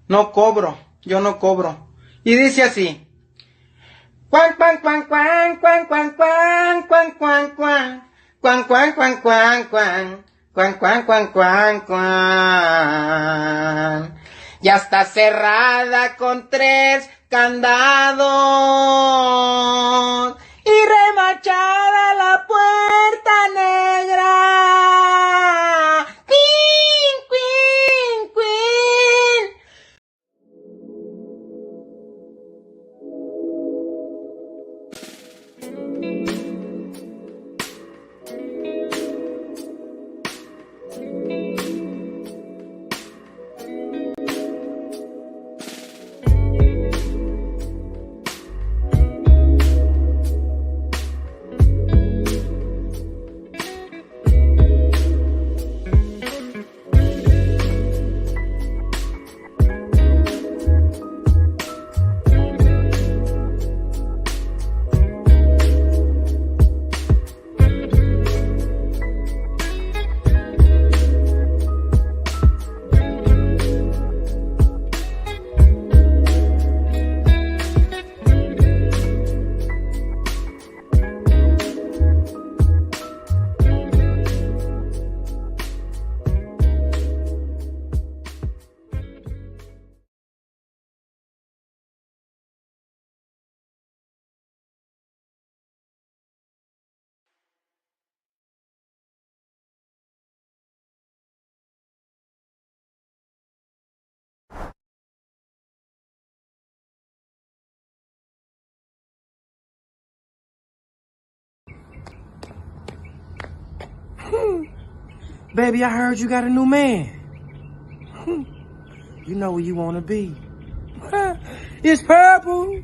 No cobro, yo no cobro. Y dice así. Cuan, cuan, cuan, cuan, cuan, cuan, cuan, cuan, cuan, cuan, cuan, cuan, cuan, cuan, cuan, cuan, cuan, cuan, cuan, cuan. Ya está cerrada con 3 candados y remachada la puerta negra. ¡Quin, quin, quin! Baby, I heard you got a new man. You know where you want to be. It's purple.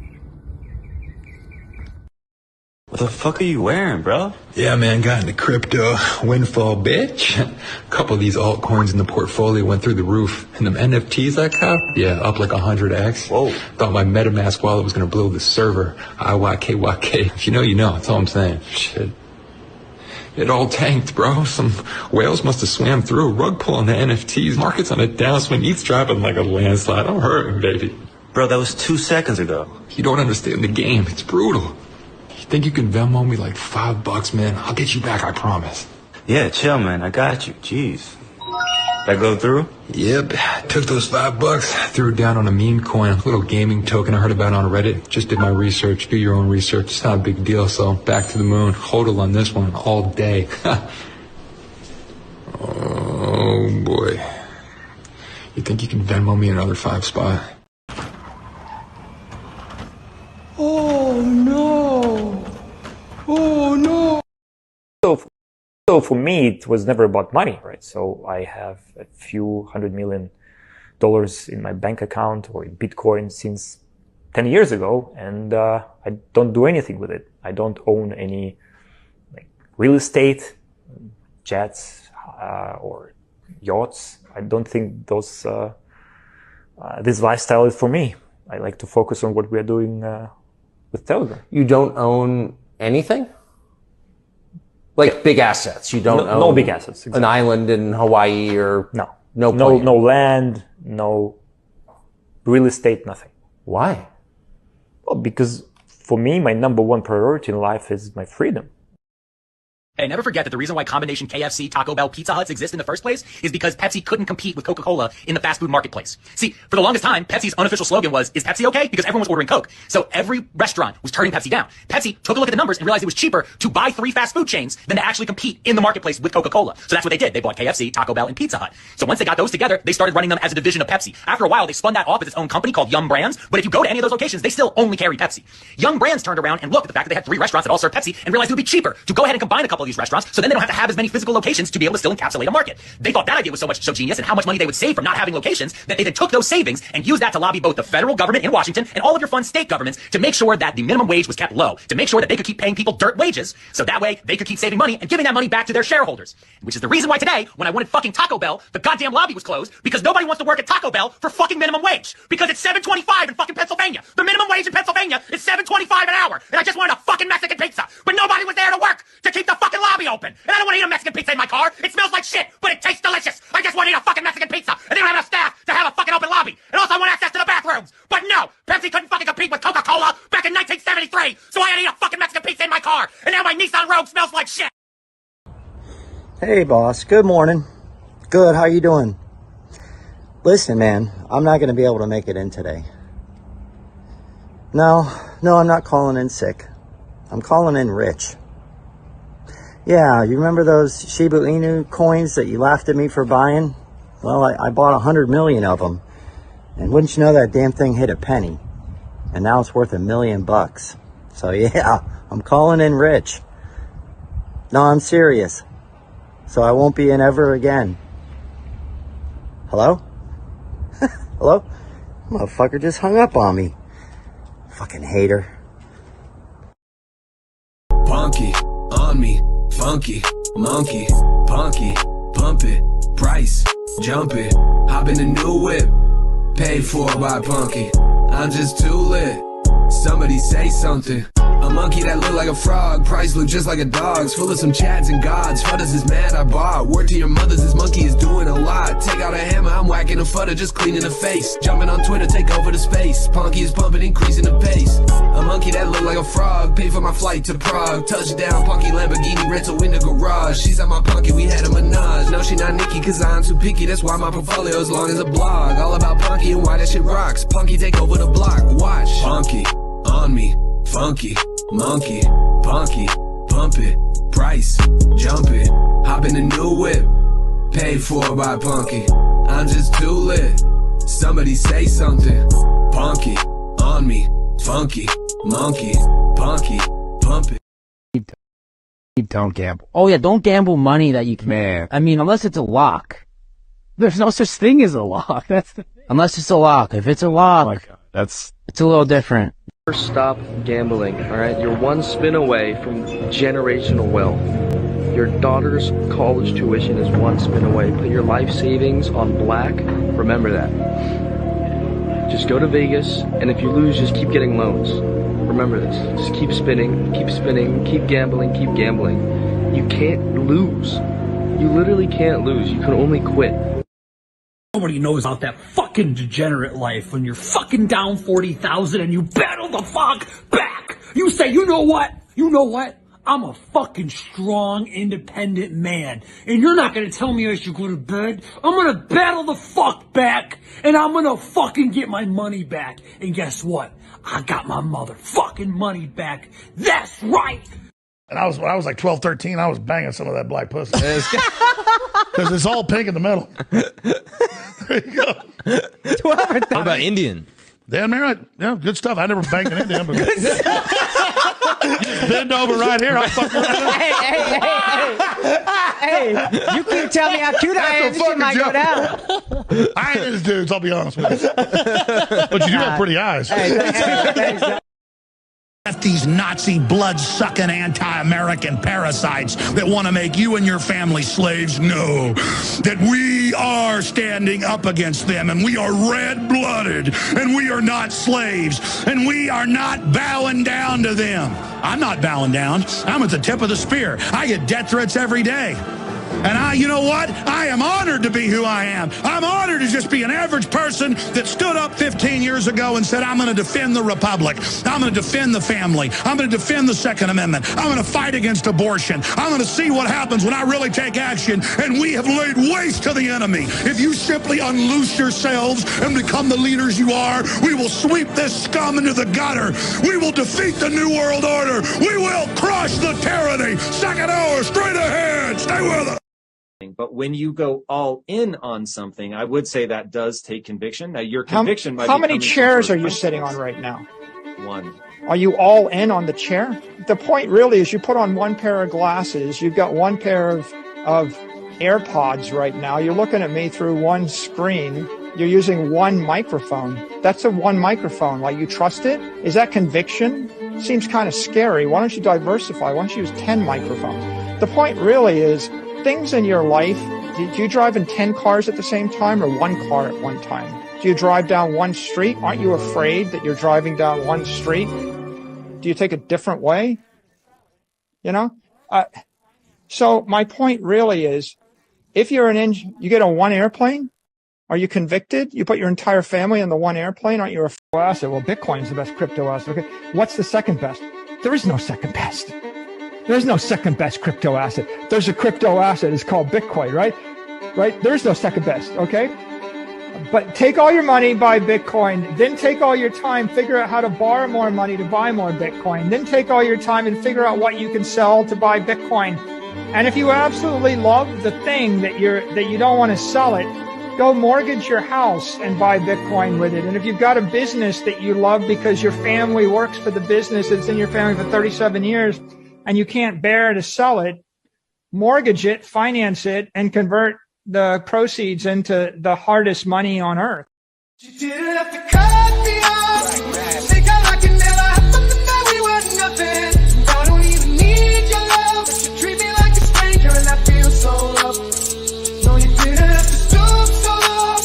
What the fuck are you wearing, bro? Yeah, man, got into crypto. Windfall, bitch. A couple of these altcoins in the portfolio went through the roof. And them NFTs I copped, yeah, up like 100x. Whoa. Thought my MetaMask wallet was gonna blow the server. IYKYK. If you know, you know. That's all I'm saying. Shit. It all tanked, bro. Some whales must have swam through. Rug pull on the NFTs. Market's on a downswing. ETH's dropping like a landslide. I'm hurting, baby. Bro, that was 2 seconds ago. You don't understand the game. It's brutal. You think you can Venmo me like $5, man? I'll get you back, I promise. Yeah, chill, man. I got you. Jeez. That go through? Yep. Took those $5, threw it down on a meme coin, a little gaming token I heard about on Reddit. Just did my research. Do your own research. It's not a big deal, so back to the moon. Hodl on this one all day. Oh, boy. You think you can Venmo me another $5? Oh, no. Oh, no. So for me, it was never about money, right? So I have a few $100 million in my bank account or in Bitcoin since 10 years ago, and I don't do anything with it. I don't own any like real estate, jets, or yachts. I don't think those this lifestyle is for me. I like to focus on what we are doing with Telegram. You don't own anything? Like big assets. You don't own no big assets. Exactly. An island in Hawaii or no plane. No land, no real estate, nothing. Why? Well, because for me, my number one priority in life is my freedom. Hey, never forget that the reason why combination KFC, Taco Bell, Pizza Huts exist in the first place is because Pepsi couldn't compete with Coca-Cola in the fast food marketplace. See, for the longest time, Pepsi's unofficial slogan was, "Is Pepsi okay?" Because everyone was ordering Coke. So every restaurant was turning Pepsi down. Pepsi took a look at the numbers and realized it was cheaper to buy 3 fast food chains than to actually compete in the marketplace with Coca-Cola. So that's what they did. They bought KFC, Taco Bell, and Pizza Hut. So once they got those together, they started running them as a division of Pepsi. After a while, they spun that off as its own company called Yum Brands. But if you go to any of those locations, they still only carry Pepsi. Yum Brands turned around and looked at the fact that they had 3 restaurants that all served Pepsi and realized it would be cheaper to go ahead and combine a couple of these restaurants so then they don't have to have as many physical locations to be able to still encapsulate a market. They thought that idea was so genius and how much money they would save from not having locations that they then took those savings and used that to lobby both the federal government in Washington and all of your fun state governments to make sure that the minimum wage was kept low, to make sure that they could keep paying people dirt wages, so that way they could keep saving money and giving that money back to their shareholders. Which is the reason why today, when I wanted fucking Taco Bell, the goddamn lobby was closed because nobody wants to work at Taco Bell for fucking minimum wage. Because it's $7.25 in fucking Pennsylvania. The minimum wage in Pennsylvania is $7.25 an hour. And I just wanted a fucking Mexican pizza. But nobody was there to work to keep the fucking lobby open. And I don't want to eat a Mexican pizza in my car. It smells like shit, but it tastes delicious. I just want to eat a fucking Mexican pizza. And they don't have enough staff to have a fucking open lobby. And also I want to ask Hey, boss. Good morning. Good. How you doing? Listen, man, I'm not going to be able to make it in today. No, I'm not calling in sick. I'm calling in rich. Yeah, you remember those Shiba Inu coins that you laughed at me for buying? Well, I bought 100 million of them. And wouldn't you know that damn thing hit a penny? And now it's worth $1 million. So yeah, I'm calling in rich. No, I'm serious. So I won't be in ever again. Hello? Hello? Motherfucker just hung up on me. Fucking hater. Punky, on me, funky, monkey, punky, pump it, price, jump it, hop in a new whip, paid for by Punky. I'm just too lit. Somebody say something. A monkey that look like a frog, price look just like a dog's, full of some chads and gods. Fudders is mad I bought. Word to your mothers, this monkey is doing a lot. Take out a hammer, I'm whacking a fudder, just cleaning the face. Jumping on Twitter, take over the space. Punky is pumping, increasing the pace. A monkey that look like a frog, paid for my flight to Prague. Touchdown, Punky Lamborghini rental in the garage. She's at my Punky, we had a menage. No, she not Nikki, cause I'm too picky. That's why my portfolio as long as a blog. All about Punky and why that shit rocks. Punky take over the block, watch. Punky, on me, funky, monkey, punky, pump it, price, jump it, hop in a new whip, paid for by Punky. I'm just too lit. Somebody say something. Punky, on me, funky, monkey, punky, pump it. Don't gamble. Oh yeah, don't gamble money that you can. Man. I mean, unless it's a lock. There's no such thing as a lock. That's the thing. Unless it's a lock. If it's a lock, Oh my God. it's a little different. Stop gambling, alright? You're one spin away from generational wealth. Your daughter's college tuition is one spin away. Put your life savings on black. Remember that. Just go to Vegas, and if you lose, just keep getting loans. Remember this. Just keep spinning, keep gambling, keep gambling. You can't lose. You literally can't lose. You can only quit. Nobody knows about that fucking degenerate life when you're fucking down 40,000 and you battle the fuck back. You say, you know what? I'm a fucking strong, independent man. And you're not gonna tell me I should go to bed. I'm gonna battle the fuck back. And I'm gonna fucking get my money back. And guess what? I got my motherfucking money back. That's right. And when I was like 12, 13, I was banging some of that black pussy. Because it's all pink in the middle. There you go. What about Indian? Dan Merritt, yeah, good stuff. I never banged an Indian, but you just bend over right here. I'll fuck you. Hey, you keep telling me how cute I am. This shit might go down. I ain't his dudes, I'll be honest with you. But you do have pretty eyes. These Nazi blood-sucking anti-American parasites that want to make you and your family slaves know that we are standing up against them, and we are red-blooded, and we are not slaves, and we are not bowing down to them. I'm not bowing down. I'm at the tip of the spear. I get death threats every day. And you know what? I am honored to be who I am. I'm honored to just be an average person that stood up 15 years ago and said, I'm going to defend the Republic. I'm going to defend the family. I'm going to defend the Second Amendment. I'm going to fight against abortion. I'm going to see what happens when I really take action. And we have laid waste to the enemy. If you simply unloose yourselves and become the leaders you are, we will sweep this scum into the gutter. We will defeat the New World Order. We will crush the tyranny. Second hour, straight ahead. Stay with us. But when you go all in on something, I would say that does take conviction. Now, your conviction might be. How many chairs are you sitting on right now? One. Are you all in on the chair? The point really is you put on one pair of glasses. You've got one pair of AirPods right now. You're looking at me through one screen. You're using one microphone. That's a one microphone. Like, you trust it? Is that conviction? Seems kind of scary. Why don't you diversify? Why don't you use 10 microphones? The point really is, things in your life, do you drive in 10 cars at the same time or one car at one time? Do you drive down one street? Aren't you afraid that you're driving down one street? Do you take a different way? You know? So my point really is, if you're you get on one airplane, are you convicted? You put your entire family on the one airplane, aren't you a asset? Well, Bitcoin's the best crypto asset. Okay. What's the second best? There is no second best. There's no second best crypto asset. There's a crypto asset. It's called Bitcoin, right? Right? There's no second best, okay? But take all your money, buy Bitcoin. Then take all your time, figure out how to borrow more money to buy more Bitcoin. Then take all your time and figure out what you can sell to buy Bitcoin. And if you absolutely love the thing that you don't want to sell it, go mortgage your house and buy Bitcoin with it. And if you've got a business that you love because your family works for the business, it's in your family for 37 years, and you can't bear to sell it, mortgage it, finance it, and convert the proceeds into the hardest money on earth. You didn't have to cut me off. Think I can never happen that we were nothing. I don't even need your love. You treat me like a stranger and I feel so loved. No, you didn't have to stoop so low.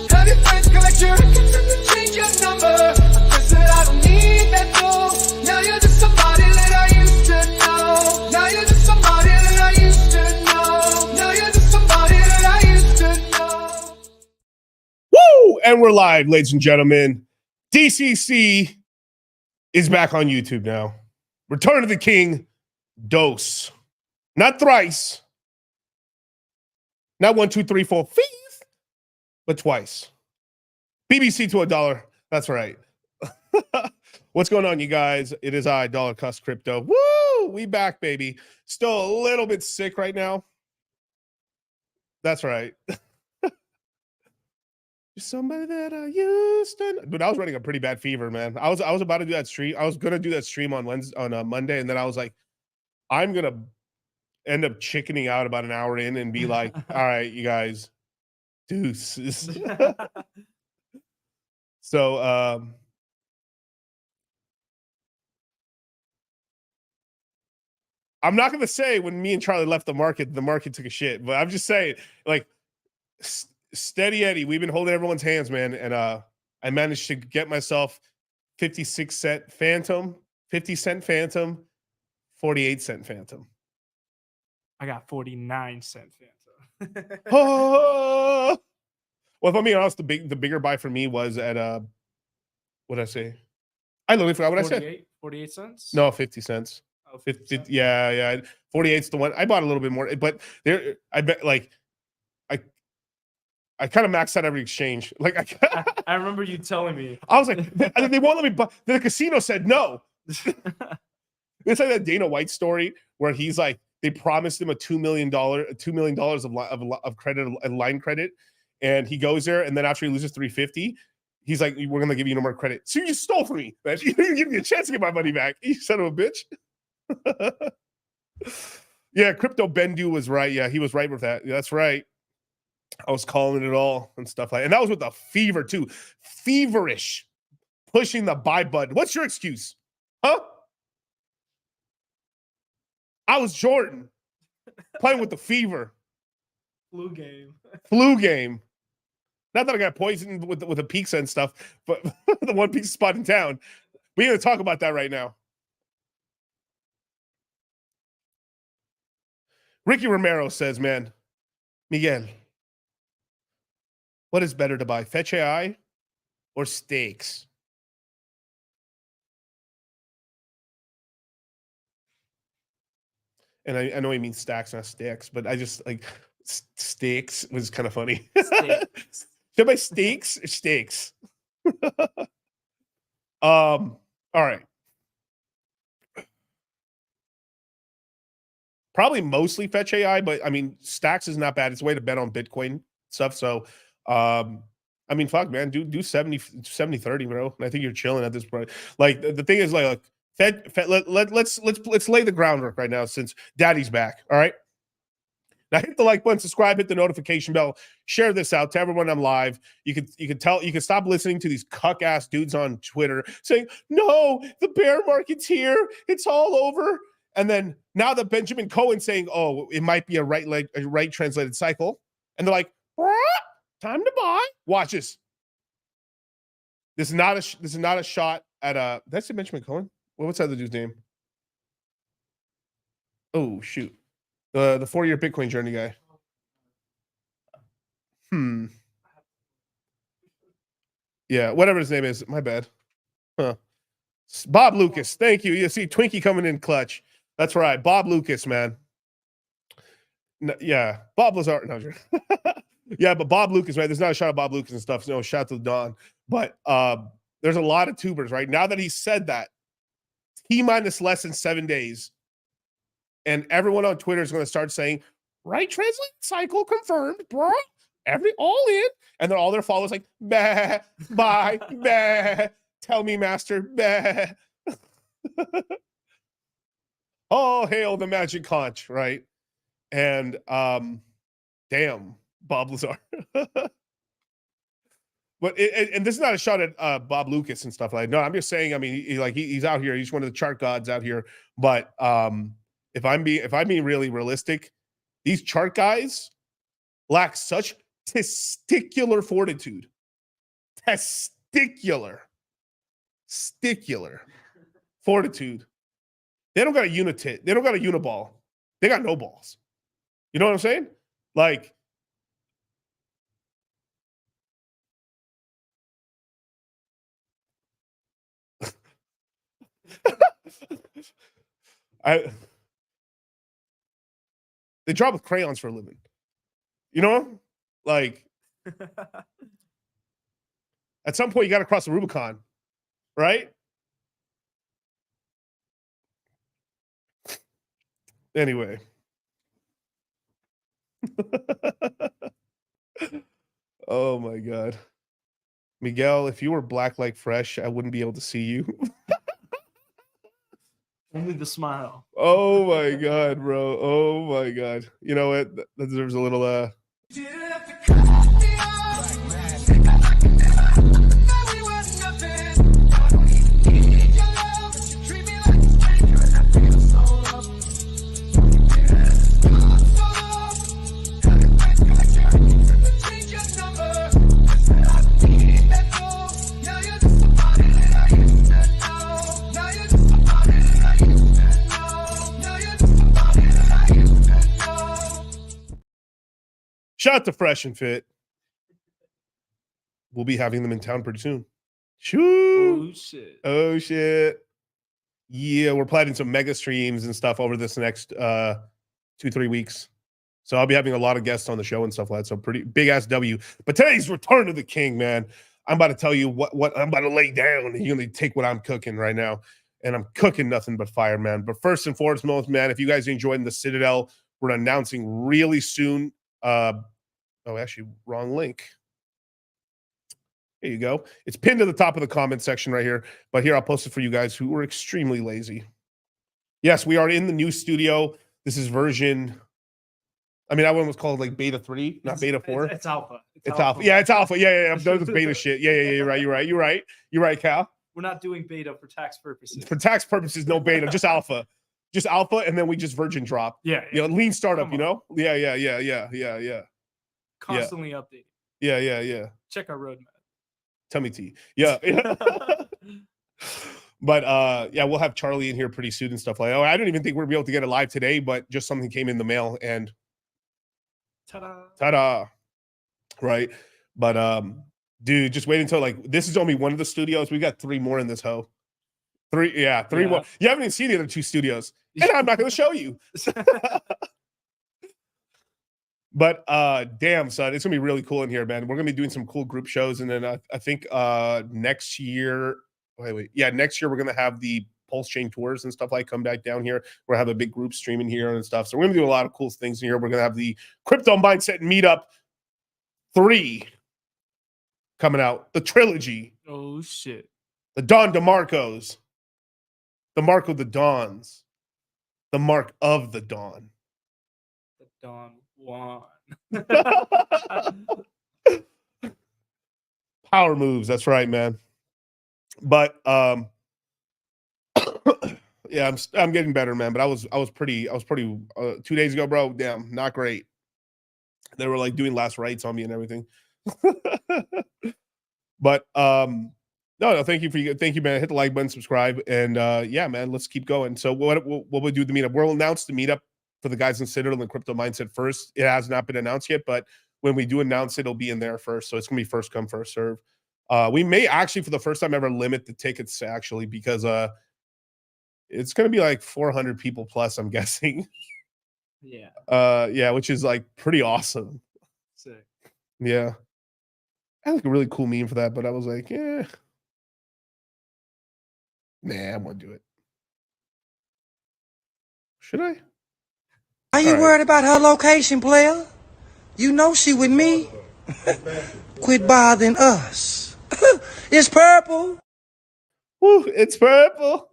Have your friends collect your records and then change your number. I guess that I don't need that though. Now you're just somebody that I used to know. Now you're just somebody that I used to know. Now you're just somebody that I used to know. Woo! And we're live, ladies and gentlemen. DCC is back on YouTube now. Return of the King, dose. Not thrice. Not 1, 2, 3, 4, 5, but twice. BBC to $1. That's right. What's going on, you guys? It is I, Dollar Cost Crypto. Woo! We back, baby. Still a little bit sick right now. That's right. Somebody that I used to. Dude, I was running a pretty bad fever, man. I was about to do that stream. I was gonna do that stream on Wednesday, on Monday, and then I was like, I'm gonna end up chickening out about an hour in and be like, all right, you guys, deuces. So I'm not gonna say when me and Charlie left the market took a shit, but I'm just saying, like, steady Eddie, we've been holding everyone's hands, man, and I managed to get myself 56-cent Phantom, 50-cent Phantom, 48-cent Phantom. I got 49-cent Phantom. Oh! Well, if I'm being honest, the bigger buy for me was at what did I say? I literally forgot what I said. 48 cents? No, 50 cents. Oh, 50, yeah. 48's the one. I bought a little bit more, but there, I bet, like, I kind of maxed out every exchange. Like, I remember you telling me. I was like, they won't let me buy. The casino said no. It's like that Dana White story where he's like, they promised him $2 million of credit and line credit, and he goes there, and then after he loses $350, he's like, "We're gonna give you no more credit." So you stole from me, man. You didn't give me a chance to get my money back. You son of a bitch. Yeah, Crypto Bendu was right. Yeah, he was right with that. Yeah, that's right. I was calling it all and stuff like that. And that was with the fever too. Feverish. Pushing the buy button. What's your excuse? Huh? I was Jordan. Playing with the fever. Flu game. Flu game. Not that I got poisoned with a pizza and stuff, but the one pizza spot in town. We're going to talk about that right now. Ricky Romero says, man, Miguel, what is better to buy, Fetch AI or steaks? And I know he means stacks, not sticks, but I just like steaks was kind of funny. Should I buy steaks or steaks? All right. Probably mostly Fetch AI, but I mean, stacks is not bad. It's a way to bet on Bitcoin stuff. So, I mean, fuck, man, do 70, 30, bro. And I think you're chilling at this point. Like the thing is, like, let's lay the groundwork right now since Daddy's back. All right. Now hit the like button, subscribe, hit the notification bell, share this out to everyone. I'm live. You can stop listening to these cuck ass dudes on Twitter saying, no, the bear market's here. It's all over. And then now that Benjamin Cohen's saying, oh, it might be a right translated cycle. And they're like, time to buy. Watch this. This is not a shot at that's a Benjamin Cohen. What's that other dude's name? Oh shoot, the 4-year Bitcoin journey guy. Yeah, whatever his name is. My bad. Huh. Bob Lucas. Thank you. You see Twinkie coming in clutch. That's right. Bob Lucas, man. Yeah. Bob Lazar. No, yeah, but Bob Lucas, man. There's not a shot of Bob Lucas and stuff. No, shout out to Don. But there's a lot of tubers, right? Now that he said that, T-minus less than 7 days. And everyone on Twitter is going to start saying, right translate cycle confirmed, bro. All in. And then all their followers like, bah, bye, bah, tell me, master, bah. Oh, hail the magic conch, right? And damn, Bob Lazar. But and this is not a shot at Bob Lucas and stuff like that. No, I'm just saying. I mean, he's out here. He's one of the chart gods out here. But if I'm being really realistic, these chart guys lack such testicular fortitude. Testicular fortitude. They don't got a unitit. They don't got a uniball. They got no balls. You know what I'm saying? Like. They draw with crayons for a living. You know? Like, at some point you got to cross the Rubicon, right? Anyway. Oh my God. Miguel, if you were black like Fresh, I wouldn't be able to see you. Only the smile. Oh my God, bro. Oh my God. You know what? That deserves a little shout out to Fresh and Fit. We'll be having them in town pretty soon. Shoo! Oh shit. Oh shit. Yeah, we're planning some mega streams and stuff over this next 2-3 weeks. So I'll be having a lot of guests on the show and stuff like that. So pretty big ass W. But today's Return to the King, man. I'm about to tell you what I'm about to lay down, and you're gonna take what I'm cooking right now. And I'm cooking nothing but fire, man. But first and foremost, man, if you guys are enjoying the Citadel, we're announcing really soon. Actually, wrong link. There you go. It's pinned to the top of the comment section right here. But here, I'll post it for you guys who are extremely lazy. Yes, we are in the new studio. This is version. I mean, that one was called like beta 3, not beta 4. It's alpha. It's alpha. Yeah, it's alpha. Yeah. I'm done with beta shit. Yeah. You're right. You're right, Cal. We're not doing beta for tax purposes. For tax purposes, no beta, just alpha. Just alpha, and then we just virgin drop. Yeah. You know, lean startup, you know? Yeah. Constantly updating. Yeah. Check our roadmap. Tummy tea. Yeah. But we'll have Charlie in here pretty soon and stuff like that. I don't even think we're gonna be able to get it live today, but just something came in the mail and ta-da. Right. But dude, just wait until this is only one of the studios. We got 3 more in this hoe. 3 more. You haven't even seen the other 2 studios. And I'm not gonna show you. But damn, son, it's gonna be really cool in here, man. We're gonna be doing some cool group shows, and then I think next year. Next year we're gonna have the Pulse Chain tours and stuff come back down here. We're gonna have a big group streaming here and stuff. So we're gonna do a lot of cool things in here. We're gonna have the Crypto Mindset Meetup 3 coming out, the trilogy. Oh shit! The Don DeMarcos, the Mark of the Dons, the Mark of the Dawn. The Don Juan. Power moves. That's right, man. But yeah, I'm getting better, man. But I was pretty 2 days ago, bro. Damn, not great. They were doing last rites on me and everything. But no, thank you, man. Hit the like button, subscribe, and yeah, man, let's keep going. So what we do the meetup? We'll announce the meetup for the guys in Citadel and Crypto Mindset first. It has not been announced yet, but when we do announce it, it'll be in there first. So it's gonna be first come, first serve. We may actually, for the first time ever, limit the tickets actually, because It's gonna be like 400 people plus, I'm guessing. Yeah. Yeah, which is like pretty awesome. Sick. Yeah. I had like a really cool meme for that, but I was like, yeah. Nah, I won't do it. Should I? Are you worried about her location, player? You know she with me. Quit bothering us. It's purple. Woo, it's purple.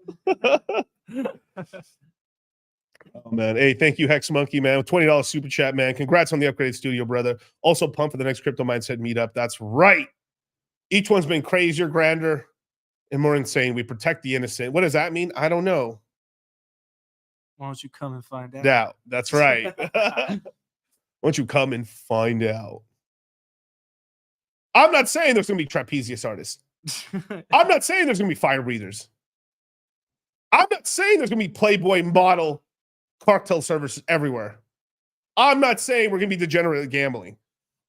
Oh man. Hey, thank you, Hex Monkey, man. $20 super chat, man. Congrats on the upgraded studio, brother. Also pumped for the next Crypto Mindset meetup. That's right. Each one's been crazier, grander, and more insane. We protect the innocent. What does that mean? I don't know. Why don't you come and find out? Yeah, that's right. Why don't you come and find out? I'm not saying there's going to be trapezius artists. I'm not saying there's going to be fire breathers. I'm not saying there's going to be Playboy model cartel services everywhere. I'm not saying we're going to be degenerate at gambling.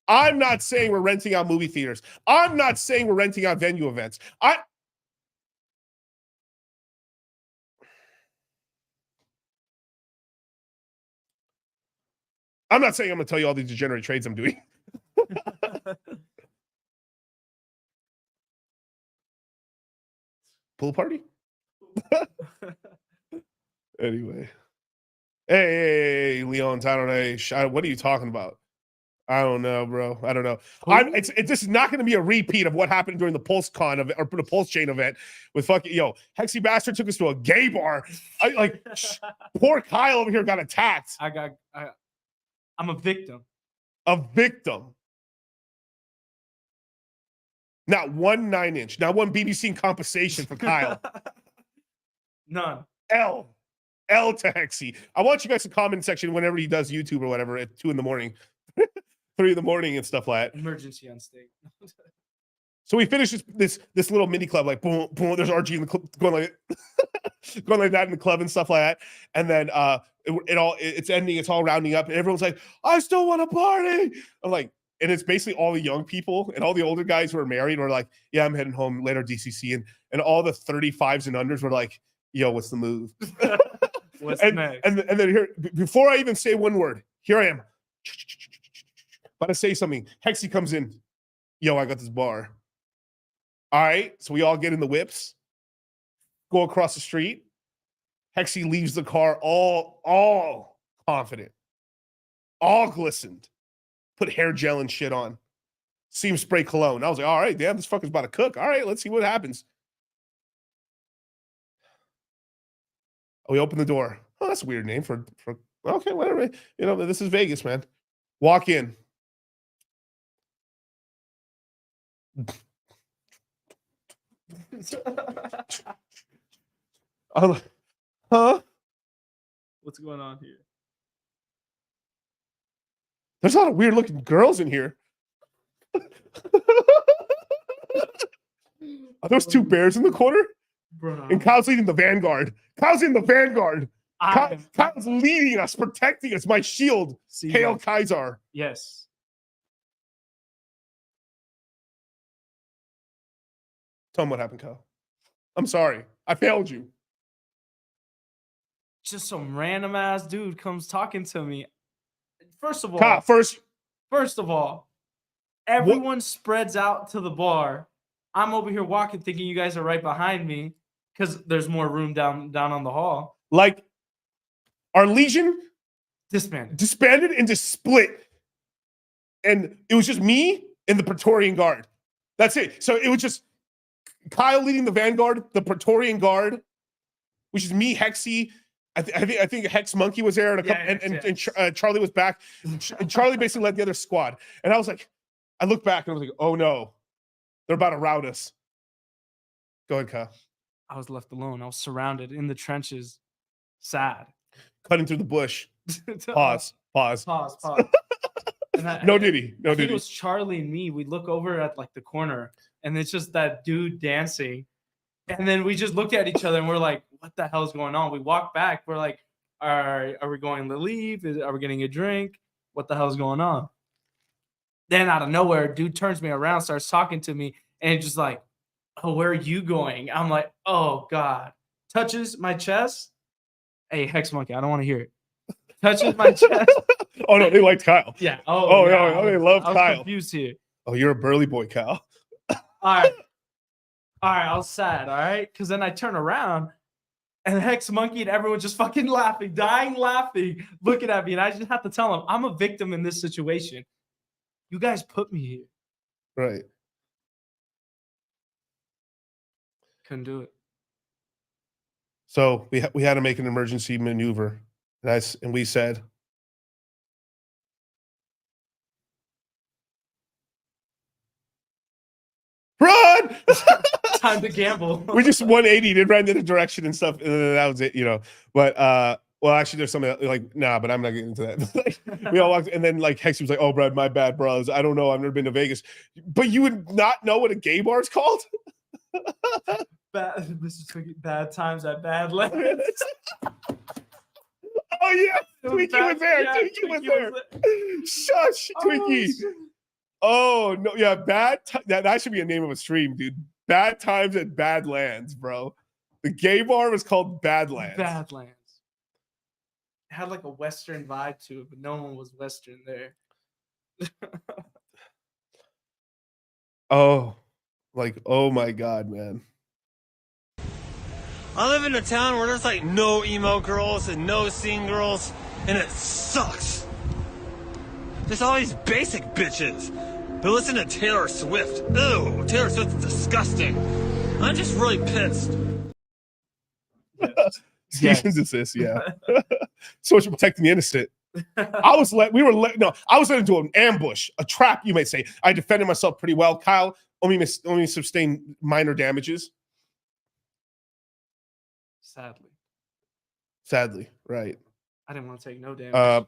I'm not saying we're renting out movie theaters. I'm not saying we're renting out venue events. I'm not saying I'm going to tell you all these degenerate trades I'm doing. Pool party? Anyway. Hey, Leon, I don't know. What are you talking about? I don't know, bro. I don't know. This is not going to be a repeat of what happened during the Pulse Con or the Pulse Chain event with fucking Hexy Bastard took us to a gay bar. Poor Kyle over here got attacked. I'm a victim. A victim. Not one 9-inch, not one BBC compensation for Kyle. None. L to Hexy. I want you guys to comment section whenever he does YouTube or whatever at 2 a.m, 3 a.m, and stuff like that. Emergency on stake. So we finished this little mini club, like boom, boom. There's RG in the club going like that in the club and stuff like that. And then it's ending, it's all rounding up, and everyone's like, I still want to party. I'm like, and it's basically all the young people and all the older guys who are married were like, yeah, I'm heading home later DCC, and all the 35s and unders were like, yo, what's the move? What's next? And then here, before I even say one word, here I am. About to say something. Hexy comes in. Yo, I got this bar. All right. So we all get in the whips, go across the street. Hexy leaves the car all confident, all glistened, put hair gel and shit on, see him spray cologne. I was like, all right, damn, this fucker's about to cook. All right, let's see what happens. We open the door. Oh, that's a weird name for okay, whatever. This is Vegas, man. Walk in. I'm like, huh? What's going on here? There's a lot of weird looking girls in here. Are those two bears in the corner? Bro. And Kyle's leading the vanguard. Kyle's in the vanguard. Kyle's leading us, protecting us. My shield. Hail Kaiser. Yes. Tell him what happened, Kyle. I'm sorry. I failed you. Just some random ass dude comes talking to me. First of all, Kyle, first of all, everyone spreads out to the bar. I'm over here walking, thinking you guys are right behind me because there's more room down on the hall. Like, our Legion disbanded and just split. And it was just me and the Praetorian Guard. That's it. So it was just Kyle leading the vanguard, the Praetorian Guard, which is me, Hexy. I think Hex Monkey was there, and Charlie was back. And Charlie basically led the other squad. And I was like, I looked back and I was like, oh no, they're about to rout us. Go ahead, Kyle. I was left alone. I was surrounded in the trenches, sad. Cutting through the bush. Pause. No Diddy. It was Charlie and me. We look over at like the corner, and it's just that dude dancing. And then we just looked at each other and we're like, what the hell is going on? We walk back. We're like, are we going to leave? Are we getting a drink? What the hell is going on? Then out of nowhere, dude turns me around, starts talking to me, and it's just like, oh, where are you going? I'm like, oh God. touches my chest. Hey, Hex Monkey, I don't want to hear it. Touches my chest. Oh no, they liked Kyle. Yeah. Oh, yeah. no, they love I was Kyle. confused here. Oh, you're a burly boy, Kyle. All right. I was sad. All right, because then I turn around, and Hex Monkey and everyone just fucking laughing, dying laughing, looking at me, and I just have to tell them I'm a victim in this situation. You guys put me here. Right. Couldn't do it. So we had to make an emergency maneuver. And we said, run! Time to gamble. We just 180 and ran in a direction and stuff, and then that was it, you know. But well, actually, there's something like, nah, but I'm not getting into that. Like, we all walked, and then like Hex was like, "Oh, Brad, my bad, bros. I don't know. I've never been to Vegas, but you would not know what a gay bar is called." Mr. Twinkie, bad times at Badlands. Oh yeah, Twinkie was there. Yeah, Twinkie was there. Shush, Twinkie. Oh no, yeah, that should be a name of a stream, dude. Bad times at Badlands, bro. The gay bar was called Badlands. Badlands. It had like a Western vibe to it, but no one was Western there. Oh, like, oh my God, man. I live in a town where there's like no emo girls and no scene girls, and it sucks. There's all these basic bitches who listen to Taylor Swift. Ew, Taylor Swift's disgusting. I'm just really pissed. Cease and desist, yeah. Social protecting the innocent. I was led into an ambush, a trap, you may say. I defended myself pretty well. Kyle only sustained minor damages. Sadly, right. I didn't want to take no damage.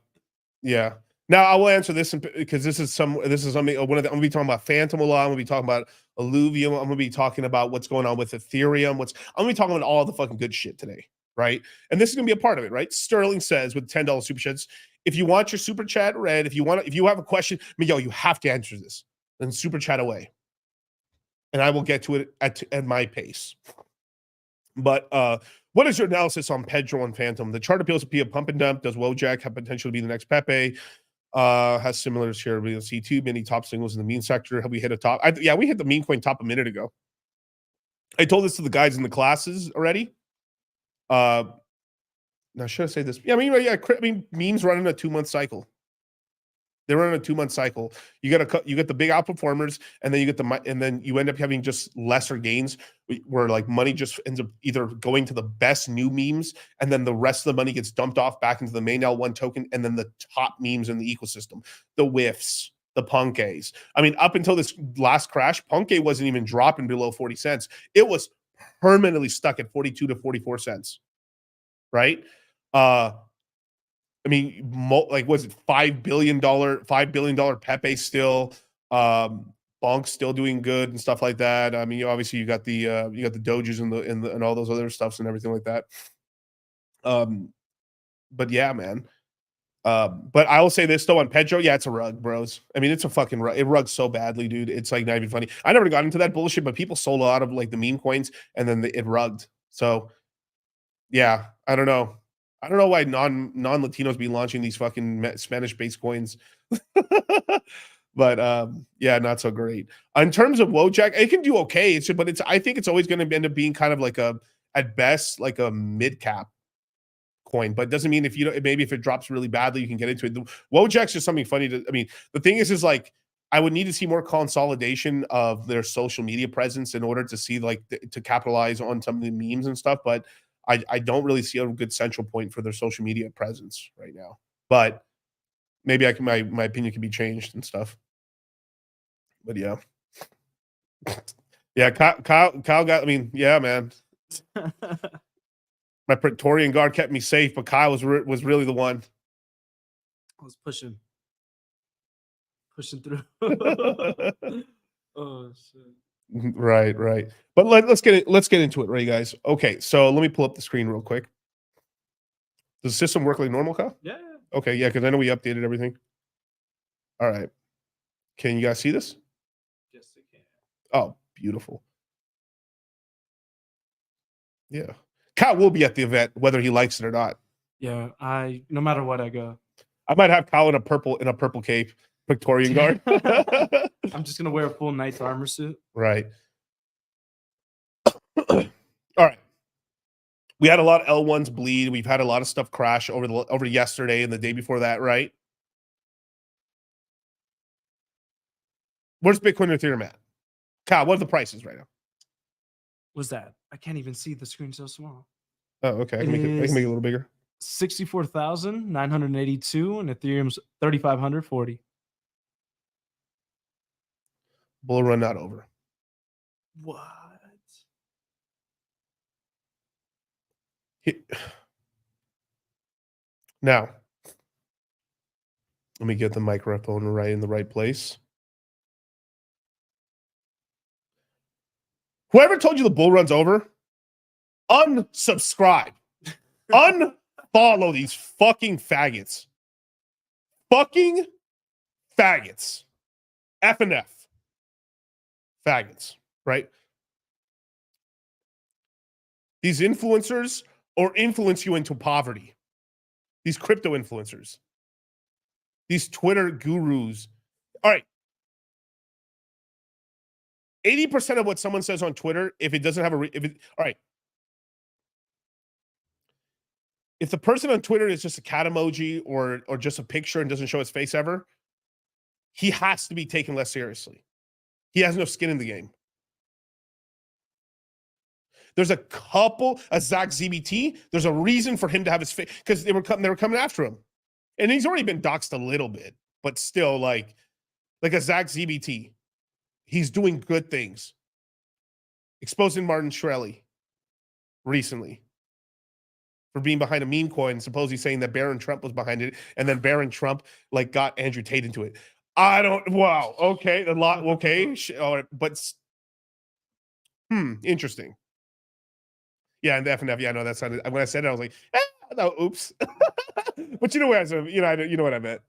Yeah. Now I will answer this because this is something. I'm going to be talking about Phantom a lot. I'm going to be talking about Illuvium. I'm going to be talking about what's going on with Ethereum. I'm going to be talking about all the fucking good shit today, right? And this is going to be a part of it, right? Sterling says with $10 super chats, if you want your super chat read, if you have a question, Miguel, you have to answer this. Then super chat away, and I will get to it at my pace. But what is your analysis on Pedro and Phantom? The chart appeals to be a pump and dump. Does Wojak have potential to be the next Pepe? Has similar share of C2, many top signals in the meme sector. Have we hit a top? Yeah, we hit the meme coin top a minute ago. I told this to the guys in the classes already. Now, should I say this? Yeah, I mean, memes run in a 2-month cycle. They run in a 2-month cycle. You get the big outperformers, and then you end up having just lesser gains, where like money just ends up either going to the best new memes, and then the rest of the money gets dumped off back into the main L1 token, and then the top memes in the ecosystem, the whiffs, the punkays. I mean, up until this last crash, punkay wasn't even dropping below 40 cents. It was permanently stuck at 42 to 44 cents, right? I mean, like, was it $5 billion Pepe still? Bonk's still doing good and stuff like that. I mean, obviously you got the Doges and all those other stuffs and everything like that. But yeah, man. But I will say this though on Pedro, yeah, it's a rug, bros. I mean, it's a fucking rug. It rugs so badly, dude. It's like not even funny. I never got into that bullshit, but people sold a lot of like the meme coins and then it rugged. So yeah, I don't know. I don't know why non-Latinos be launching these fucking Spanish-based coins. But yeah, not so great. In terms of Wojak, it can do okay. I think it's always going to end up being kind of like at best, like a mid-cap coin. But it doesn't mean maybe if it drops really badly, you can get into it. Wojak's just something funny I mean, the thing is like, I would need to see more consolidation of their social media presence in order to see to capitalize on some of the memes and stuff. But I don't really see a good central point for their social media presence right now. But maybe my opinion can be changed and stuff. But yeah. Yeah, Kyle got, I mean, yeah, man. My Praetorian Guard kept me safe, but Kyle was really the one. I was pushing through. Oh shit. Right. But let's get into it, right, guys? Okay, so let me pull up the screen real quick. Does the system work like normal, Kyle? Yeah. Okay, yeah, because I know we updated everything. All right. Can you guys see this? Yes, I can. Oh, beautiful. Yeah. Cal will be at the event, whether he likes it or not. Yeah, no matter what I go. I might have Cal in a purple cape, Victorian guard. I'm just gonna wear a full knight's armor suit. Right. All right. We had a lot of L1s bleed. We've had a lot of stuff crash over yesterday and the day before that, right? Where's Bitcoin and Ethereum at? Cal, what are the prices right now? What's that? I can't even see the screen so small. Oh, okay. I can make it a little bigger. 64,982 and Ethereum's 3,540. Bull run not over. What? Now, let me get the microphone right in the right place. Whoever told you the bull run's over, unsubscribe. Unfollow these fucking faggots. Fucking faggots. F and F. Faggots, right? These influencers or influence you into poverty. These crypto influencers. These Twitter gurus. All right. 80% of what someone says on Twitter, if it doesn't have all right. If the person on Twitter is just a cat emoji or just a picture and doesn't show his face ever, he has to be taken less seriously. He has no skin in the game. There's a Zach ZBT, there's a reason for him to have his face, because they were coming after him. And he's already been doxxed a little bit, but still like a Zach ZBT. He's doing good things. Exposing Martin Shkreli recently for being behind a meme coin, supposedly saying that Barron Trump was behind it, and then Barron Trump got Andrew Tate into it. Wow, okay, a lot, okay, but interesting. Yeah, and the F&F, yeah, no, that sounded, when I said it, I was like, no, oops. But you know what you know what I meant.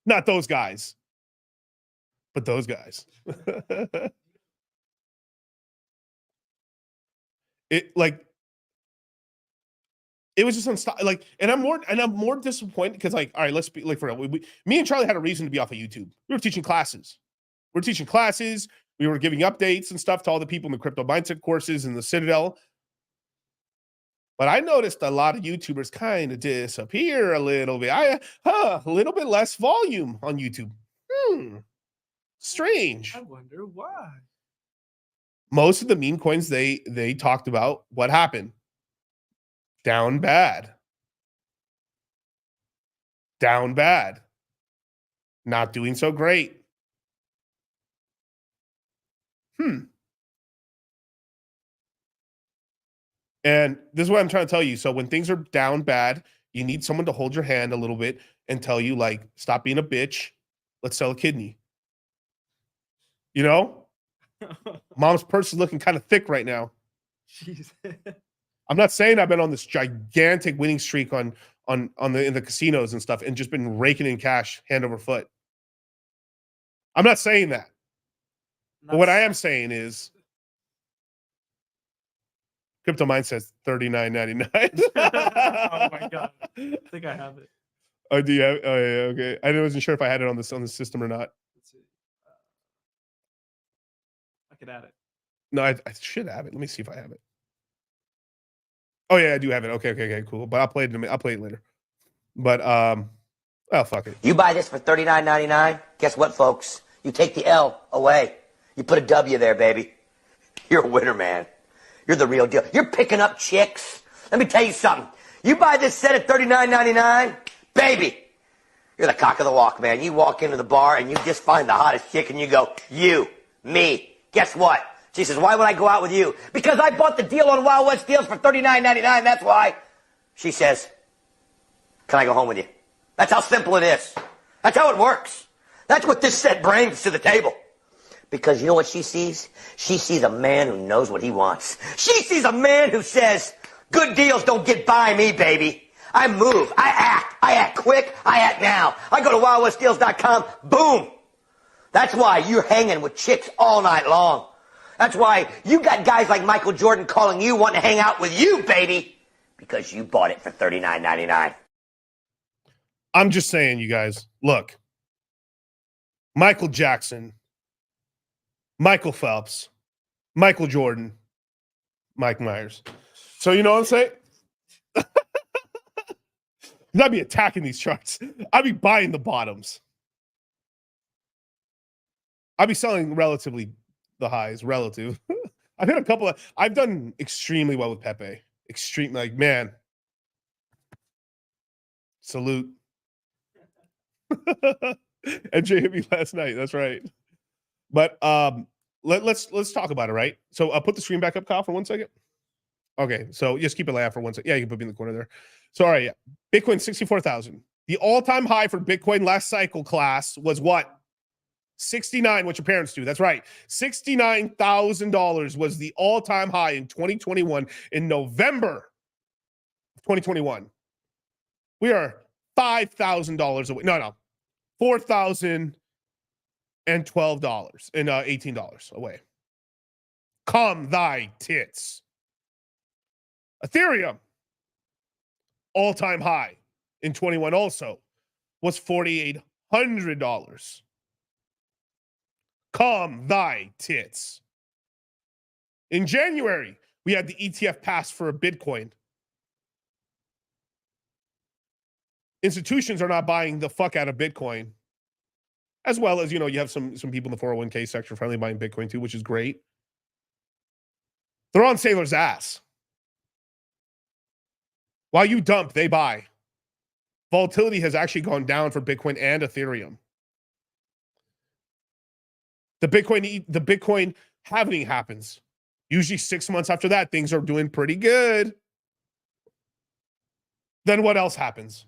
Not those guys. But those guys. It was just unstoppable. And I'm more disappointed because all right, let's be for real. Me and Charlie had a reason to be off of YouTube. We were teaching classes. We were giving updates and stuff to all the people in the crypto mindset courses in the Citadel. But I noticed a lot of YouTubers kind of disappear a little bit. A little bit less volume on YouTube. Strange. I wonder why. Most of the meme coins they talked about, what happened? Down bad. Not doing so great. And this is what I'm trying to tell you. So when things are down bad, you need someone to hold your hand a little bit and tell you, stop being a bitch. Let's sell a kidney. You know? Mom's purse is looking kind of thick right now. Jeez. I'm not saying I've been on this gigantic winning streak in the casinos and stuff and just been raking in cash hand over foot. I'm not saying that. But what I am saying is Crypto Mind says $39.99. Oh my god. I think I have it. Oh, do you have? Oh yeah, okay. I wasn't sure if I had it on the system or not. Let's see. I could add it. No, I should have it. Let me see if I have it. Oh yeah, I do have it. Okay, cool. But I'll play it later. But fuck it. You buy this for $39.99. Guess what, folks? You take the L away. You put a W there, baby. You're a winner, man. You're the real deal. You're picking up chicks. Let me tell you something. You buy this set at $39.99, baby. You're the cock of the walk, man. You walk into the bar and you just find the hottest chick and you go, you, me. Guess what? She says, why would I go out with you? Because I bought the deal on Wild West Deals for $39.99. That's why. She says, can I go home with you? That's how simple it is. That's how it works. That's what this set brings to the table. Because you know what she sees? She sees a man who knows what he wants. She sees a man who says, good deals don't get by me, baby. I move. I act quick. I act now. I go to wildwestdeals.com. Boom. That's why you're hanging with chicks all night long. That's why you got guys like Michael Jordan calling you, wanting to hang out with you, baby, because you bought it for $39.99. I'm just saying, you guys, look. Michael Jackson, Michael Phelps, Michael Jordan, Mike Myers. So you know what I'm saying? I'd be attacking these charts. I'd be buying the bottoms. I'd be selling relatively the highs, relative. I've hit a couple of, I've done extremely well with Pepe. Extreme, like, man. Salute. MJ hit me last night. That's right. But let's talk about it, right? So I'll put the screen back up, Kyle, for 1 second. Okay, so just keep it laugh for 1 second. Yeah, you can put me in the corner there. So all right, yeah. Bitcoin 64,000. The all-time high for Bitcoin last cycle class was what? 69, what your parents do. That's right. $69,000 was the all-time high in 2021 in November of 2021. We are $5,000 away. No. $4,012 and $18 away. Come thy tits. Ethereum, all-time high in 21 also, was $4,800. Come thy tits. In January, we had the ETF pass for a Bitcoin. Institutions are not buying the fuck out of Bitcoin. As well as, you have some people in the 401k sector finally buying Bitcoin too, which is great. They're on Sailor's ass. While you dump, they buy. Volatility has actually gone down for Bitcoin and Ethereum. The Bitcoin halving happens. Usually 6 months after that, things are doing pretty good. Then what else happens?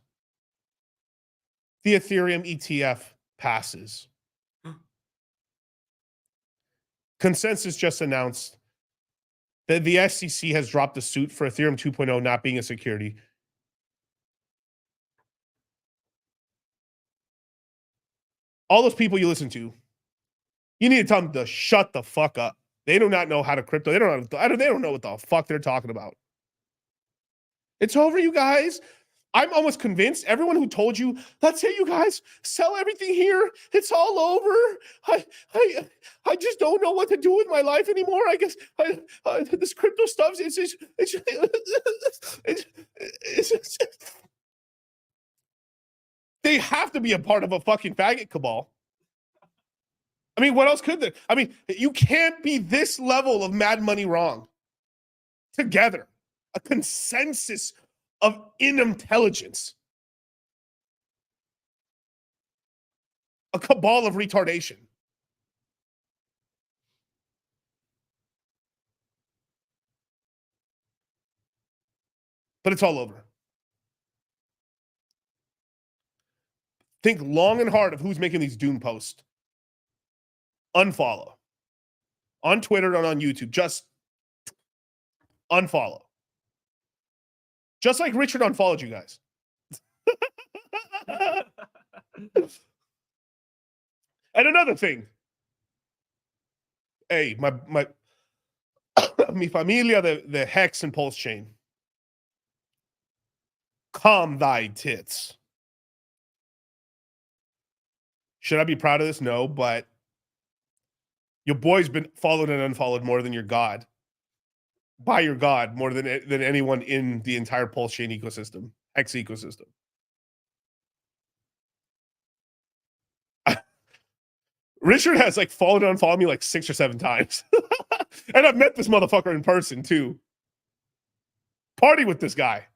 The Ethereum ETF passes. Consensus just announced that the SEC has dropped the suit for Ethereum 2.0 not being a security. All those people you listen to, you need to tell them to shut the fuck up. They do not know how to crypto. They don't know what the fuck they're talking about. It's over, you guys. I'm almost convinced everyone who told you, that's it, you guys, sell everything here. It's all over. I just don't know what to do with my life anymore. I guess this crypto stuff, they have to be a part of a fucking faggot cabal. I mean, what else could there? I mean, you can't be this level of mad money wrong. Together. A consensus of inintelligence. A cabal of retardation. But it's all over. Think long and hard of who's making these doom posts. Unfollow. On Twitter and on YouTube. Just unfollow. Just like Richard unfollowed you guys. And another thing. Hey, my mi familia, the hex and pulse chain. Calm thy tits. Should I be proud of this? No, but your boy's been followed and unfollowed more than your God. By your God, more than anyone in the entire pulse chain ecosystem, hex ecosystem. Richard has followed and unfollowed me 6 or 7 times. And I've met this motherfucker in person too. Party with this guy.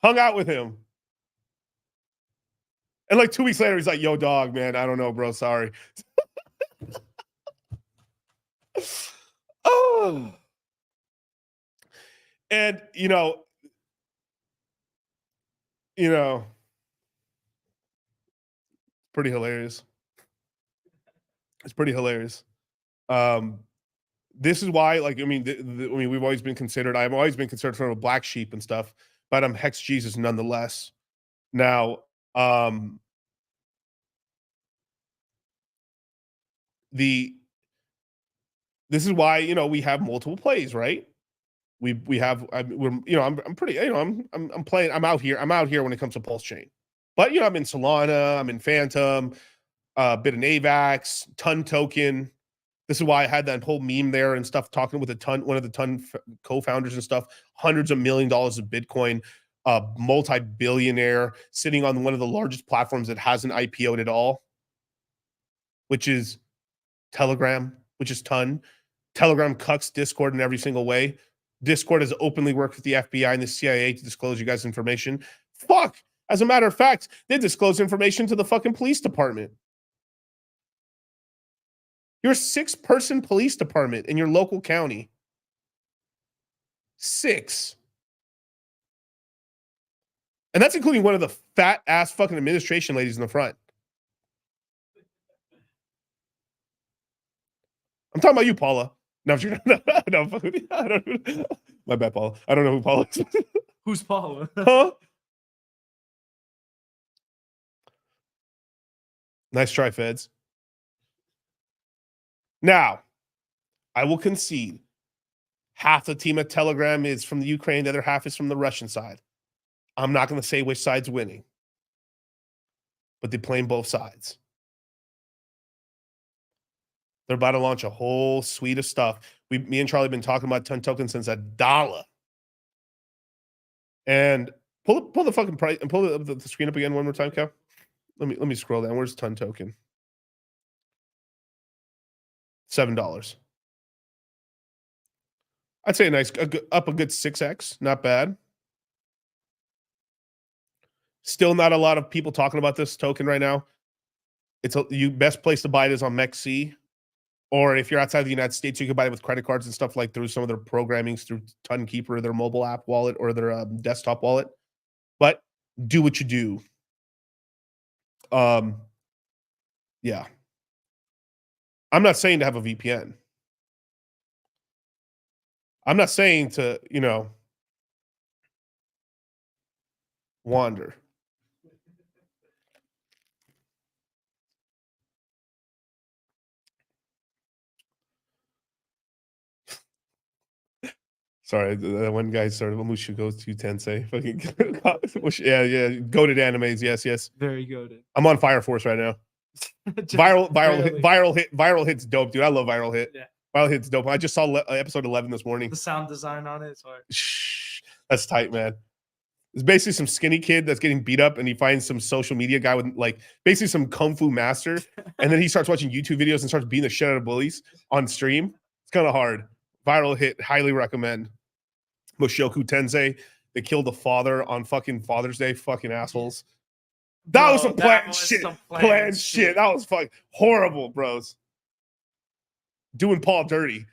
Hung out with him. And 2 weeks later, he's like, yo, dog, man, I don't know, bro. Sorry. Oh. And, pretty hilarious. It's pretty hilarious. This is why, we've always been considered, I've always been considered sort of a black sheep and stuff, but I'm Hex Jesus nonetheless. Now, the This is why, we have multiple plays, right? We have, I'm pretty, I'm playing, I'm out here when it comes to Pulse Chain. But, I'm in Solana, I'm in Phantom, a bit of AVAX, Ton Token. This is why I had that whole meme there and stuff, talking with one of the Ton co-founders and stuff, hundreds of $1 million of Bitcoin, multi-billionaire, sitting on one of the largest platforms that hasn't IPO'd at all, which is Telegram, which is Ton. Telegram cucks Discord in every single way. Discord has openly worked with the FBI and the CIA to disclose you guys' information. Fuck! As a matter of fact, they disclose information to the fucking police department. Your 6-person police department in your local county. 6. And that's including one of the fat ass fucking administration ladies in the front. I'm talking about you, Paula. No, you're not. No, I don't. My bad, Paula. I don't know who Paula is. Who's Paula? Huh? Nice try, Feds. Now, I will concede half the team at Telegram is from the Ukraine, the other half is from the Russian side. I'm not going to say which side's winning, but they're playing both sides. They're about to launch a whole suite of stuff. Me and Charlie have been talking about Ton Token since $1. And pull the fucking price and pull the screen up again one more time, Cal. Let me scroll down. Where's Ton Token? $7. I'd say up a good 6x. Not bad. Still not a lot of people talking about this token right now. Best place to buy it is on MEXC. Or if you're outside the United States, you can buy it with credit cards and stuff like through some of their programmings through Tunkeeper, their mobile app wallet, or their desktop wallet. But do what you do. Yeah. I'm not saying to have a VPN. I'm not saying to, wander. Sorry, that one guy started Mushu goes to Tensei. Fucking yeah. Goated animes, yes. Very goated. I'm on Fire Force right now. Viral hit's dope, dude. I love Viral Hit. Yeah. Viral Hit's dope. I just saw episode 11 this morning. The sound design on it. Sorry. That's tight, man. It's basically some skinny kid that's getting beat up, and he finds some social media guy with basically some kung fu master, and then he starts watching YouTube videos and starts beating the shit out of bullies on stream. It's kind of hard. Viral Hit, highly recommend. Mushoku Tensei, they killed the father on fucking Father's Day. Fucking assholes. That was some planned shit. Planned shit. That was fucking horrible, bros. Doing Paul dirty.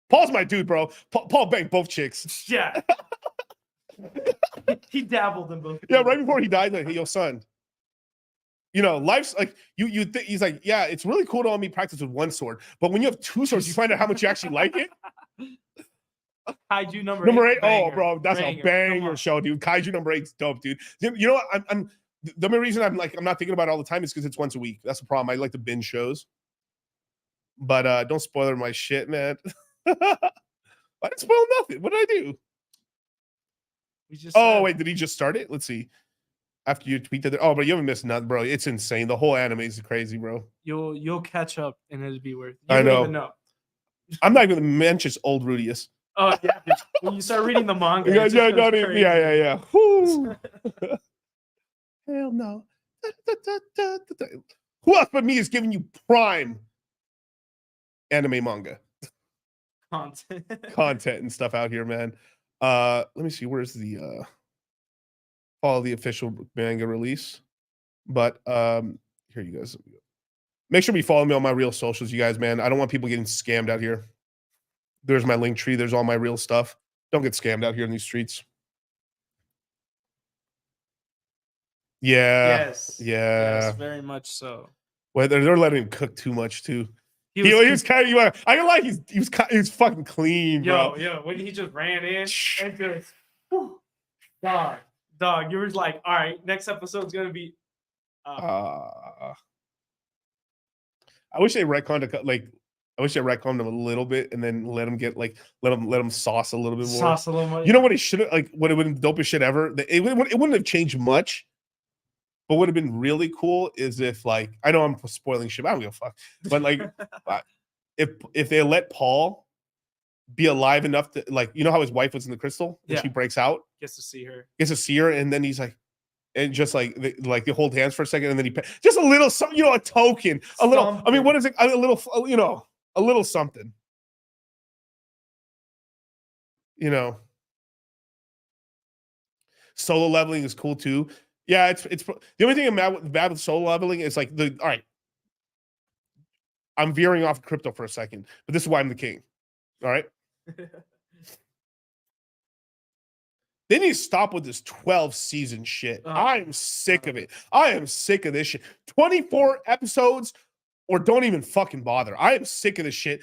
Paul's my dude, bro. Paul banged both chicks. Yeah. He dabbled in both. Yeah, right before he died, like, hey, yo, son. Life's like you think he's like, yeah, it's really cool to only practice with one sword, but when you have 2 swords, you find out how much you actually like it. Kaiju number 8. Oh, bro, that's a banger show, dude. Kaiju number 8's dope, dude. You know what? I'm the only reason I'm not thinking about it all the time is because it's once a week. That's the problem. I like to binge shows, but don't spoil my shit, man. I didn't spoil nothing. What did I do? Wait, did he just start it? Let's see. After you tweeted it. Oh, but you haven't missed nothing, bro. It's insane. The whole anime is crazy, bro. You'll catch up and it'll be worth it. I know. Even know. I'm not even going to mention old Rudius. Oh, yeah. When you start reading the manga. Yeah. Hell no. Who else but me is giving you prime anime manga content and stuff out here, man? Let me see. Where's the follow the official manga release? But here you guys. Make sure you follow me on my real socials, you guys, man. I don't want people getting scammed out here. There's my link tree. There's all my real stuff. Don't get scammed out here in these streets. Yeah. Yes. Yeah. Yes, very much so. Well, they're letting him cook too much too. He was kind of. I don't like he was fucking clean, bro. Yo, when he just ran in and just, dog, you were like, all right, next episode's gonna be. I wish they retconned I wish I retconned him a little bit and then let him sauce a little bit more. Sauce a little more. You know what he should have what would have been the dopest shit ever? It wouldn't have changed much. But what would have been really cool is if I know I'm spoiling shit, but I don't give a fuck. But if they let Paul be alive enough to you know how his wife was in the crystal and she breaks out, gets to see her, and then he's like, and just they hold hands for a second, and then just a little something, a token, a little. I mean, what is it? A little, a little something. Solo leveling is cool too. Yeah, it's the only thing bad with solo leveling is all right. I'm veering off crypto for a second, but this is why I'm the king. All right. They need to stop with this 12 season shit. I'm sick of it. I am sick of this shit. 24 episodes or don't even fucking bother. I am sick of this shit.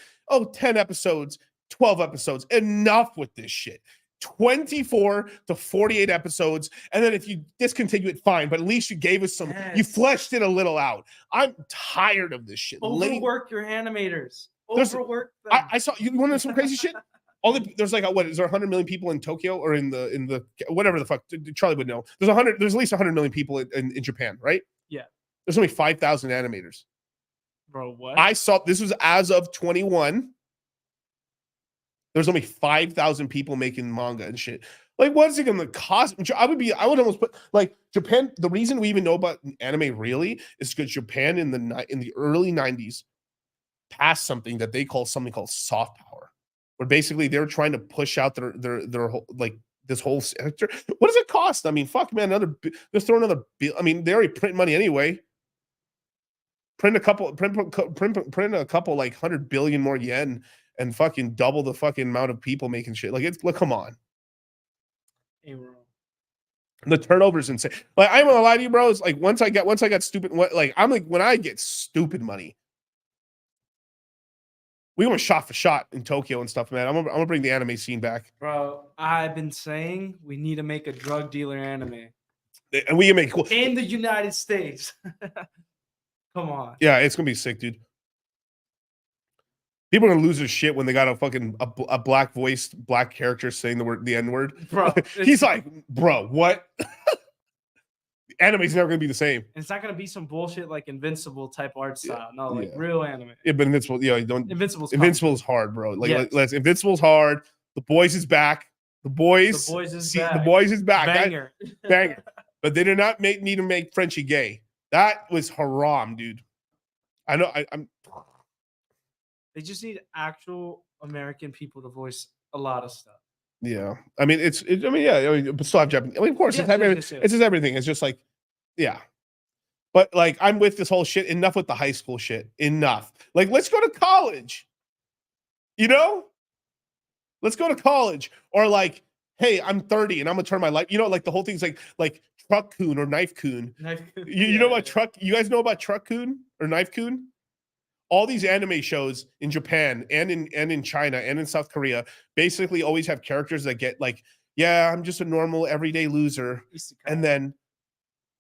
10 episodes, 12 episodes. Enough with this shit. 24 to 48 episodes. And then if you discontinue it, fine. But at least you gave us some, you fleshed it a little out. I'm tired of this shit. Overwork your animators. Overwork them. I saw, you want to know some crazy shit? There's what is there 100 million people in Tokyo or in the whatever the fuck Charlie would know. There's at least 100 million people in Japan, right? Yeah. There's only 5,000 animators. Bro, what? I saw this was as of 21. There's only 5,000 people making manga and shit. What's it gonna cost? I would almost put Japan. The reason we even know about anime really is because Japan in the early 90s passed something that they call soft power. Where basically they're trying to push out their whole, this whole sector. What does it cost? I mean, fuck, man, let's throw another bill. I mean, they already print money anyway. Print a couple 100 billion more yen and fucking double the fucking amount of people making shit. Come on. Hey, bro. The turnover's insane. I'm gonna lie to you, bro. It's once I got stupid, when I get stupid money. We went shot for shot in Tokyo and stuff, man. I'm gonna bring the anime scene back. Bro, I've been saying we need to make a drug dealer anime. And we can make it cool. In the United States. Come on. Yeah, it's gonna be sick, dude. People are gonna lose their shit when they got a black voiced black character saying the N-word. Bro. He's like, bro, what? Anime's never gonna be the same. And it's not gonna be some bullshit like Invincible type art style. No, real anime. Yeah, but Invincible, Invincible's hard, bro. Invincible's hard. The Boys is back. The Boys is back. Banger. Banger. But they did not need to make Frenchie gay. That was haram, dude. I know. I'm. They just need actual American people to voice a lot of stuff. Yeah, I mean, but still have Japanese. I mean, of course, it's just everything. It's just yeah. But I'm with this whole shit. Enough with the high school shit. Enough. Let's go to college. Let's go to college. Or hey, I'm 30 and I'm gonna turn my life. The whole thing's like Truck Coon or Knife Coon. You know about Truck? You guys know about Truck Coon or Knife Coon? All these anime shows in Japan and in China and in South Korea basically always have characters that get yeah, I'm just a normal everyday loser. And then,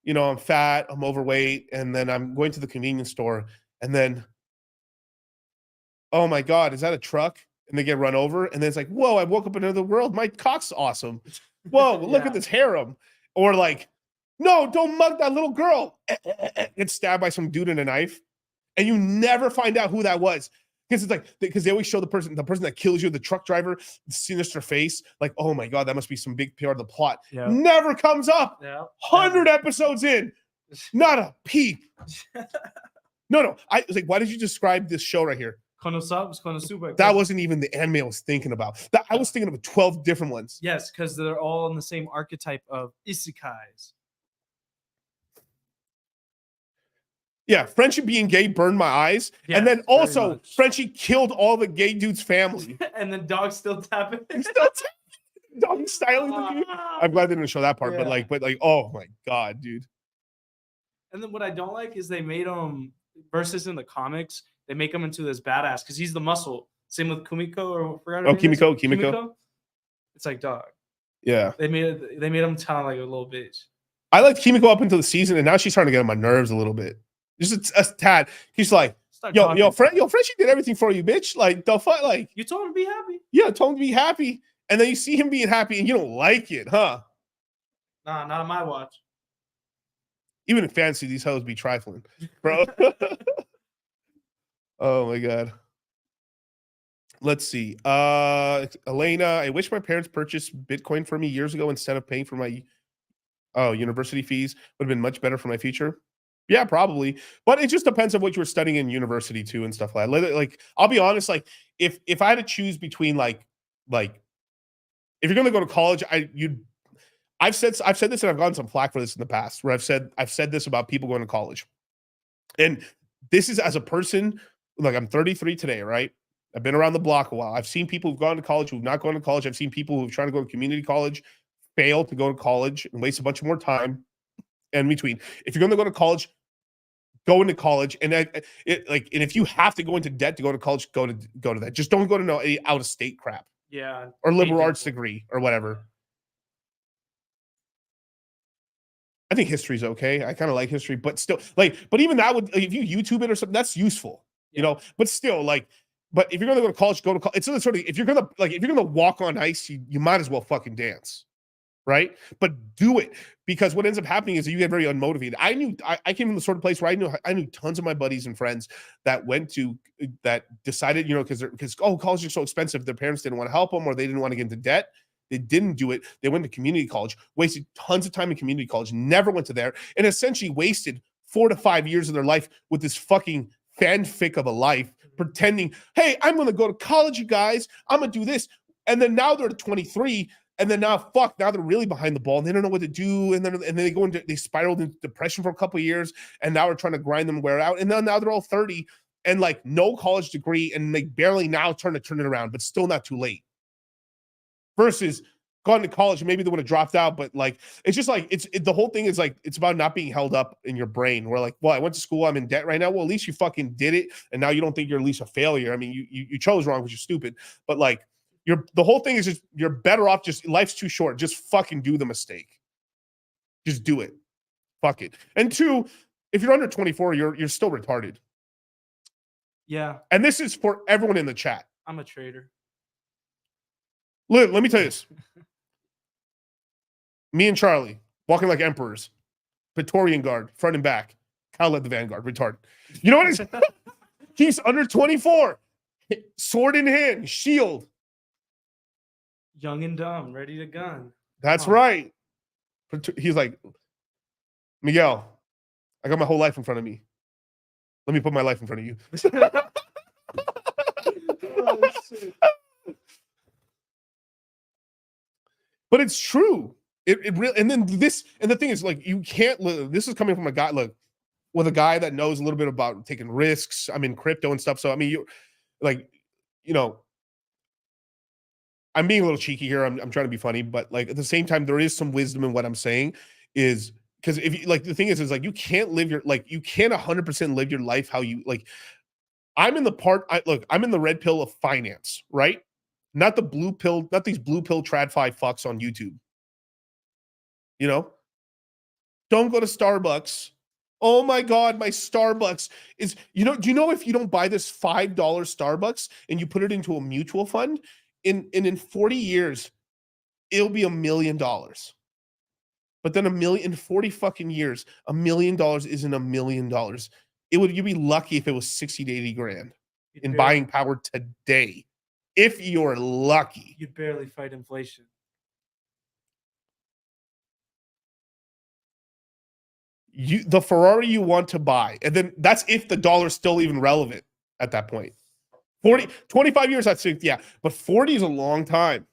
I'm fat, I'm overweight, and then I'm going to the convenience store, and then, oh my God, is that a truck? And they get run over, and then it's like, whoa, I woke up in another world. My cock's awesome. Whoa, look at this harem. Or no, don't mug that little girl. Gets stabbed by some dude in a knife. And you never find out who that was. Because because they always show the person that kills you, the truck driver, the sinister face. Oh my God, that must be some big part of the plot. Yep. Never comes up. Yep. 100 episodes in. Not a peep. No. I was why did you describe this show right here? Konosuba. That wasn't even the anime I was thinking about. I was thinking of 12 different ones. Yes, because they're all in the same archetype of isekais. Yeah, Frenchie being gay burned my eyes. Yeah, and then also, Frenchie killed all the gay dude's family. And then dog still tapping. Dog styling the dude. I'm glad they didn't show that part, but oh my God, dude. And then what I don't like is they made him, versus in the comics, they make him into this badass because he's the muscle. Same with Kumiko or Kimiko. It's dog. Yeah. They made him sound like a little bitch. I liked Kimiko up until the season, and now she's starting to get on my nerves a little bit. Just a tad. He's Yo, Frenchie did everything for you, bitch. Like the fuck, like you told him to be happy. Yeah, told him to be happy, and then you see him being happy, and you don't like it, huh? Nah, not on my watch. Even in fantasy, these hoes be trifling, bro. Oh my god. Let's see. Elena, I wish my parents purchased Bitcoin for me years ago instead of paying for my university fees. Would have been much better for my future. Yeah, probably. But it just depends on what you were studying in university too and stuff like that. Like, I'll be honest, like if I had to choose between like if you're gonna go to college, I've said this and I've gotten some flack for this in the past where I've said this about people going to college. And this is as a person, like I'm 33 today, right? I've been around the block a while. I've seen people who've gone to college, who've not gone to college. I've seen people who've tried to go to community college, fail to go to college and waste a bunch more time in between. If you're going to go to college, go into college. And and if you have to go into debt to go to college, go to that. Just don't go to no out of state crap. Yeah. Or liberal arts degree or whatever. I think history's okay. I kind of like history, but still, but even that would, if you YouTube it or something, that's useful, you know. But still, but if you're gonna go to college, go to college. It's sort of if you're gonna walk on ice, you might as well fucking dance, right? But do it, because what ends up happening is that you get very unmotivated. I came from the sort of place where I knew tons of my buddies and friends that decided, because college is so expensive, their parents didn't want to help them or they didn't want to get into debt. They didn't do it. They went to community college, wasted tons of time in community college, never went to there, and essentially wasted 4 to 5 years of their life with this fucking fanfic of a life, pretending, hey, I'm going to go to college, you guys. I'm going to do this. And then now they're 23, and then now they're really behind the ball, and they don't know what to do. And then they spiraled into depression for a couple of years, and now we're trying to grind them wear out. And now they're all 30 and no college degree, and they barely now turn it around, but still not too late. Versus gone to college, maybe they would have dropped out, but it's just the whole thing is it's about not being held up in your brain. Where well, I went to school, I'm in debt right now. Well, at least you fucking did it, and now you don't think you're at least a failure. I mean, you chose wrong, which is stupid. But the whole thing is just you're better off. Just life's too short. Just fucking do the mistake. Just do it. Fuck it. And 2, if you're under 24, you're still retarded. Yeah. And this is for everyone in the chat. I'm a traitor. Let me tell you this. Me and Charlie, walking like emperors. Praetorian Guard, front and back. Kyle led the vanguard, retarded. You know what it is? He's under 24. Sword in hand, shield. Young and dumb, ready to gun. That's right. He's like, Miguel, I got my whole life in front of me. Let me put my life in front of you. Oh, shit. But it's true. It really, and then the thing is, you can't. This is coming from a guy, with a guy that knows a little bit about taking risks. I'm in crypto and stuff, so I mean, I'm being a little cheeky here. I'm trying to be funny, but at the same time, there is some wisdom in what I'm saying. Is because if you the thing is you can't live your you can't 100% live your life how you like. I'm in the red pill of finance, right? Not the blue pill, not these blue pill tradfi fucks on YouTube. Don't go to Starbucks. Oh my God, my Starbucks is, do you know if you don't buy this $5 Starbucks and you put it into a mutual fund, in 40 years, it'll be $1 million. But then in 40 fucking years, $1 million isn't $1 million. You'd be lucky if it was 60 to 80 grand in buying power today. If you're lucky. You'd barely fight inflation. The Ferrari you want to buy, and then that's if the dollar's still even relevant at that point. 25 years, that's yeah, but 40 is a long time.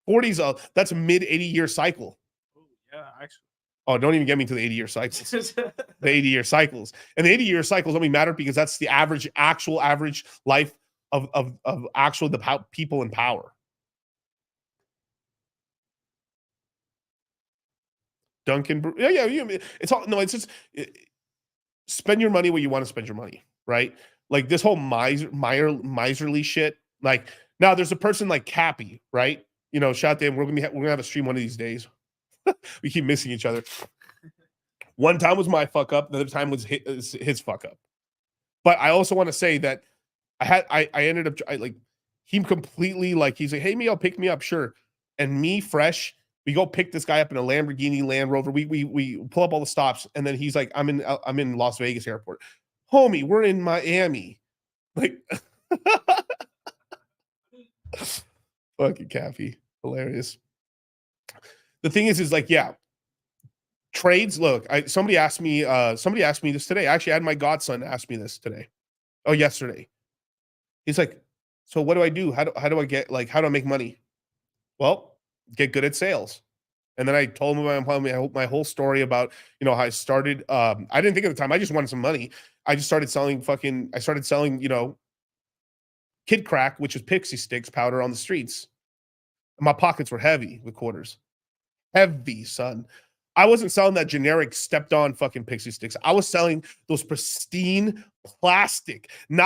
40's that's a mid 80-year cycle. Oh, yeah, actually. Oh, don't even get me to the 80-year cycles. The 80-year cycles. And the 80-year cycles only matter because that's the actual average life of actually the people in power. Duncan, yeah, it's all, no, it's just spend your money where you want to spend your money, right? This whole miserly shit. Now there's a person like Cappy, right? Shout out to him. We're gonna have a stream one of these days. We keep missing each other. One time was my fuck up. The other time was his fuck up. But I also want to say that I ended up like he completely like he's like, hey, I'll pick me up, sure. And me, fresh, we go pick this guy up in a Lamborghini Land Rover. We pull up all the stops, and then he's like, I'm in Las Vegas airport. Homie, we're in Miami. Like fucking Cappy. Hilarious. The thing is like, yeah. Trades, look, somebody asked me this today. Actually, I had my godson ask me this today. Oh, yesterday. He's like, so what do I do? How do I get how do I make money? Well, get good at sales. And then I told him my whole story about, how I started. I didn't think at the time, I just wanted some money. I just started selling kid crack, which is pixie sticks powder on the streets. My pockets were heavy with quarters. Heavy, son. I wasn't selling that generic stepped on fucking pixie sticks. I was selling those pristine plastic. I'm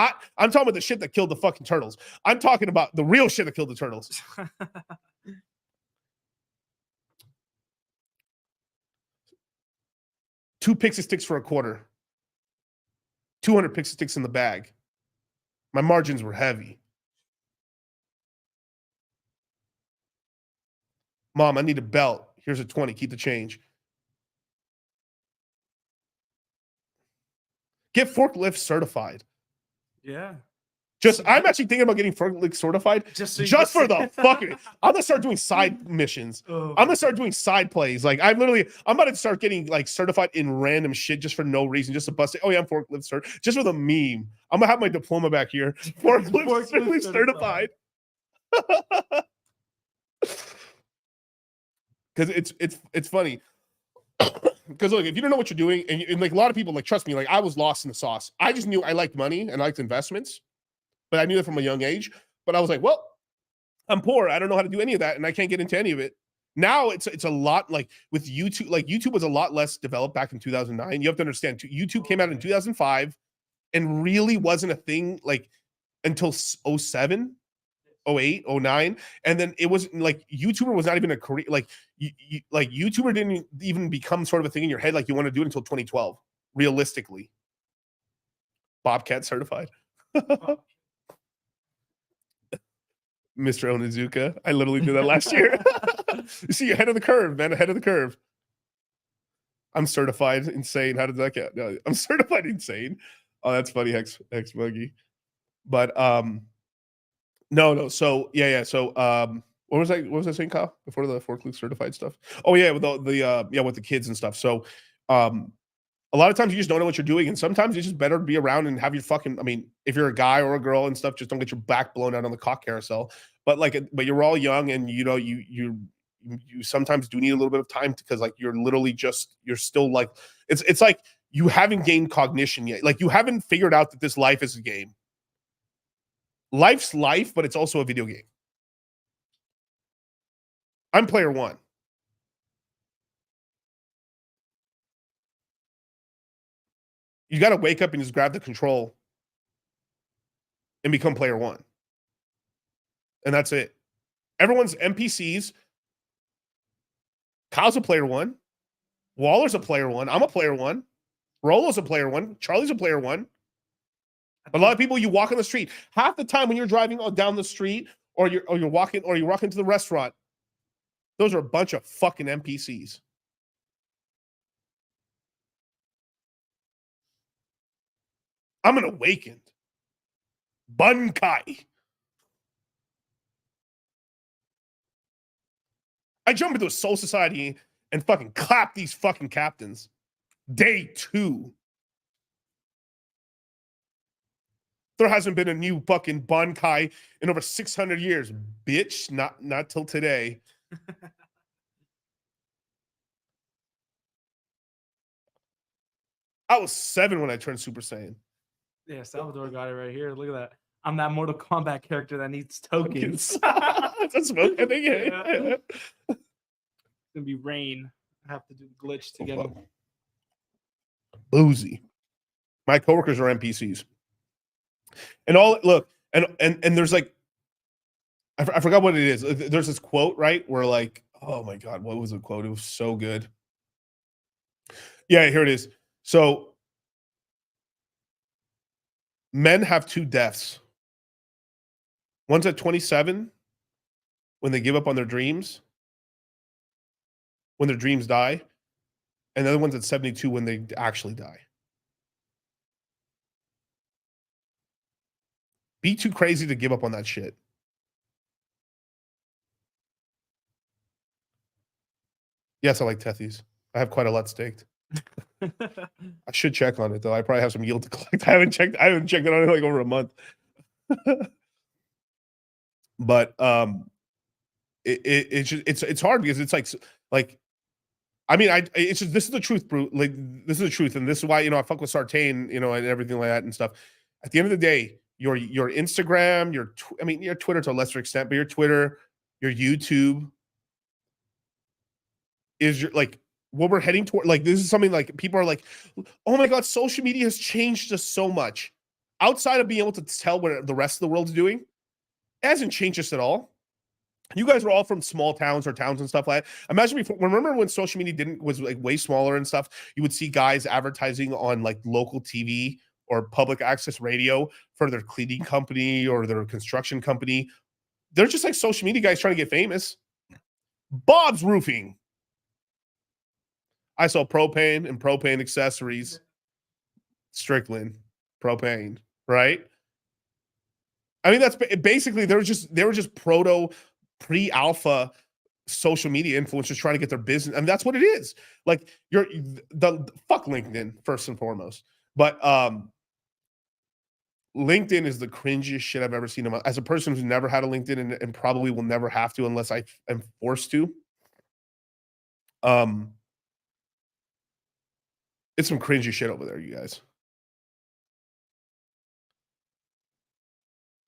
talking about the shit that killed the fucking turtles. I'm talking about the real shit that killed the turtles. 2 pixie sticks for a quarter. 200 pixie sticks in the bag. My margins were heavy. Mom, I need a belt. Here's a 20. Keep the change. Get forklift certified. Yeah. I'm actually thinking about getting forklift certified just for the fucking. I'm gonna start doing side missions. I'm gonna start doing side plays. Like I'm about to start getting certified in random shit just for no reason, just to bust it. Oh yeah, I'm forklift certified, just for the meme. I'm gonna have my diploma back here. Forklift certified. Because it's funny. Because look, if you don't know what you're doing, and a lot of people trust me, I was lost in the sauce. I just knew I liked money and I liked investments, but I knew it from a young age. But I was like, well, I'm poor. I don't know how to do any of that, and I can't get into any of it. Now it's a lot with YouTube. YouTube was a lot less developed back in 2009. You have to understand, YouTube came out in 2005, and really wasn't a thing until 07. 08, 09, and then it was YouTuber was not even a career. YouTuber didn't even become sort of a thing in your head you want to do it until 2012. Realistically, Bobcat certified. Mr. Onizuka, I literally did that last year. You see, ahead of the curve, man. Ahead of the curve. I'm certified insane. How did that get? No, I'm certified insane. Oh, that's funny, Hex Buggy. But No. So yeah. So what was I saying, Kyle? Before the forklift certified stuff? Oh yeah, with with the kids and stuff. So a lot of times you just don't know what you're doing, and sometimes it's just better to be around and have your fucking. I mean, if you're a guy or a girl and stuff, just don't get your back blown out on the cock carousel. But but you're all young, and you sometimes do need a little bit of time because you're literally you're still it's like you haven't gained cognition yet. You haven't figured out that this life is a game. Life's life, but it's also a video game. I'm player one. You got to wake up and just grab the control and become player one. And that's it. Everyone's NPCs. Kyle's a player one. Waller's a player one. I'm a player one. Rolo's a player one. Charlie's a player one. A lot of people, you walk on the street. Half the time when you're driving down the street or you're walking to the restaurant, those are a bunch of fucking NPCs. I'm an awakened. Bunkai. I jump into a soul society and fucking clap these fucking captains. Day 2. There hasn't been a new fucking Bunkai in over 600 years. Bitch, not till today. I was 7 when I turned Super Saiyan. Yeah, Salvador got it right here. Look at that. I'm that Mortal Kombat character that needs tokens. That's smoke, I think. Yeah. It's gonna be rain. I have to do the glitch to get him. Boozy. My coworkers are NPCs. And there's I forgot what it is. There's this quote, right? Where oh my God, what was the quote? It was so good. Yeah, here it is. So Men have two deaths. One's at 27 when they give up on their dreams, when their dreams die, and the other one's at 72 when they actually die. Be too crazy to give up on that shit. Yes, I like Tethies. I have quite a lot staked. I should check on it though. I probably have some yield to collect. I haven't checked it on it like over a month. But it's hard because it's like I mean, it's just, this is the truth, bro. Like, this is the truth, and this is why, you know, I fuck with Sartain, you know, and everything like that and stuff. At the end of the day, your Instagram, your Twitter to a lesser extent, but your Twitter, your YouTube is your, like, what we're heading toward. Like, this is something like people are like, oh my god, social media has changed us so much. Outside of being able to tell what the rest of the world's doing, it hasn't changed us at all. You guys were all from small towns or towns and stuff like that. Imagine before, remember when social media was like way smaller and stuff, you would see guys advertising on like local TV or public access radio for their cleaning company or their construction company. They're just like social media guys trying to get famous. Bob's Roofing. I sell propane and propane accessories. Strickland, propane, right? I mean, that's basically, they were just pre-alpha social media influencers trying to get their business. I mean, that's what it is. Like, fuck LinkedIn first and foremost. But LinkedIn is the cringiest shit I've ever seen. As a person who's never had a LinkedIn and probably will never have to unless I am forced to. It's some cringy shit over there, you guys.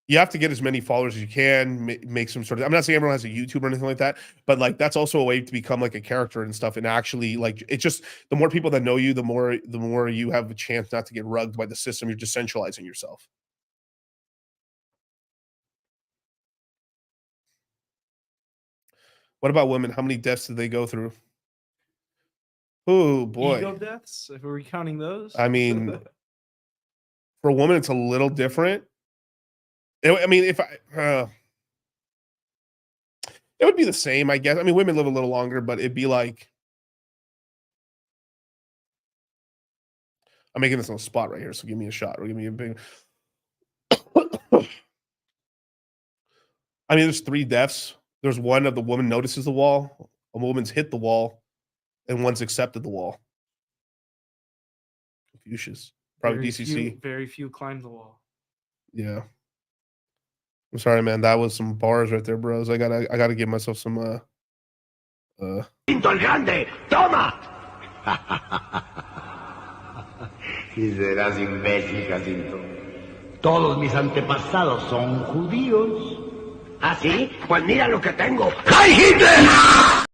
You have to get as many followers as you can, make some sort of, I'm not saying everyone has a YouTube or anything like that, but like, that's also a way to become like a character and stuff. And actually, like, it's just, the more people that know you, the more you have a chance not to get rugged by the system. You're decentralizing yourself. What about women? How many deaths did they go through? Oh boy. Ego deaths, if we're counting those. I mean, for a woman, it's a little different. I mean, if it would be the same, I guess. I mean, women live a little longer, but it'd be like, I'm making this on the spot right here, so give me a shot or give me a big. I mean, there's 3 deaths. There's one of the woman notices the wall, a woman's hit the wall, and one's accepted the wall. Confucius, probably DCC. Very few climb the wall. Yeah. I'm sorry, man. That was some bars right there, bros. I gotta give myself some Pinto el Grande, toma. Y serás imbécil, Jacinto. Todos mis antepasados son judíos. ¿Ah, sí? Pues mira lo que tengo. ¡Heil Hitler!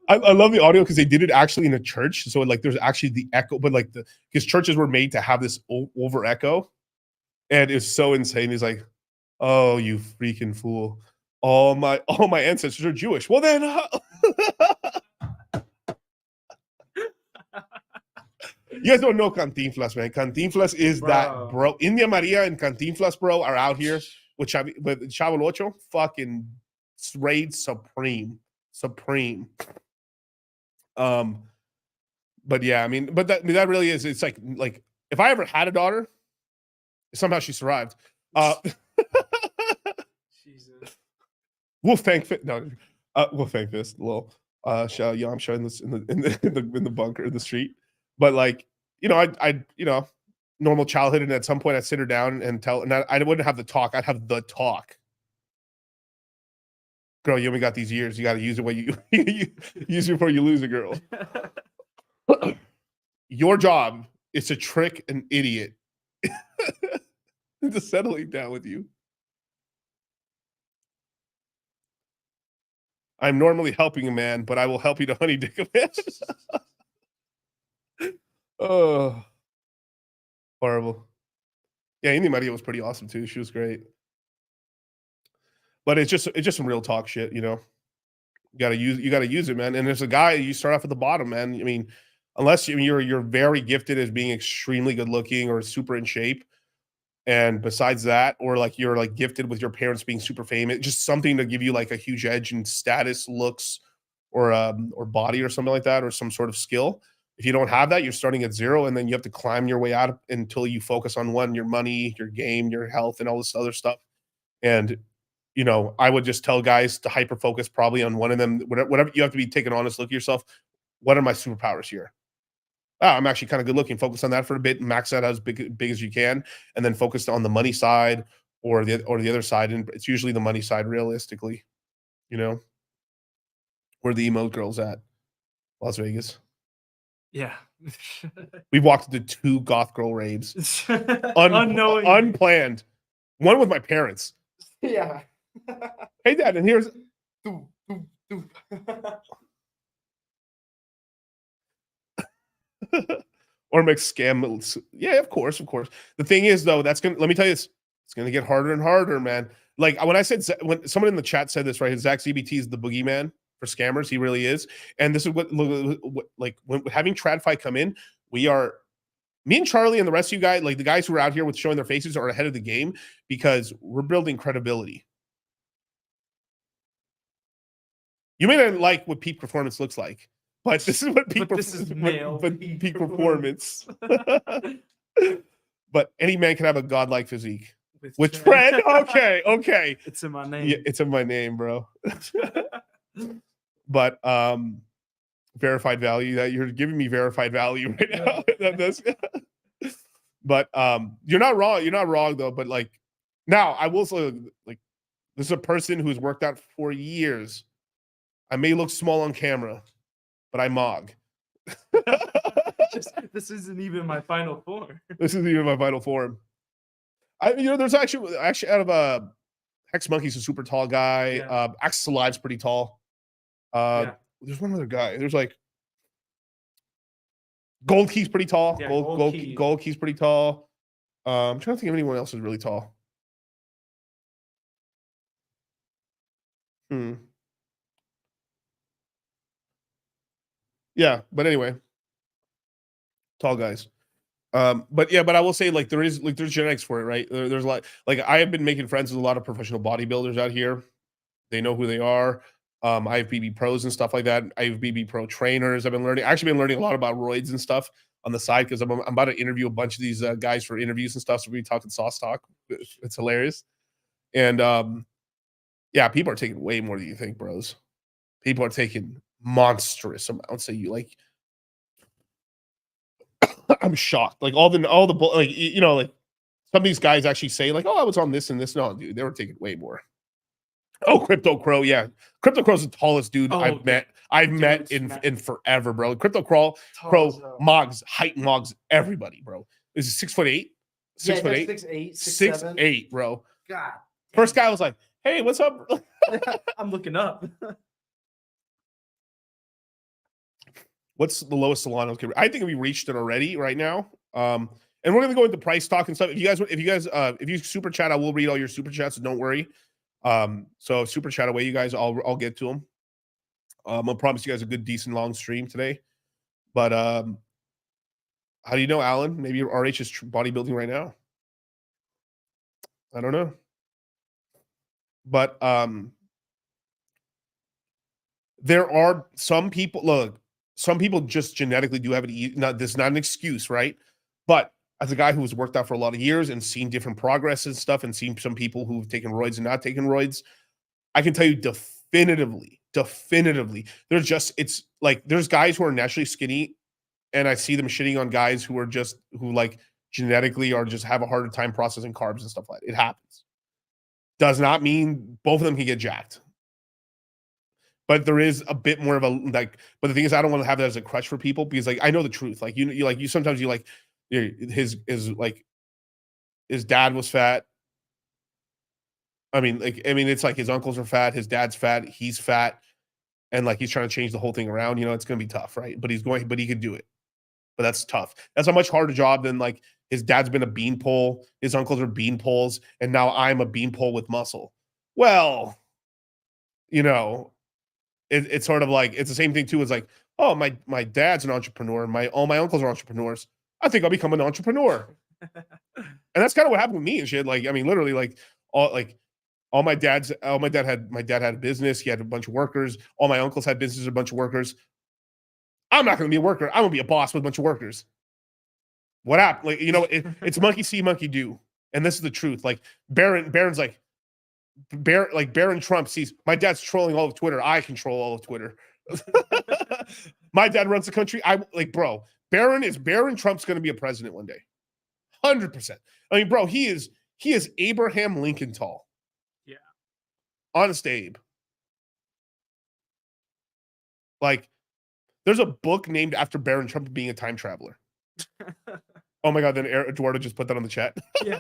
I love the audio because they did it actually in a church. So like, there's actually the echo, but like because churches were made to have this over echo. And it's so insane. He's like, "Oh, you freaking fool! All my ancestors are Jewish." Well, then, you guys don't know Cantinflas, man. Cantinflas is that bro. India Maria and Cantinflas, bro, are out here with Chavo Ocho, fucking raid supreme. But yeah, I mean, but that really is. It's like if I ever had a daughter. Somehow she survived. Jesus. We'll thank this. Lol. I'm showing this in the bunker in the street. But like, you know, I you know, normal childhood, and at some point I'd sit her down and tell, and I wouldn't have the talk. I'd have the talk. Girl, you only got these years. You got to use it when you use it before you lose a girl. Your job is to trick an idiot into settling down with you. I'm normally helping a man, but I will help you to honey dick a man. Oh, horrible. Yeah, India Maria was pretty awesome too. She was great. But it's just some real talk shit, you know. You gotta use it, man. And there's a guy, you start off at the bottom, man. I mean, unless you're very gifted as being extremely good looking or super in shape. And besides that, or like you're like gifted with your parents being super famous, just something to give you like a huge edge in status, looks, or body or something like that, or some sort of skill. If you don't have that, you're starting at zero, and then you have to climb your way out until you focus on one, your money, your game, your health, and all this other stuff. And I would just tell guys to hyper focus probably on one of them. Whatever you have to be taking an honest look at yourself. What are my superpowers here? I'm actually kind of good looking. Focus on that for a bit, max that as big as you can, and then focus on the money side or the other side. And it's usually the money side, realistically. Where the emo girls at? Las Vegas. Yeah. We've walked into 2 goth girl raves, Unknowingly. unplanned. One with my parents. Yeah. Hey, Dad, and here's. Or make scam. Yeah, of course. The thing is, though, let me tell you this, it's gonna get harder and harder, man. Like when I said, when someone in the chat said this, right? Zach ZBT is the boogeyman for scammers. He really is. And this is what like when having TradFi come in, me and Charlie and the rest of you guys, like the guys who are out here with showing their faces, are ahead of the game because we're building credibility. You may not like what peak performance looks like, but this is what peak performance. But any man can have a godlike physique. With Fred? Okay. It's in my name. Yeah, it's in my name, bro. But verified value, that you're giving me verified value right now. But you're not wrong. You're not wrong though. But like now, I will say, like, this is a person who's worked out for years. I may look small on camera, but I mog. This isn't even my final form. This isn't even my final form. There's actually out of Hex Monkey's a super tall guy. Yeah. Axis Alive's pretty tall. There's one other guy. There's like Gold Key's pretty tall. Yeah, Gold Key's pretty tall. I'm trying to think of anyone else who's really tall. Yeah, but anyway, tall guys. But I will say, like, there's genetics for it, right? There's a lot. Like, I have been making friends with a lot of professional bodybuilders out here. They know who they are. I have BB pros and stuff like that. I have BB pro trainers. I've been learning a lot about roids and stuff on the side because I'm about to interview a bunch of these guys for interviews and stuff. So we'll be talking sauce talk. It's hilarious. And yeah, people are taking way more than you think, bros. People are taking monstrous amounts of you. Like, I'm shocked. Like all the like, like some of these guys actually say like, oh, I was on this and this. No, dude, they were taking way more. Oh, Crypto Crow, yeah. Crypto Crow's the tallest dude I've met in forever, bro. Crypto Crow mogs, height mogs everybody, bro. Is he 6'8"? 6'8"? 6'8", 6'8", bro. God. First guy was like, hey, what's up? I'm looking up. What's the lowest Solano's can? I think we reached it already right now. And we're gonna go into price talk and stuff. If you super chat, I will read all your super chats, so don't worry. So super chat away, you guys. I'll get to them. I'll promise you guys a good, decent, long stream today. But how do you know, Alan? Maybe RH is bodybuilding right now. I don't know. But there are some people. Look, some people just genetically do have it. This is not an excuse, right? But as a guy who has worked out for a lot of years and seen different progress and stuff, and seen some people who've taken roids and not taken roids, I can tell you definitively, there's guys who are naturally skinny, and I see them shitting on guys who like genetically are just have a harder time processing carbs and stuff like that. It happens. Does not mean both of them can get jacked. But there is a bit more of a like. But the thing is, I don't want to have that as a crutch for people because like I know the truth. Like you sometimes his dad was fat. It's like his uncles are fat, his dad's fat, he's fat, and like he's trying to change the whole thing around. It's gonna be tough, right? But he could do it. But that's tough. That's a much harder job than like his dad's been a beanpole, his uncles are beanpoles, and now I'm a beanpole with muscle. Well, it's sort of like it's the same thing too. It's like, oh, my dad's an entrepreneur. All my uncles are entrepreneurs. I think I'll become an entrepreneur. And that's kind of what happened with me and shit. Like, I mean, literally, my dad had a business. He had a bunch of workers. All my uncles had businesses, a bunch of workers. I'm not going to be a worker. I'm going to be a boss with a bunch of workers. What happened? Like, you know, it's monkey see, monkey do. And this is the truth. Like Barron's like Barron Trump sees my dad's trolling all of Twitter. I control all of Twitter. My dad runs the country. Barron Trump's going to be a president one day. 100%. I mean, bro, he is Abraham Lincoln tall. Yeah. Honest Abe. Like, there's a book named after Barron Trump being a time traveler. Oh my God, then Eduardo just put that on the chat. Yeah.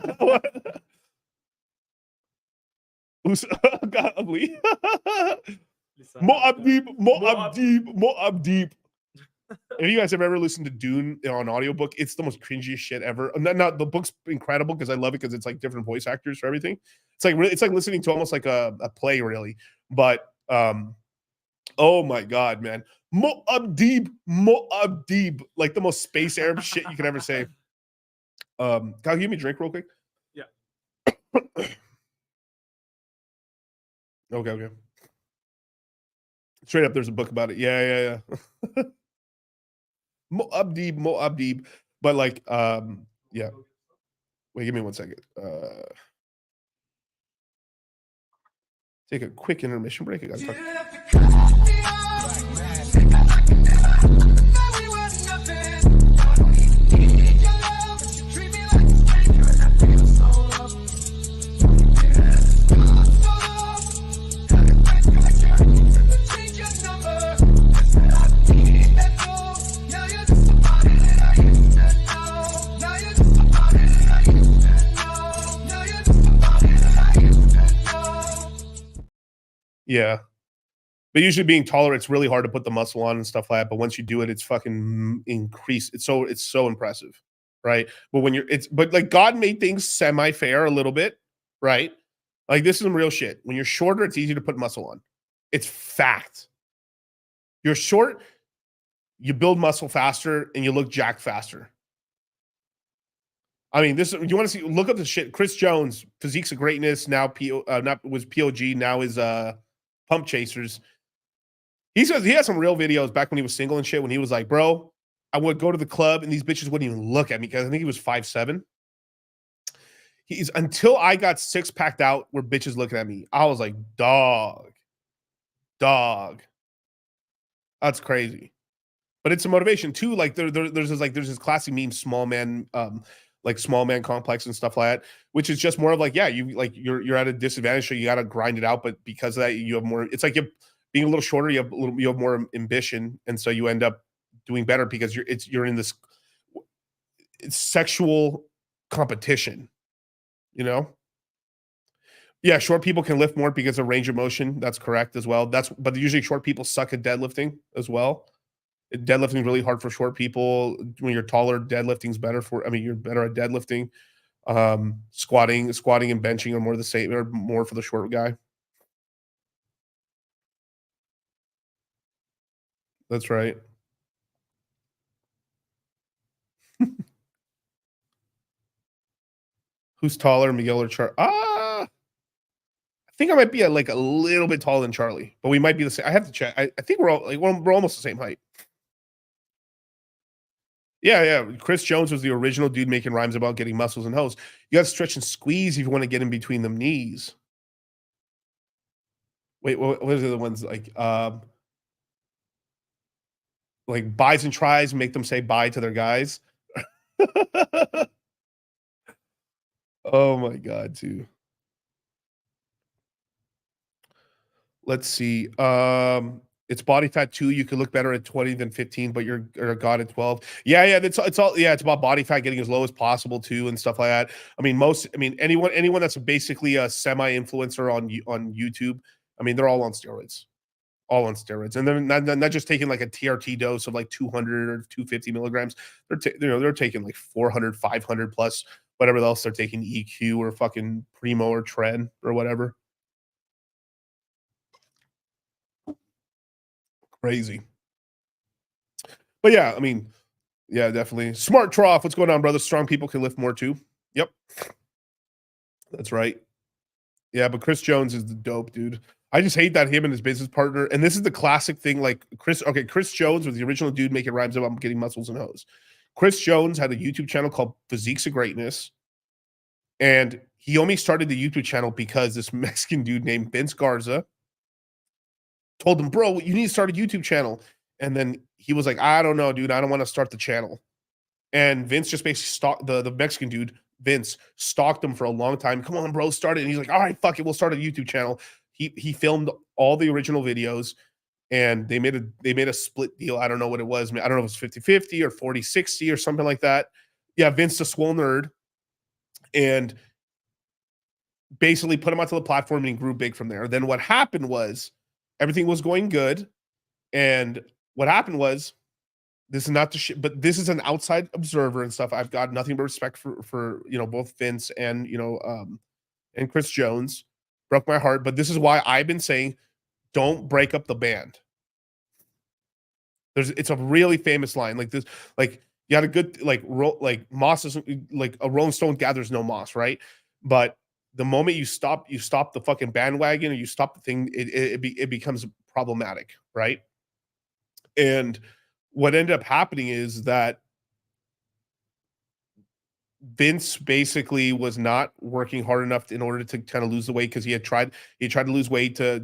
Mo'ab. If you guys have ever listened to Dune on audiobook, it's the most cringiest shit ever. Not the book's incredible because I love it because it's like different voice actors for everything. It's like listening to almost like a play, really. But oh my God, man. Mo'ab, like the most space Arab shit you could ever say. Can you give me a drink real quick? Yeah. Okay. Straight up, there's a book about it. Yeah. Mo'ab. But like, yeah. Wait, give me 1 second. Take a quick intermission break. I gotta talk. Yeah. But usually being taller, it's really hard to put the muscle on and stuff like that. But once you do it, it's fucking increased. It's so impressive. Right. But like God made things semi-fair a little bit. Right. Like this is some real shit. When you're shorter, it's easy to put muscle on. It's fact. You're short, you build muscle faster and you look jacked faster. I mean, you want to see, look up the shit. Chris Jones, Physiques of Greatness, now was POG, now is Pump Chasers. He had some real videos back when he was single and shit, when he was like, bro, I would go to the club and these bitches wouldn't even look at me because I think he was 5'7". Until I got six-packed out where bitches looking at me, I was like, dog. That's crazy. But it's a motivation too. Like there's this classic meme, small man complex and stuff like that, which is just more of like, yeah, you're at a disadvantage, so you got to grind it out. But because of that, you have more. It's like being a little shorter, you have more ambition, and so you end up doing better because you're in this sexual competition, you know. Yeah, short people can lift more because of range of motion. That's correct as well. But usually short people suck at deadlifting as well. Deadlifting is really hard for short people. When you're taller, deadlifting's better you're better at deadlifting. Squatting and benching are more the same, or more for the short guy. That's right. Who's taller, Miguel or Charlie? I think I might be a little bit taller than Charlie, but we might be the same. I have to check. I think we're almost the same height. Yeah. Chris Jones was the original dude making rhymes about getting muscles and hoes. You got to stretch and squeeze if you want to get in between them knees. Wait, what are the other ones like buys and tries, make them say bye to their guys? Oh my God, too. Let's see. It's body fat too. You could look better at 20 than 15, but you're a god at 12. Yeah. It's about body fat getting as low as possible too, and stuff like that. I mean, anyone that's basically a semi-influencer on YouTube, I mean, they're all on steroids. And they're not just taking like a TRT dose of like 200 or 250 milligrams. They're taking like 400, 500 plus whatever else they're taking, EQ or fucking Primo or Tren or whatever. Crazy. But yeah, I mean, yeah, definitely. Smart Trough. What's going on, brother? Strong people can lift more too. Yep. That's right. Yeah, but Chris Jones is the dope, dude. I just hate that him and his business partner. And this is the classic thing. Like Chris Jones was the original dude making rhymes about getting muscles and hoes. Chris Jones had a YouTube channel called Physiques of Greatness. And he only started the YouTube channel because this Mexican dude named Vince Garza told him, bro, you need to start a YouTube channel. And then he was like, I don't know, dude. I don't want to start the channel. And Vince just basically stalked the Mexican dude. Vince stalked him for a long time. Come on, bro, start it. And he's like, all right, fuck it. We'll start a YouTube channel. He filmed all the original videos and they made a split deal. I don't know what it was. I don't know if it was 50-50 or 40-60 or something like that. Yeah, Vince the swole nerd. And basically put him onto the platform and he grew big from there. Then what happened was everything was going good. And what happened was, this is not the shit, but this is an outside observer and stuff. I've got nothing but respect for both Vince and and Chris Jones. Broke my heart, but this is why I've been saying, don't break up the band. It's a really famous line like this. Like you had a good moss is like a Rolling Stone gathers no moss, right? But the moment you stop the fucking bandwagon or you stop the thing, it becomes problematic, right? And what ended up happening is that Vince basically was not working hard enough in order to kind of lose the weight because he tried to lose weight to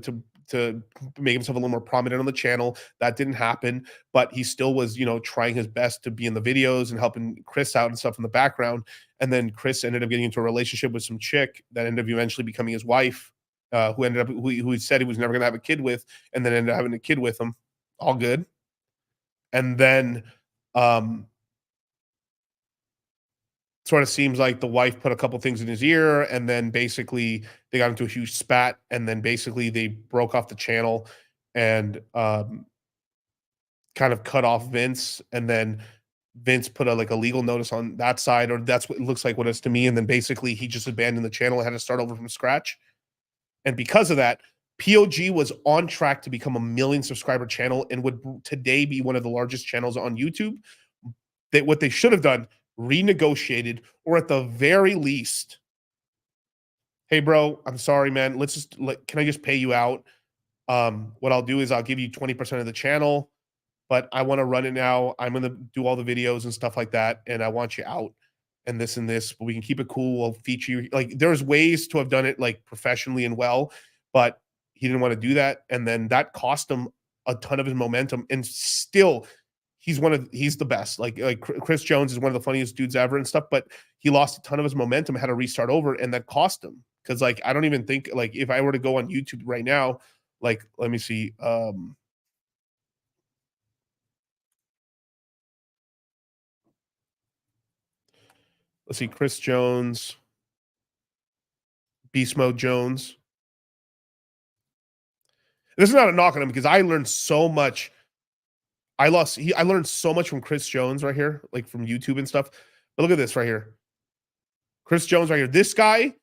make himself a little more prominent on the channel. That didn't happen, but he still was, trying his best to be in the videos and helping Chris out and stuff in the background. And then Chris ended up getting into a relationship with some chick that ended up eventually becoming his wife, who he said he was never going to have a kid with, and then ended up having a kid with him. All good. And then sort of seems like the wife put a couple things in his ear, and then basically they got into a huge spat, and then basically they broke off the channel and kind of cut off Vince, and then Vince put a legal notice on that side, or that's what it looks like what it's to me, and then basically he just abandoned the channel and had to start over from scratch. And because of that, POG was on track to become a 1 million subscriber channel and would today be one of the largest channels on YouTube. What they should have done, renegotiated, or at the very least, hey bro, I'm sorry, man. Can I just pay you out? What I'll do is I'll give you 20% of the channel, but I want to run it now. I'm going to do all the videos and stuff like that. And I want you out and this, but we can keep it cool. We'll feature you. There's ways to have done it professionally and well, but he didn't want to do that. And then that cost him a ton of his momentum. And still, he's the best. Like Chris Jones is one of the funniest dudes ever and stuff, but he lost a ton of his momentum, had to restart over, and that cost him. Because I don't even think if I were to go on YouTube right now, let me see. Let's see, Chris Jones, Beast Mode Jones. This is not a knock on him because I learned so much. I learned so much from Chris Jones right here, from YouTube and stuff. But look at this right here. Chris Jones right here. This guy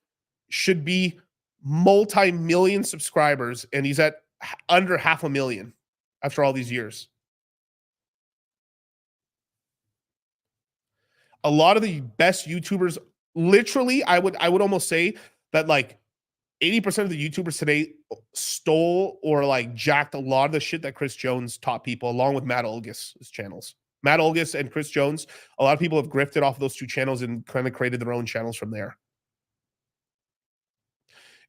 should be multi-million subscribers, and he's at under 500,000 after all these years. A lot of the best YouTubers, literally, I would almost say that 80% of the YouTubers today stole or jacked a lot of the shit that Chris Jones taught people, along with Matt Olgis' channels. Matt Olgis and Chris Jones, a lot of people have grifted off of those two channels and kind of created their own channels from there.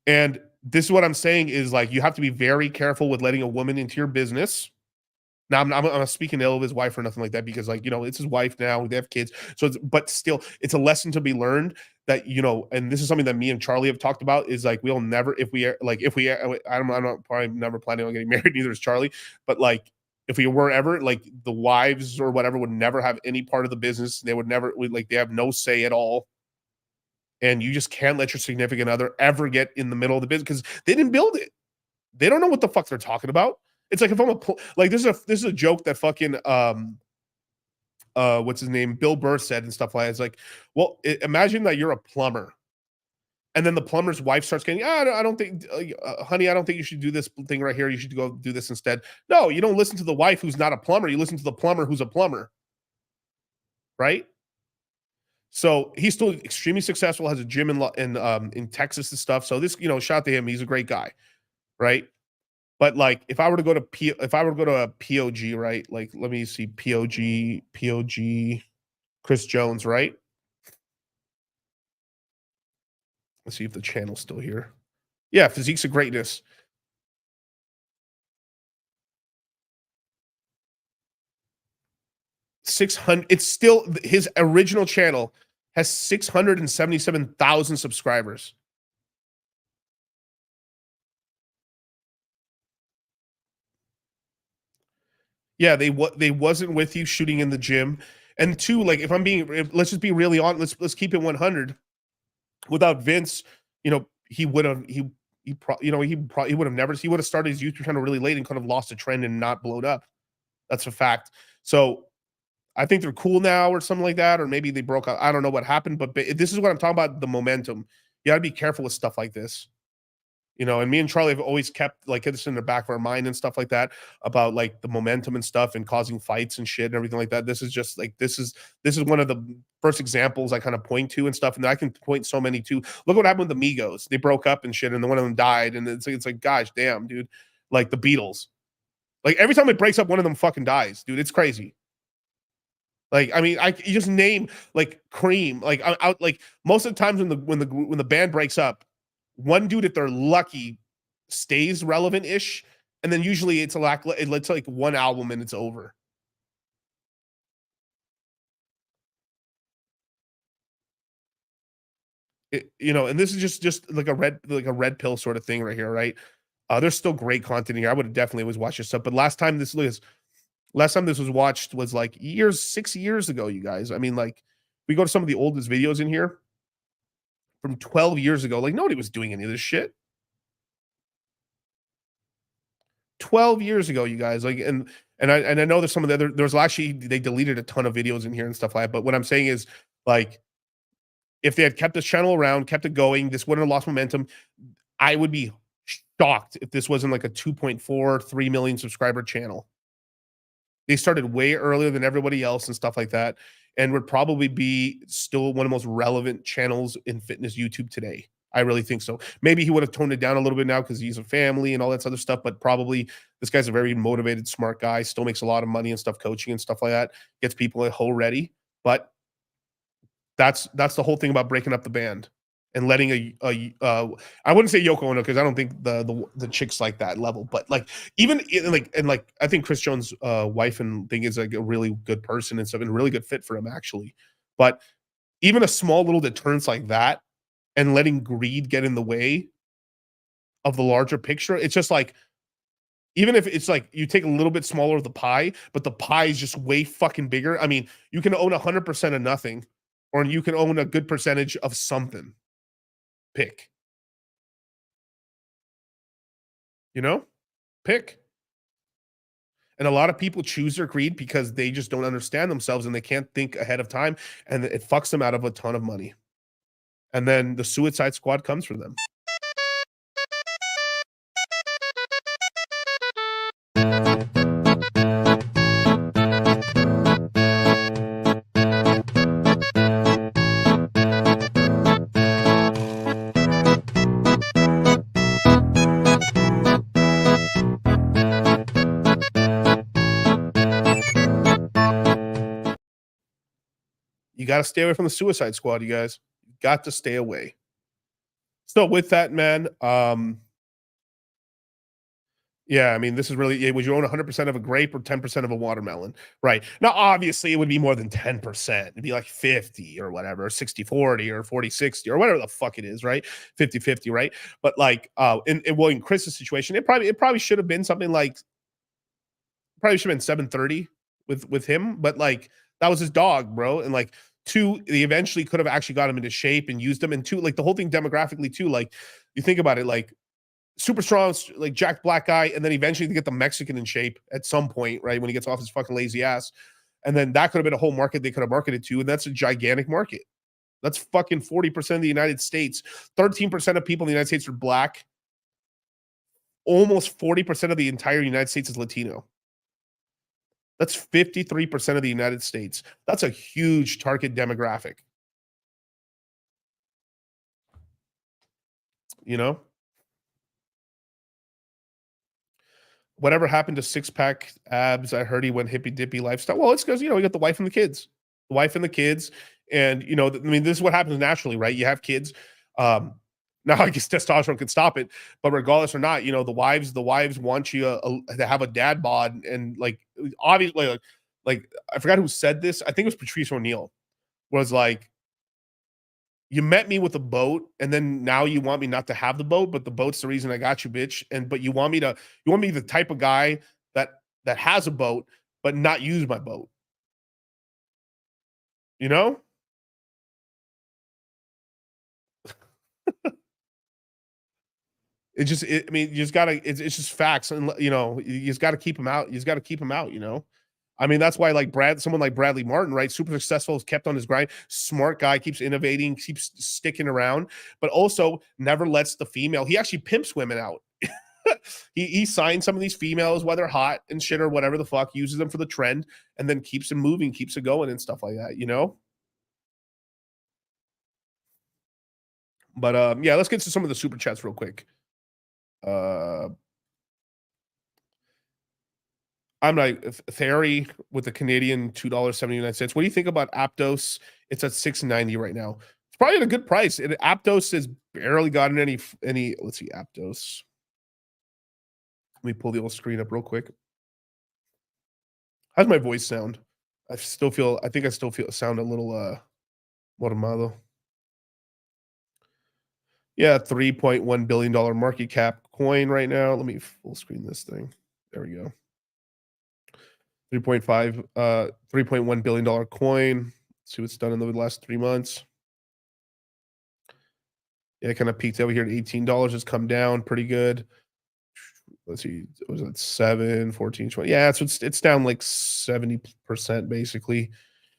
And this is what I'm saying is you have to be very careful with letting a woman into your business. Now, I'm not speaking ill of his wife or nothing like that because, it's his wife now. They have kids. But still, it's a lesson to be learned that, and this is something that me and Charlie have talked about is we'll never, I'm not probably never planning on getting married, neither is Charlie. But if we were ever, the wives or whatever would never have any part of the business. They would never, they have no say at all. And you just can't let your significant other ever get in the middle of the business because they didn't build it. They don't know what the fuck they're talking about. It's if I'm this is a joke that fucking what's his name, Bill Burr said and stuff like that. It's imagine that you're a plumber And then the plumber's wife starts getting, I don't think, honey, I don't think you should do this thing right here. You should go do this instead. No, you don't listen to the wife who's not a plumber. You listen to the plumber who's a plumber. Right? So he's still extremely successful, has a gym in Texas and stuff. So this, shout out to him. He's a great guy. Right? But like, if I were to go to a POG, right? Like, let me see, POG, Chris Jones, right? Let's see if the channel's still here. Yeah, Physiques of Greatness. It's still his original channel has 677,000 subscribers. Yeah, they wasn't with you shooting in the gym. And two, like, let's just be really honest. Let's keep it 100. Without Vince, he would have started his YouTube channel really late and could have lost a trend and not blown up. That's a fact. So I think they're cool now or something like that, or maybe they broke up. I don't know what happened, but this is what I'm talking about, the momentum. You got to be careful with stuff like this. And me and Charlie have always kept like this in the back of our mind and stuff like that about like the momentum and stuff and causing fights and shit and everything like that. This is just like, this is one of the first examples I kind of point to and stuff. And I can point so many too. Look what happened with the Migos. They broke up and shit, and then one of them died. And it's like, gosh, damn, dude. Like the Beatles. Like every time it breaks up, one of them fucking dies, dude. It's crazy. Like, I mean, you just name like Cream. Like like most of the times when the band breaks up, one dude, if they're lucky, stays relevant-ish, and then usually it's like one album and it's over. And this is just like a red pill sort of thing right here, right? There's still great content here. I would have definitely always watched this stuff, but last time this was watched was like 6 years ago, you guys. I mean, like, we go to some of the oldest videos in here from 12 years ago. Like, nobody was doing any of this shit. 12 years ago, you guys. Like, and I know there's some of the other, they deleted a ton of videos in here and stuff like that. But what I'm saying is, like, if they had kept this channel around, kept it going, this wouldn't have lost momentum. I would be shocked if this wasn't like a 2.43 million subscriber channel. They started way earlier than everybody else and stuff like that, and would probably be still one of the most relevant channels in fitness YouTube today. I really think so. Maybe he would have toned it down a little bit now because he's a family and all that other stuff, but probably this guy's a very motivated, smart guy, still makes a lot of money and stuff, coaching and stuff like that, gets people at whole ready. But that's the whole thing about breaking up the band and letting I wouldn't say Yoko Ono because I don't think the chick's like that level, but like even like I think Chris Jones' wife and thing is like a really good person and stuff and a really good fit for him actually. But even a small little deterrence like that and letting greed get in the way of the larger picture, it's just like, even if it's like you take a little bit smaller of the pie, but the pie is just way fucking bigger. I mean, you can own 100% of nothing, or you can own a good percentage of something. Pick. Pick. And a lot of people choose their greed because they just don't understand themselves and they can't think ahead of time, and it fucks them out of a ton of money. And then the Suicide Squad comes for them. You got to stay away from the Suicide Squad, you guys. You got to stay away. So with that, man, yeah, I mean, this is really, would you own 100% of a grape or 10% of a watermelon? Right. Now, obviously, it would be more than 10%. It'd be like 50 or whatever, 60-40 or 40-60 or whatever the fuck it is, right? 50-50, right? But like, in Chris's situation, it probably should have been something like, probably should have been 7-30 with him, but like, that was his dog, bro. And like, two, they eventually could have actually got him into shape and used him. And two, like the whole thing demographically too, like you think about it, like super strong, like jacked black guy, and then eventually to get the Mexican in shape at some point, right? When he gets off his fucking lazy ass. And then that could have been a whole market they could have marketed to. And that's a gigantic market. That's fucking 40% of the United States. 13% of people in the United States are black. Almost 40% of the entire United States is Latino. That's 53% of the United States. That's a huge target demographic. You know? Whatever happened to six-pack abs? I heard he went hippy-dippy lifestyle. Well, it's because, you know, we got the wife and the kids. The wife and the kids. And, you know, I mean, this is what happens naturally, right? You have kids. Now, I guess testosterone can stop it. But regardless or not, you know, the wives want you to have a dad bod. And, like, obviously, like I forgot who said this. I think it was Patrice O'Neill. Was like, you met me with a boat, and then now you want me not to have the boat, but the boat's the reason I got you, bitch. But you want me the type of guy that has a boat, but not use my boat. You know? I mean, you just gotta. It's just facts, and you know, you just gotta keep them out. You just gotta keep them out. You know. I mean, that's why like someone like Bradley Martin, right? Super successful, has kept on his grind. Smart guy, keeps innovating, keeps sticking around, but also never lets the female. He actually pimps women out. he signs some of these females, whether hot and shit or whatever the fuck, uses them for the trend, and then keeps them moving, keeps it going, and stuff like that. You know. But yeah, let's get to some of the super chats real quick. I'm like Theory with the Canadian $2.79. What do you think about Aptos? It's at $6.90 right now. It's probably at a good price. Aptos has barely gotten any. Let's see, Aptos. Let me pull the old screen up real quick. How's my voice sound? I think I still sound a little mormado. Yeah, $3.1 billion market cap coin right now. Let me full screen this thing. There we go. $3.1 billion coin. Let's see what's done in the last 3 months. Yeah, it kind of peaked over here at $18. It's come down pretty good. Let's see, was it 7, 14, 20? Yeah, it's down like 70% basically.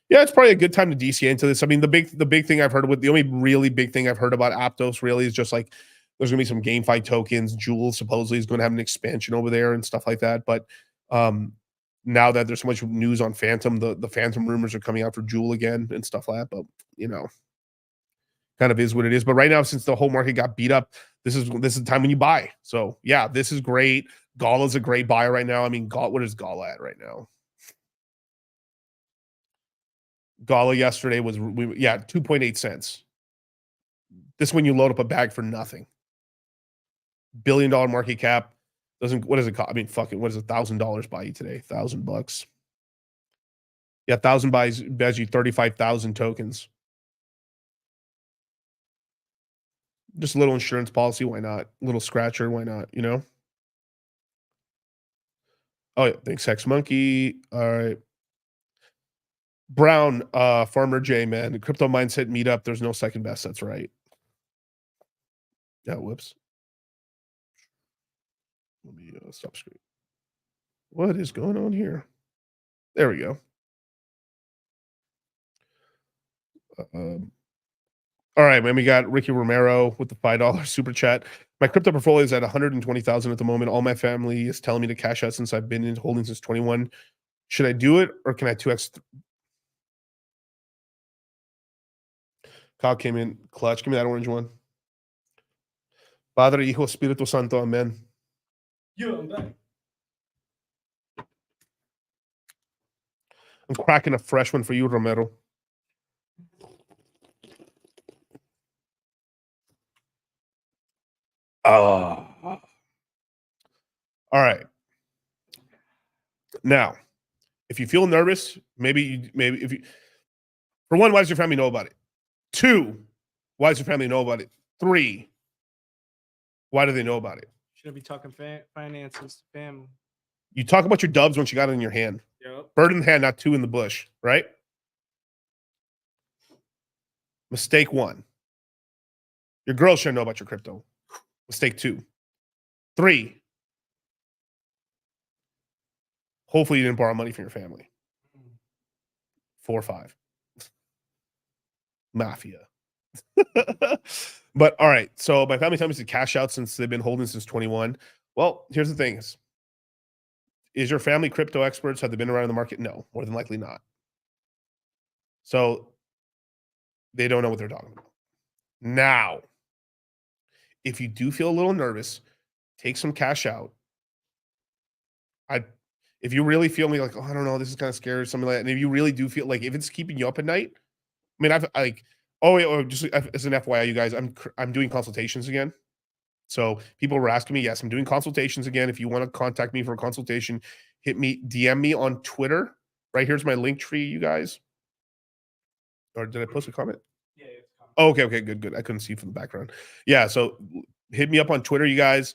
Yeah, it's probably a good time to DCA into this. I mean, the big thing I've heard the only really big thing I've heard about Aptos really is just like there's gonna be some GameFi tokens. Jules supposedly is going to have an expansion over there and stuff like that. But now that there's so much news on Phantom, the Phantom rumors are coming out for Jewel again and stuff like that. But you know, kind of is what it is. But right now, since the whole market got beat up, this is the time when you buy. So yeah, this is great. Gala's a great buy right now. I mean, what is Gala at right now? Gala yesterday was 2.8 cents. This one you load up a bag for nothing. $1 billion market cap. What does it cost? I mean, fucking, what does $1,000 buy you today? $1,000. Yeah, 1,000 buys you 35,000 tokens. Just a little insurance policy, why not? A little scratcher, why not? You know? Oh yeah, thanks, Hex Monkey. All right. Brown, Farmer J, man. The crypto mindset meetup. There's no second best. That's right. Yeah, whoops. Let me stop screen. What is going on here? There we go. All right, man. We got Ricky Romero with the $5 super chat. My crypto portfolio is at 120,000 at the moment. All my family is telling me to cash out since I've been in holding since 21. Should I do it or can I 2x? Kyle came in clutch. Give me that orange one. Padre, Hijo, Espíritu Santo, amen. Yeah, I'm back. I'm cracking a fresh one for you, Romero. All right. Now, if you feel nervous, maybe if you, for one, why does your family know about it? 2, why does your family know about it? 3, why do they know about it? Should I be talking finances to family? You talk about your dubs once you got it in your hand. Yep. Bird in the hand, not 2 in the bush, right? Mistake 1. Your girls should know about your crypto. Mistake 2. 3. Hopefully you didn't borrow money from your family. 4 or 5. Mafia. But all right. So my family tells me to cash out since they've been holding since 21. Well, here's the thing: is your family crypto experts? Have they been around in the market? No, more than likely not. So they don't know what they're talking about. Now, if you do feel a little nervous, take some cash out. If you really feel me like, oh, I don't know, this is kind of scary or something like that, and if you really do feel like if it's keeping you up at night, I mean, just as an FYI, you guys, I'm doing consultations again. So people were asking me, yes, I'm doing consultations again. If you want to contact me for a consultation, DM me on Twitter. Right here's my link tree, you guys. Or did I post a comment? Yeah. Okay, good. I couldn't see from the background. Yeah, so hit me up on Twitter, you guys.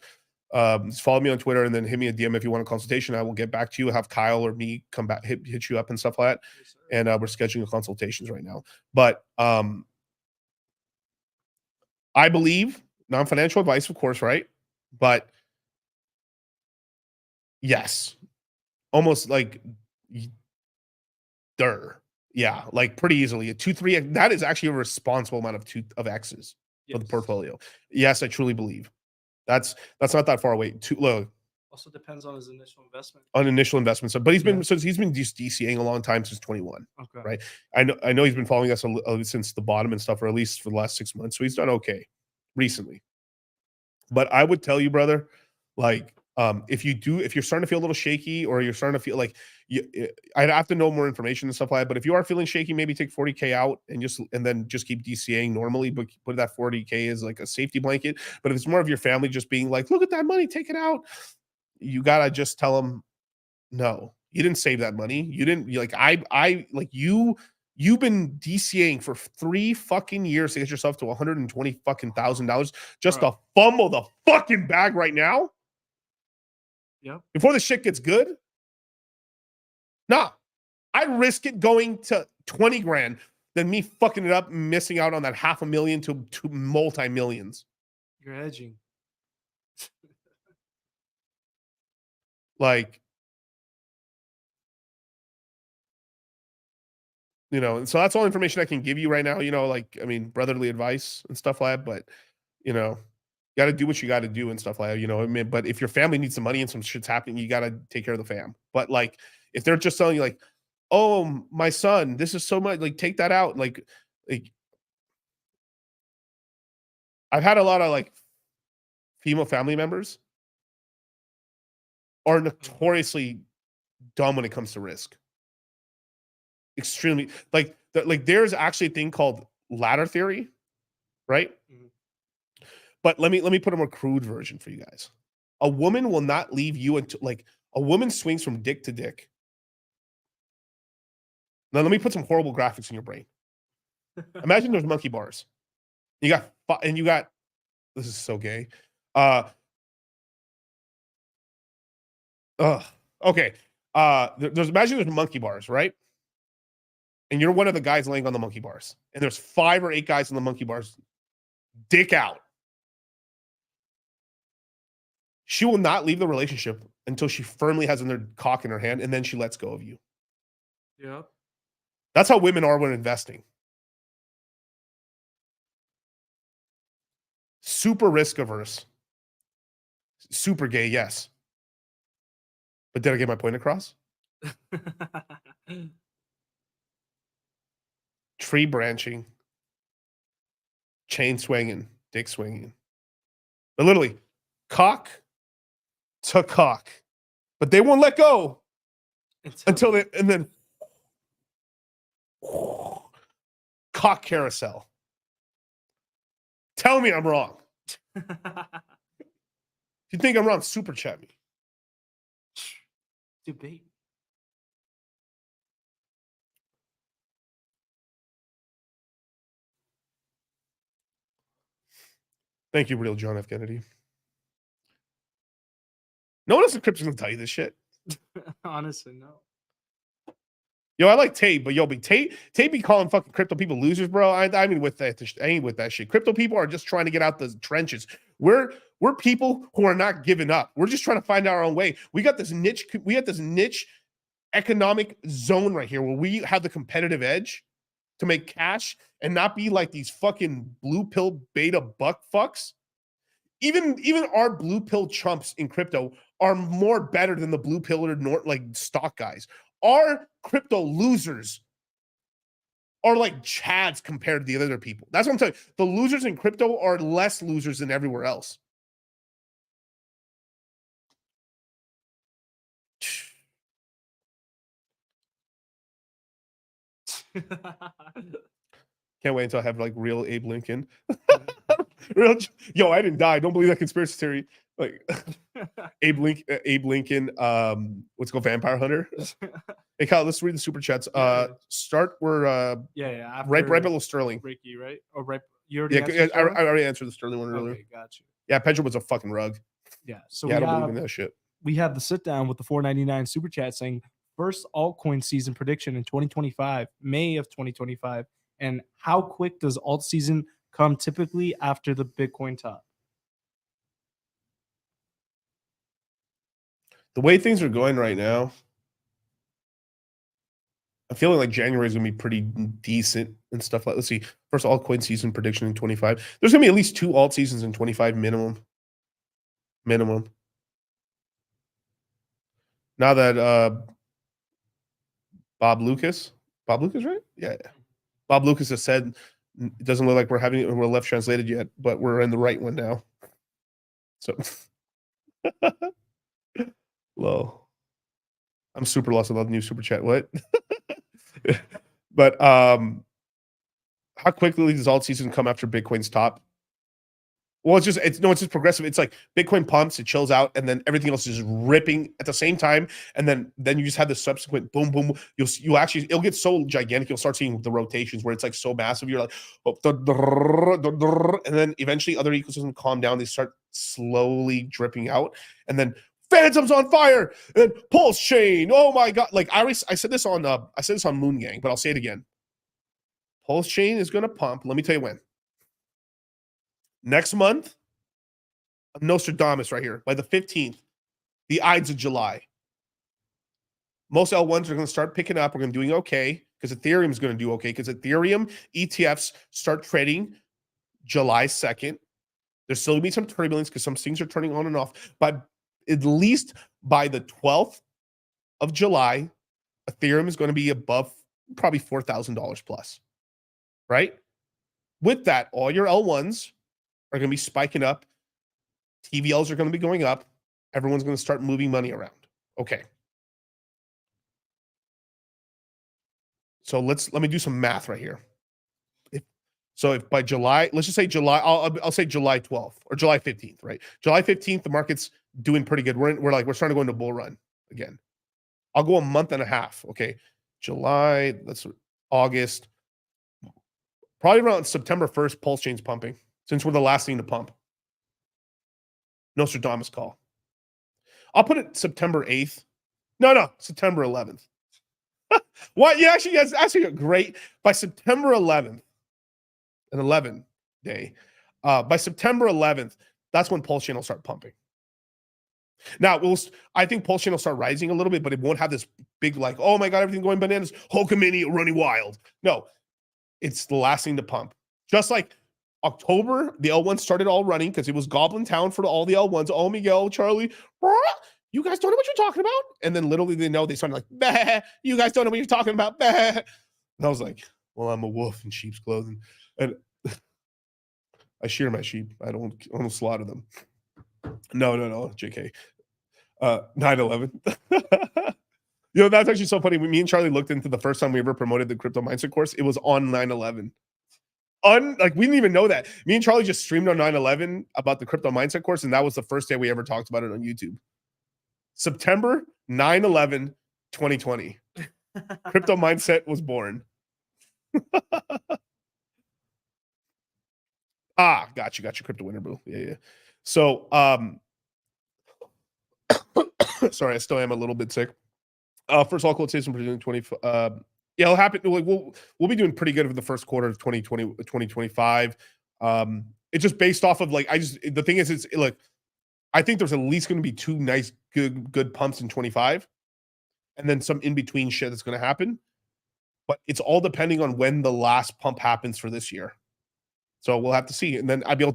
Just follow me on Twitter and then hit me a DM if you want a consultation. I will get back to you. Have Kyle or me come back, hit you up and stuff like that. Yes, and we're scheduling consultations right now. But I believe non-financial advice, of course, right? But yes, almost like yeah, like pretty easily a 2-3. That is actually a responsible amount of X's for the portfolio. Yes, I truly believe that's not that far away. Too low. Also depends on his initial investment. On initial investments, but he's been just DCAing a long time since 21. Okay, right? I know he's been following us since the bottom and stuff, or at least for the last 6 months. So he's done okay recently. But I would tell you, brother, like if you're starting to feel a little shaky, or you're starting to feel like I'd have to know more information and stuff like that. But if you are feeling shaky, maybe take 40K out and then just keep DCAing normally, but put that 40K as like a safety blanket. But if it's more of your family just being like, look at that money, take it out, you gotta just tell them, no, you didn't save that money. You didn't you've been DCAing for 3 fucking years to get yourself to $120,000 just to fumble the fucking bag right now. Yep. Before the shit gets good. Nah, I risk it going to 20 grand than me fucking it up and missing out on that $500,000 to multi-millions. You're hedging. Like, and so that's all information I can give you right now, brotherly advice and stuff like that. But, you got to do what you got to do and stuff like that, but if your family needs some money and some shit's happening, you got to take care of the fam. But like, if they're just telling you like, oh, my son, this is so much, like, take that out. Like I've had a lot of like female family members are notoriously dumb when it comes to risk. Extremely there's actually a thing called ladder theory, right? Mm-hmm. But let me put a more crude version for you guys. A woman will not leave you until a woman swings from dick to dick. Now let me put some horrible graphics in your brain. Imagine there's monkey bars. You got this is so gay. Okay. Imagine there's monkey bars, right? And you're one of the guys laying on the monkey bars. And there's 5 or 8 guys on the monkey bars. Dick out. She will not leave the relationship until she firmly has their cock in her hand, and then she lets go of you. Yeah. That's how women are when investing. Super risk averse. Super gay, yes. But did I get my point across? Tree branching, chain swinging, dick swinging. But literally, cock to cock. But they won't let go until they, and then cock carousel. Tell me I'm wrong. If you think I'm wrong, super chat me. Debate. Thank you, real John F. Kennedy. No one else in crypto's gonna tell you this shit. Honestly, no. Yo, I like Tate, but Tate be calling fucking crypto people losers, bro. I ain't with that shit. Crypto people are just trying to get out the trenches. We're people who are not giving up. We're just trying to find our own way. We got this niche economic zone right here where we have the competitive edge to make cash and not be like these fucking blue pill beta buck fucks. Even our blue pill chumps in crypto are more better than the blue pill like stock guys. Our crypto losers are like chads compared to the other people. That's what I'm telling you. The losers in crypto are less losers than everywhere else. Can't wait until I have like real Abe Lincoln. Yo, I didn't die. Don't believe that conspiracy theory. Like Abe Lincoln, let's go Vampire Hunter. Hey Kyle, let's read the super chats. Start where after right below Sterling. Ricky, right? Or right you already answered I already answered the Sterling one earlier. Okay, got you. Yeah, Pedro was a fucking rug. Yeah, so I don't believe in that shit. We have the sit down with the 4.99 super chat saying first altcoin season prediction in 2025, May of 2025, and how quick does alt season come typically after the Bitcoin top? The way things are going right now, I'm feeling like January is going to be pretty decent and stuff like. Let's see. First altcoin season prediction in 25. There's going to be at least 2 alt seasons in 25 minimum. Now that Bob Lucas, right? Yeah. Bob Lucas has said it doesn't look like we're left translated yet, but we're in the right one now. So, low. I'm super lost about the new super chat. What? But how quickly does alt season come after Bitcoin's top? Well, it's just progressive. It's like Bitcoin pumps, it chills out, and then everything else is just ripping at the same time. And then you just have the subsequent boom, boom. It'll get so gigantic. You'll start seeing the rotations where it's like so massive. You're like, and then eventually other ecosystems calm down. They start slowly dripping out, and then Phantom's on fire and Pulse Chain. Oh my god! Like I said this on Moon Gang, but I'll say it again. Pulse Chain is going to pump. Let me tell you when. Next month, Nostradamus right here. By the 15th, the Ides of July. Most L1s are going to start picking up. We're going to be doing okay because Ethereum is going to do okay because Ethereum ETFs start trading July 2nd. There's still going to be some turbulence because some things are turning on and off. But at least by the 12th of July, Ethereum is going to be above probably $4,000 plus. Right? With that, all your L1s are going to be spiking up. TVLs are going to be going up. Everyone's going to start moving money around. Okay. So let me do some math right here. If by July, let's just say July, I'll say July 12th or July 15th, right? July 15th, the market's doing pretty good. We're starting to go into bull run again. I'll go a month and a half. Okay. July, that's August. Probably around September 1st, Pulse Chain's pumping. Since we're the last thing to pump. Nostradamus call. I'll put it September 8th. No, September 11th. What? Yeah, actually, that's actually great. By September 11th, an 11 day, by September 11th, that's when Pulse Chain will start pumping. Now, I think Pulse Chain will start rising a little bit, but it won't have this big, like, oh my God, everything going bananas, Hulkamania running wild. No, it's the last thing to pump. Just like October, the L1 started all running because it was Goblin Town for all the L1s. Oh, Miguel, Charlie, you guys don't know what you're talking about? And then literally they started like, bah, you guys don't know what you're talking about. Bah. And I was like, well, I'm a wolf in sheep's clothing. And I shear my sheep. I don't slaughter them. No, JK. 9/11. That's actually so funny. Me and Charlie looked into the first time we ever promoted the crypto mindset course. It was on 9/11. Like we didn't even know that. Me and Charlie just streamed on 9/11 about the crypto mindset course, and that was the first day we ever talked about it on YouTube. September 9/11, 2020. Crypto mindset was born. Got you, crypto winner, boo. Yeah. So, sorry, I still am a little bit sick. First all quotation for doing 20. Yeah, it'll happen. We'll be doing pretty good for the first quarter of 2025. It's just based off of the thing is, I think there's at least going to be 2 nice, good pumps in 25, and then some in between shit that's going to happen. but it's all depending on when the last pump happens for this year. So we'll have to see, and then I'll be able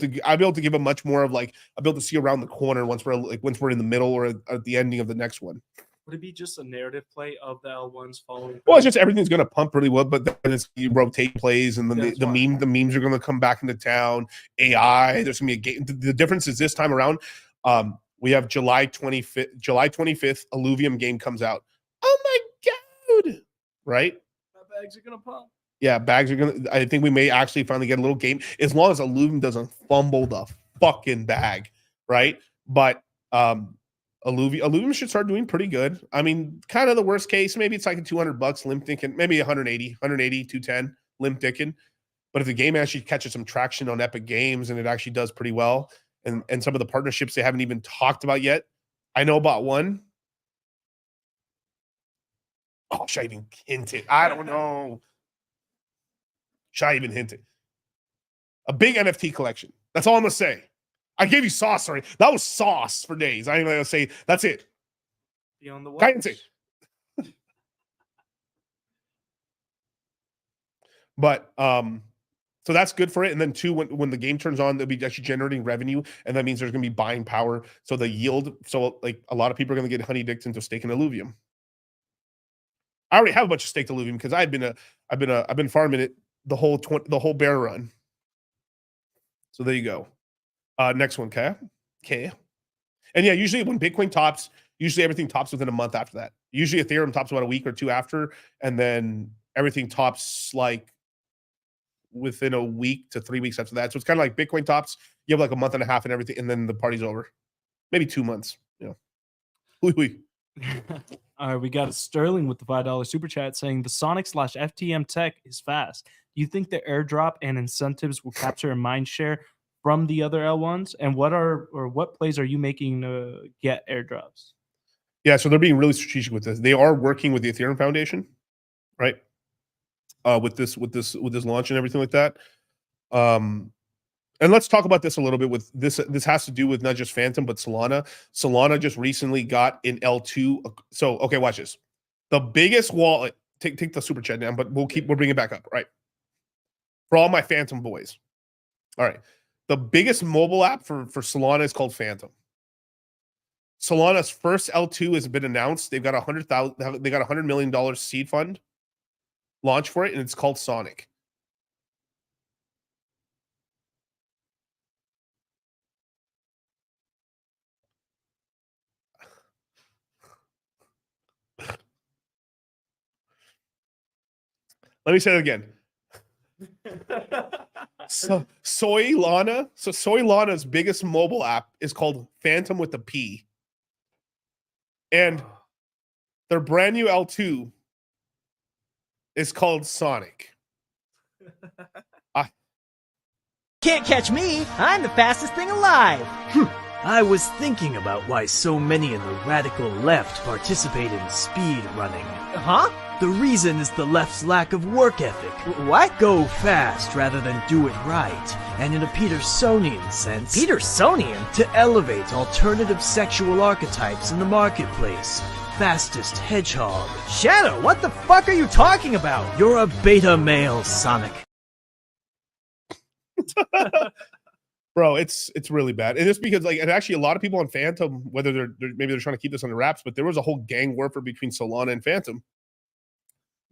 to give a much more of like I'll be able to see around the corner once we're in the middle or at the ending of the next one. Would it be just a narrative play of the L1s following? Well, it's just everything's going to pump really well, but then it's you rotate plays, and then the memes are going to come back into town. AI, there's going to be a game. The difference is this time around, we have July 25th, Illuvium game comes out. Oh my god! Right? My bags are gonna pump. Yeah, bags are gonna. I think we may actually finally get a little game as long as Illuvium doesn't fumble the fucking bag, right? But Illuvium should start doing pretty good. I mean, kind of the worst case, maybe it's like $200 limp thinking, maybe 180, 210 limp ticking. But if the game actually catches some traction on Epic Games and it actually does pretty well, and some of the partnerships they haven't even talked about yet, I know about one. Oh, should I even hint it? I don't know. Should I even hint it? A big NFT collection. That's all I'm gonna say. I gave you sauce, sorry. That was sauce for days. I ain't gonna say that's it. Be on the watch. But so that's good for it. And then two, when the game turns on, they'll be actually generating revenue, and that means there's gonna be buying power. So the yield, so like a lot of people are gonna get honey dicked into staking Illuvium. I already have a bunch of staked Illuvium because I've been farming it the whole bear run. So there you go. Next one, okay. And yeah, usually when Bitcoin tops, usually everything tops within a month after that. Usually Ethereum tops about a week or two after, and then everything tops like within a week to 3 weeks after that. So it's kind of like Bitcoin tops. You have like a month and a half and everything, and then the party's over. Maybe 2 months. You know. All right, we got Sterling with the $5 super chat saying the Sonic/FTM tech is fast. Do you think the airdrop and incentives will capture a mind share from the other L1s? And what plays are you making to get airdrops? Yeah, so they're being really strategic with this. They are working with the Ethereum Foundation, right? With this launch and everything like that. And let's talk about this a little bit. With this has to do with not just Phantom but Solana. Solana just recently got in L2. So okay, watch this. The biggest wallet. Take the super chat down, but we'll bring it back up, right? For all my Phantom boys. All right. The biggest mobile app for Solana is called Phantom. Solana's first L2 has been announced. They've got $100 million seed fund launch for it, and it's called Sonic. Let me say it again. Soy Lana's biggest mobile app is called Phantom with a P. And their brand new L2 is called Sonic. Can't catch me. I'm the fastest thing alive. I was thinking about why so many in the radical left participate in speed running. Huh? The reason is the left's lack of work ethic. What? Go fast rather than do it right. And in a Petersonian sense... Petersonian? To elevate alternative sexual archetypes in the marketplace. Fastest hedgehog. Shadow, what the fuck are you talking about? You're a beta male, Sonic. Bro, it's really bad. And it's because and actually a lot of people on Phantom, whether maybe they're trying to keep this under wraps, but there was a whole gang warfare between Solana and Phantom.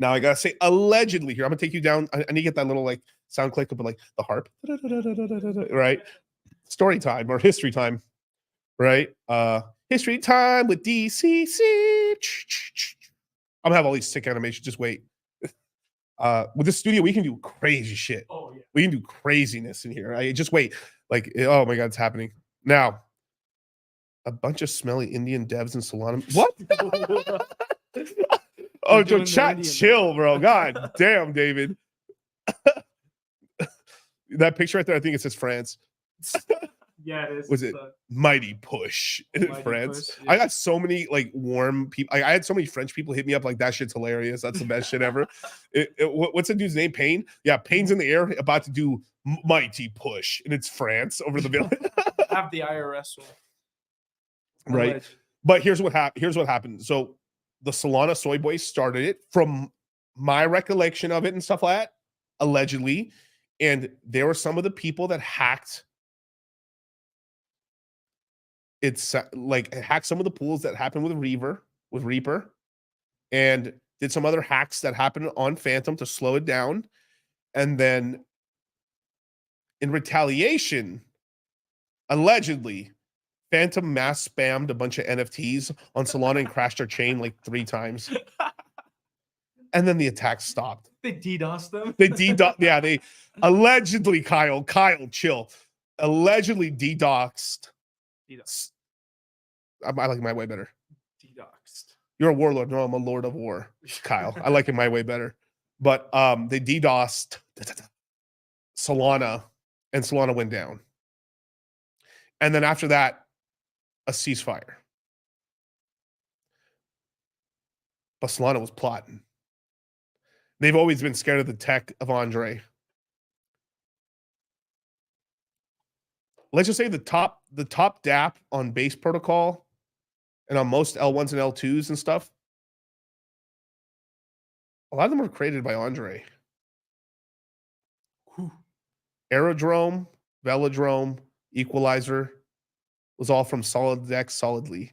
Now I gotta say, allegedly here, I'm gonna take you down. I need to get that little sound click up, but the harp, right? Story time or history time, right? History time with DCC. I'm gonna have all these sick animations. Just wait. With this studio, we can do crazy shit. Oh yeah, we can do craziness in here. Just wait. Oh my god, it's happening now. A bunch of smelly Indian devs in Solana. What? Oh, Joe, chat, chill, bro. God damn, David. That picture right there, I think it says France. Yeah, it is. Was it Mighty Push in France? Push, yeah. I got so many warm people. I had so many French people hit me up that shit's hilarious. That's the best shit ever. What's the dude's name? Payne? Yeah, Payne's in the air about to do Mighty Push, and it's France over the village. Have the IRS one. Right. But here's what happened. So the Solana Soy Boys started it from my recollection of it and stuff like that, allegedly, and there were some of the people that hacked. It's like hacked some of the pools that happened with Reaper, and did some other hacks that happened on Phantom to slow it down, and then in retaliation, allegedly, Phantom mass spammed a bunch of NFTs on Solana and crashed their chain like 3 times. And then the attack stopped. They DDoSed them. They DDoS. Yeah, they allegedly, Kyle, chill. Allegedly DDoSed. I like my way better. DDoSed. You're a warlord. No, I'm a lord of war, Kyle. I like it my way better. But they DDoSed Solana, and Solana went down. And then after that, a ceasefire. But Solana was plotting. They've always been scared of the tech of Andre. Let's just say the top DApp on base protocol and on most L1s and L2s and stuff, a lot of them were created by Andre. Aerodrome, Velodrome, Equalizer was all from Solid Deck, solidly.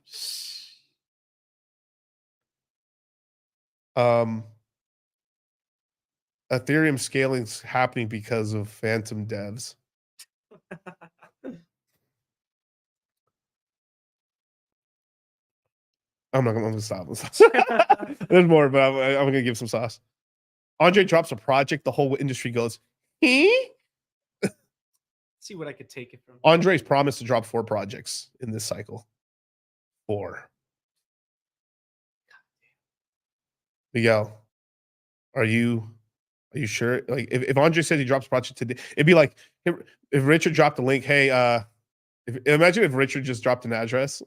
Ethereum scaling is happening because of Phantom devs. I'm going to stop. There's more, but I'm going to give some sauce. Andre drops a project, the whole industry goes, See what I could take it from. Andre's promised to drop 4 projects in this cycle. 4. Miguel, are you sure? Like, if Andre said he drops a project today, it'd be like if Richard dropped a link. Hey, imagine if Richard just dropped an address.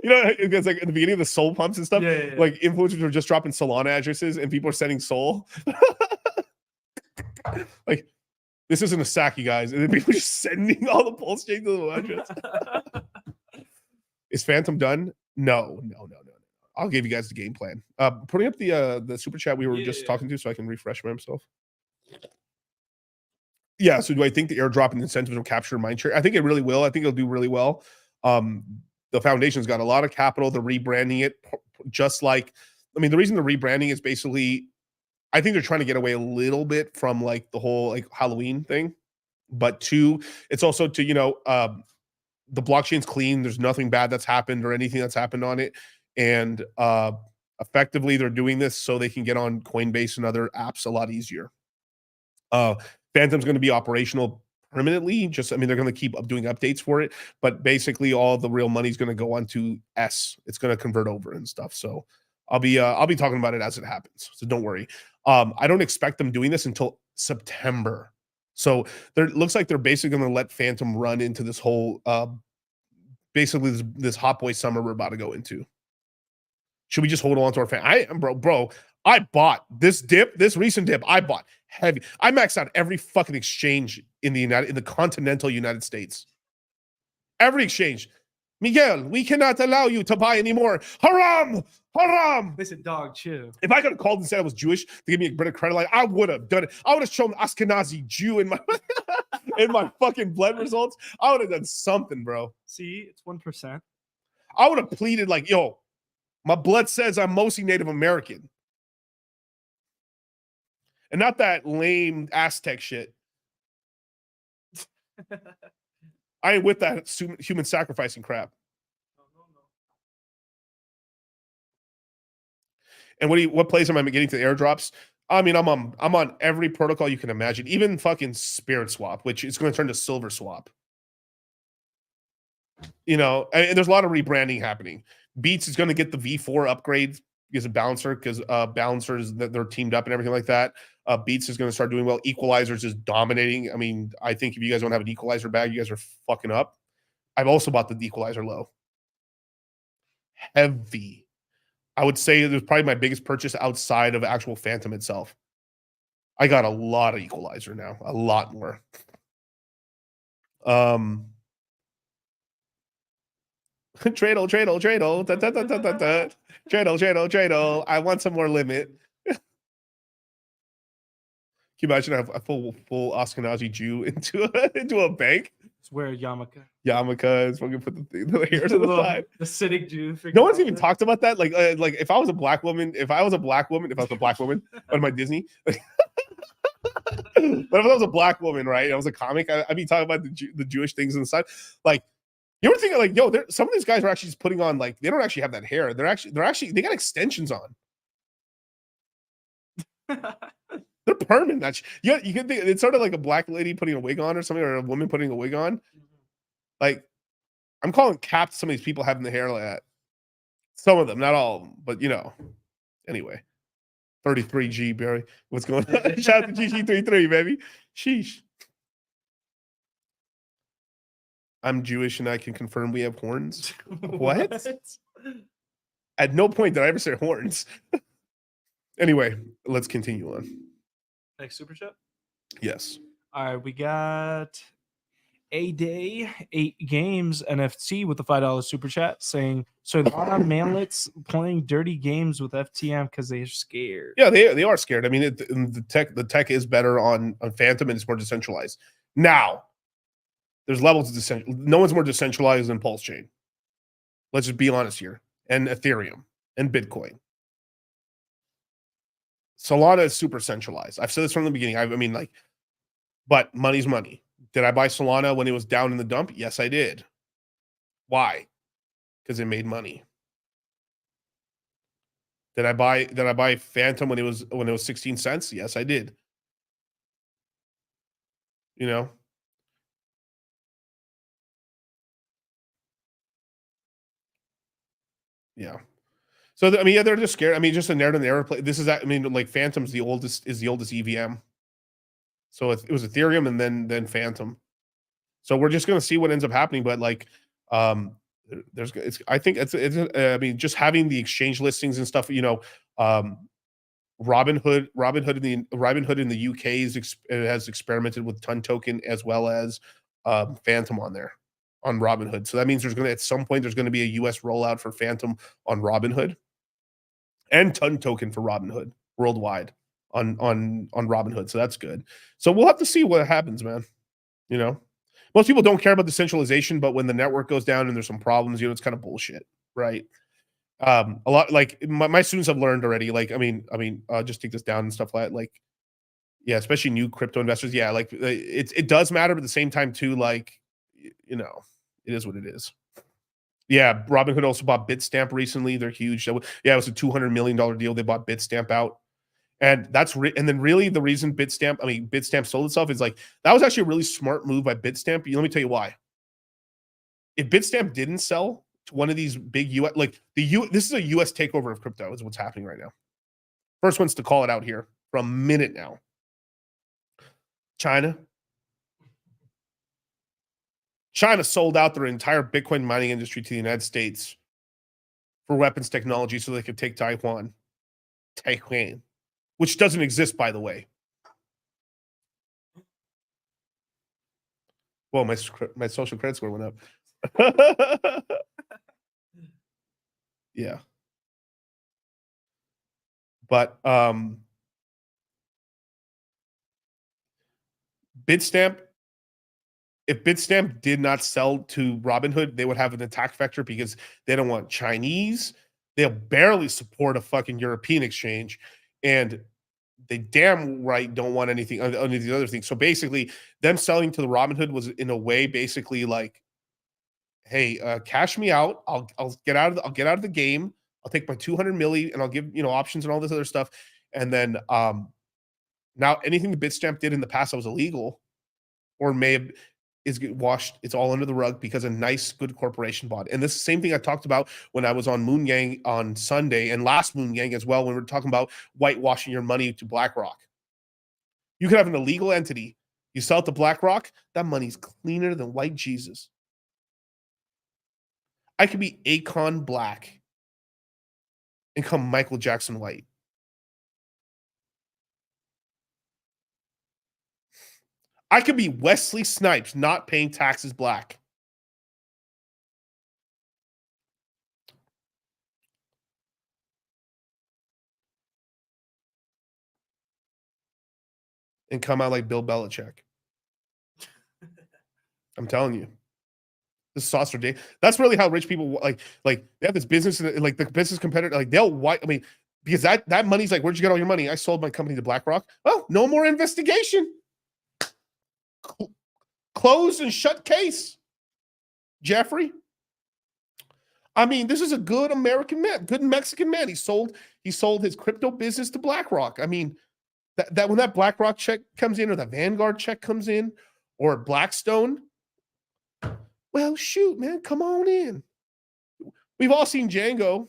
You know, it's like at the beginning of the Soul pumps and stuff. Yeah. Like influencers were just dropping Solana addresses, and people are sending Soul. Like, this isn't a sack, you guys, and then people are just sending all the pulse chains to the address. Is Phantom done? No. I'll give you guys the game plan. Putting up the super chat we were just talking to, so I can refresh myself. Yeah. So do I think the airdrop and incentives will capture mindshare? I think it really will. I think it'll do really well. The foundation's got a lot of capital. They're rebranding it, just like, I mean, the reason they're rebranding is basically, I think they're trying to get away a little bit from like the whole like Halloween thing, but 2, it's also to, you know, the blockchain's clean. There's nothing bad that's happened or anything that's happened on it. And effectively they're doing this so they can get on Coinbase and other apps a lot easier. Phantom's going to be operational permanently. Just, I mean, they're going to keep doing updates for it, but basically all the real money is going to go onto S. It's going to convert over and stuff. So I'll be talking about it as it happens. So don't worry. I don't expect them doing this until September. So there looks like they're basically going to let Phantom run into this whole, basically this hot boy summer we're about to go into. Should we just hold on to our fan? Bro, I bought this recent dip. I bought heavy. I maxed out every fucking exchange in the continental United States. Every exchange. Miguel, we cannot allow you to buy anymore. Haram! Listen, dog, chill. If I could have called and said I was Jewish to give me a bit of credit, like I would have done it. I would have shown Ashkenazi Jew in my in my fucking blood results. I would have done something, bro. See, it's 1%. I would have pleaded like, yo, my blood says I'm mostly Native American. And not that lame Aztec shit. I ain't with that human sacrificing crap. And what plays am I getting to the airdrops? I mean, I'm on every protocol you can imagine, even fucking Spirit Swap, which is going to turn to Silver Swap. You know, and there's a lot of rebranding happening. Beats is going to get the V4 upgrade because of Balancer, because Balancers that they're teamed up and everything like that. Beats is going to start doing well. Equalizers is dominating. I mean, I think if you guys don't have an Equalizer bag, you guys are fucking up. I've also bought the Equalizer low. Heavy. I would say it was probably my biggest purchase outside of actual Phantom itself. I got a lot of Equalizer now, a lot more. Tradle. Tradle. I want some more limit. you imagine a full Ashkenazi Jew into a bank? It's where yarmulke. Yarmulke is fucking put the hair to the Little side. Hasidic Jew. No one's even talked about that. Like if I was a black woman, if I was a black woman on my Disney. But if I was a black woman, right? I was a comic. I'd be talking about the Jewish things on the side. Like, you ever think like, yo, some of these guys are actually just putting on like they don't actually have that hair. They're actually they got extensions on. They're permanent. You can think it's sort of like a black lady putting a wig on or something, or a woman putting a wig on. Like, I'm calling cap to some of these people having the hair like that. Some of them, not all of them, but you know. Anyway, 33G, Barry. What's going on? Shout out to GG33, baby. Sheesh. I'm Jewish and I can confirm we have horns. What? At no point did I ever say horns. Anyway, let's continue on. Next super chat. Yes. All right, we got a day 8 games NFT with the $5 super chat saying so a lot of manlets playing dirty games with FTM because they're scared. Yeah, they are scared. I mean, the tech is better on Phantom and it's more decentralized. Now, there's levels of decentralized. No one's more decentralized than Pulse Chain. Let's just be honest here. And Ethereum and Bitcoin. Solana is super centralized. I've said this from the beginning. I mean, like, but money's money. Did I buy Solana when it was down in the dump? Yes, I did. Why? Because it made money. Did I buy Phantom when it was 16 cents? Yes, I did. You know? Yeah. So I mean, yeah, they're just scared. I mean, just a narrative error play. This is, I mean, like Phantom's the oldest EVM. So it was Ethereum and then Phantom. So we're just gonna see what ends up happening. But like, I think it's I mean, just having the exchange listings and stuff. You know, Robinhood in the UK has experimented with Ton Token as well as Phantom on there on Robinhood. So that means at some point there's going to be a US rollout for Phantom on Robinhood and Ton Token for Robinhood worldwide on Robinhood. So that's good. So we'll have to see what happens, man. You know, most people don't care about the centralization, but when the network goes down and there's some problems, you know, it's kind of bullshit, right? A lot like my students have learned already. Like, I mean, just take this down and stuff like that. Like, yeah, especially new crypto investors. Yeah, like it does matter, but at the same time too, like, you know, it is what it is. Yeah, Robinhood also bought Bitstamp recently. They're huge. Yeah, it was a $200 million deal. They bought Bitstamp out. And and then really the reason Bitstamp sold itself is like, that was actually a really smart move by Bitstamp. Let me tell you why. If Bitstamp didn't sell to one of these big US, like this is a US takeover of crypto is what's happening right now. First ones to call it out here for a minute now. China sold out their entire Bitcoin mining industry to the United States for weapons technology so they could take Taiwan, which doesn't exist, by the way. Well, my social credit score went up. Yeah. But Bitstamp, if Bitstamp did not sell to Robinhood, they would have an attack vector because they don't want Chinese. They'll barely support a fucking European exchange. And they damn right don't want anything any of the other things. So basically, them selling to the Robinhood was in a way basically like, hey, cash me out. I'll get out of the game. I'll take my 200 milli and I'll give, you know, options and all this other stuff. And then now anything the Bitstamp did in the past that was illegal or may have is washed. It's all under the rug because a nice, good corporation bought. And this is the same thing I talked about when I was on Moon Gang on Sunday and last Moon Gang as well, when we were talking about whitewashing your money to BlackRock. You could have an illegal entity. You sell it to BlackRock, that money's cleaner than white Jesus. I could be Akon Black and come Michael Jackson White. I could be Wesley Snipes not paying taxes black. and come out like Bill Belichick. I'm telling you. This saucer day. That's really how rich people like they have this business, like the business competitor, like they'll white. I mean, because that money's like, where'd you get all your money? I sold my company to BlackRock. Oh, no more investigation. Closed and shut case. Jeffrey. I mean, this is a good American man, good Mexican man. He sold his crypto business to BlackRock. I mean, that when that BlackRock check comes in, or the Vanguard check comes in, or Blackstone. Well, shoot, man, come on in. We've all seen Django.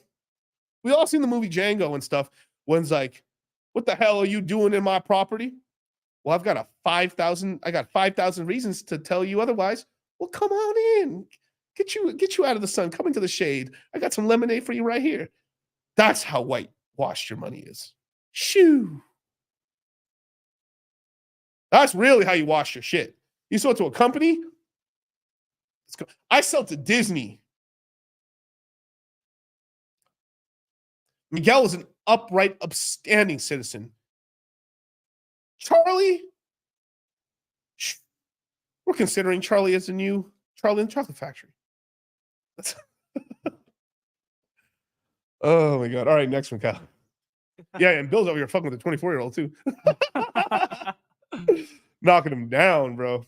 We've all seen the movie Django and stuff. One's like, what the hell are you doing in my property? Well, I got 5,000 reasons to tell you otherwise. Well, come on in. Get you out of the sun. Come into the shade. I got some lemonade for you right here. That's how whitewashed your money is. Shoo. That's really how you wash your shit. You sell it to a company. I sell to Disney. Miguel is an upright, upstanding citizen. Charlie, we're considering Charlie as the new Charlie in the Chocolate Factory. Oh my God. All right, next one, Kyle. Yeah, and Bill's over here fucking with a 24-year-old too. Knocking him down, bro.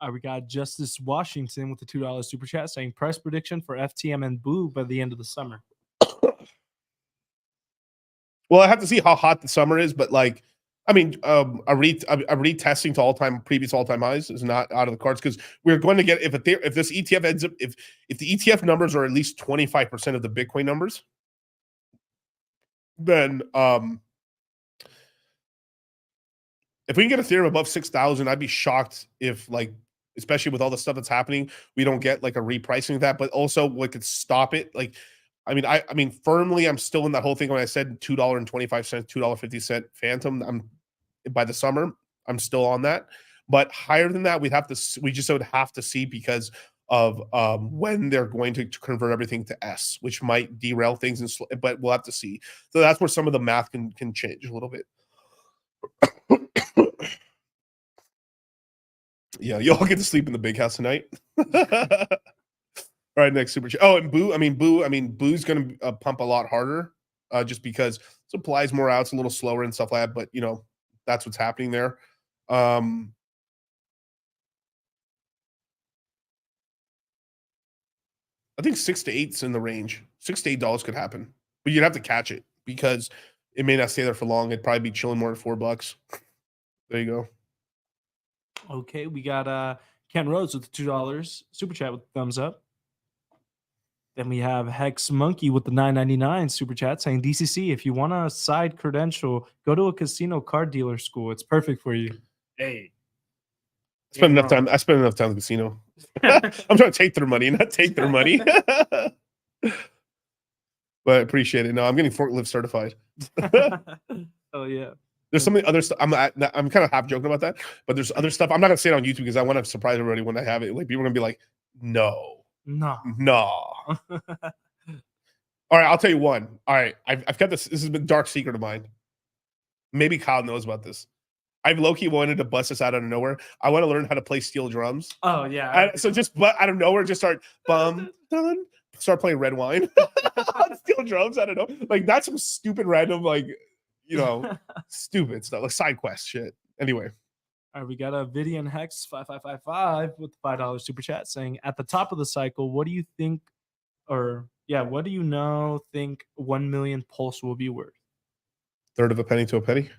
All right, we got Justice Washington with the $2 super chat saying price prediction for FTM and Boo by the end of the summer. Well, I have to see how hot the summer is, but like, I mean, a retesting to previous all-time highs is not out of the cards, because we're going to get, if this ETF ends up, if the ETF numbers are at least 25% of the Bitcoin numbers, then if we can get Ethereum above 6,000, I'd be shocked if, like, especially with all the stuff that's happening, we don't get like a repricing of that. But also, what could stop it? Like, I mean, firmly, I'm still in that whole thing when I said $2.25, $2.50 Phantom. By the summer, I'm still on that. But higher than that, we just would have to see, because of when they're going to convert everything to S, which might derail things. But we'll have to see. So that's where some of the math can change a little bit. Yeah, y'all get to sleep in the big house tonight. All right, next super chat. Oh, and Boo's going to pump a lot harder, just because supply's more out. It's a little slower and stuff like that. But that's what's happening there. I think 6 to 8's in the range. $6 to $8 could happen, but you'd have to catch it, because it may not stay there for long. It'd probably be chilling more at $4. There you go. Okay, we got Ken Rhodes with the $2 super chat with the thumbs up. Then we have Hex Monkey with the $9.99 super chat saying, DCC, if you want a side credential, go to a casino card dealer school. It's perfect for you. Hey. I spend enough time at the casino. I'm trying to take their money, not take their money. But I appreciate it. No, I'm getting forklift certified. Oh, yeah. There's some other stuff. I'm kind of half joking about that, but there's other stuff. I'm not gonna say it on YouTube because I want to surprise everybody when I have it. Like, people are gonna be like, no. All right, I'll tell you one. All right, I've got this. This has been a dark secret of mine. Maybe Kyle knows about this. I've low-key wanted to bust this out of nowhere. I want to learn how to play steel drums. Oh yeah. So just out of nowhere, just start start playing Red Wine on steel drums. I don't know. Like, that's some stupid random, like, stupid stuff, like side quest shit. Anyway. All right, we got a Vidian Hex 5555 with the $5 super chat saying, at the top of the cycle, what do you think, what do you think 1 million Pulse will be worth? Third of a penny to a penny.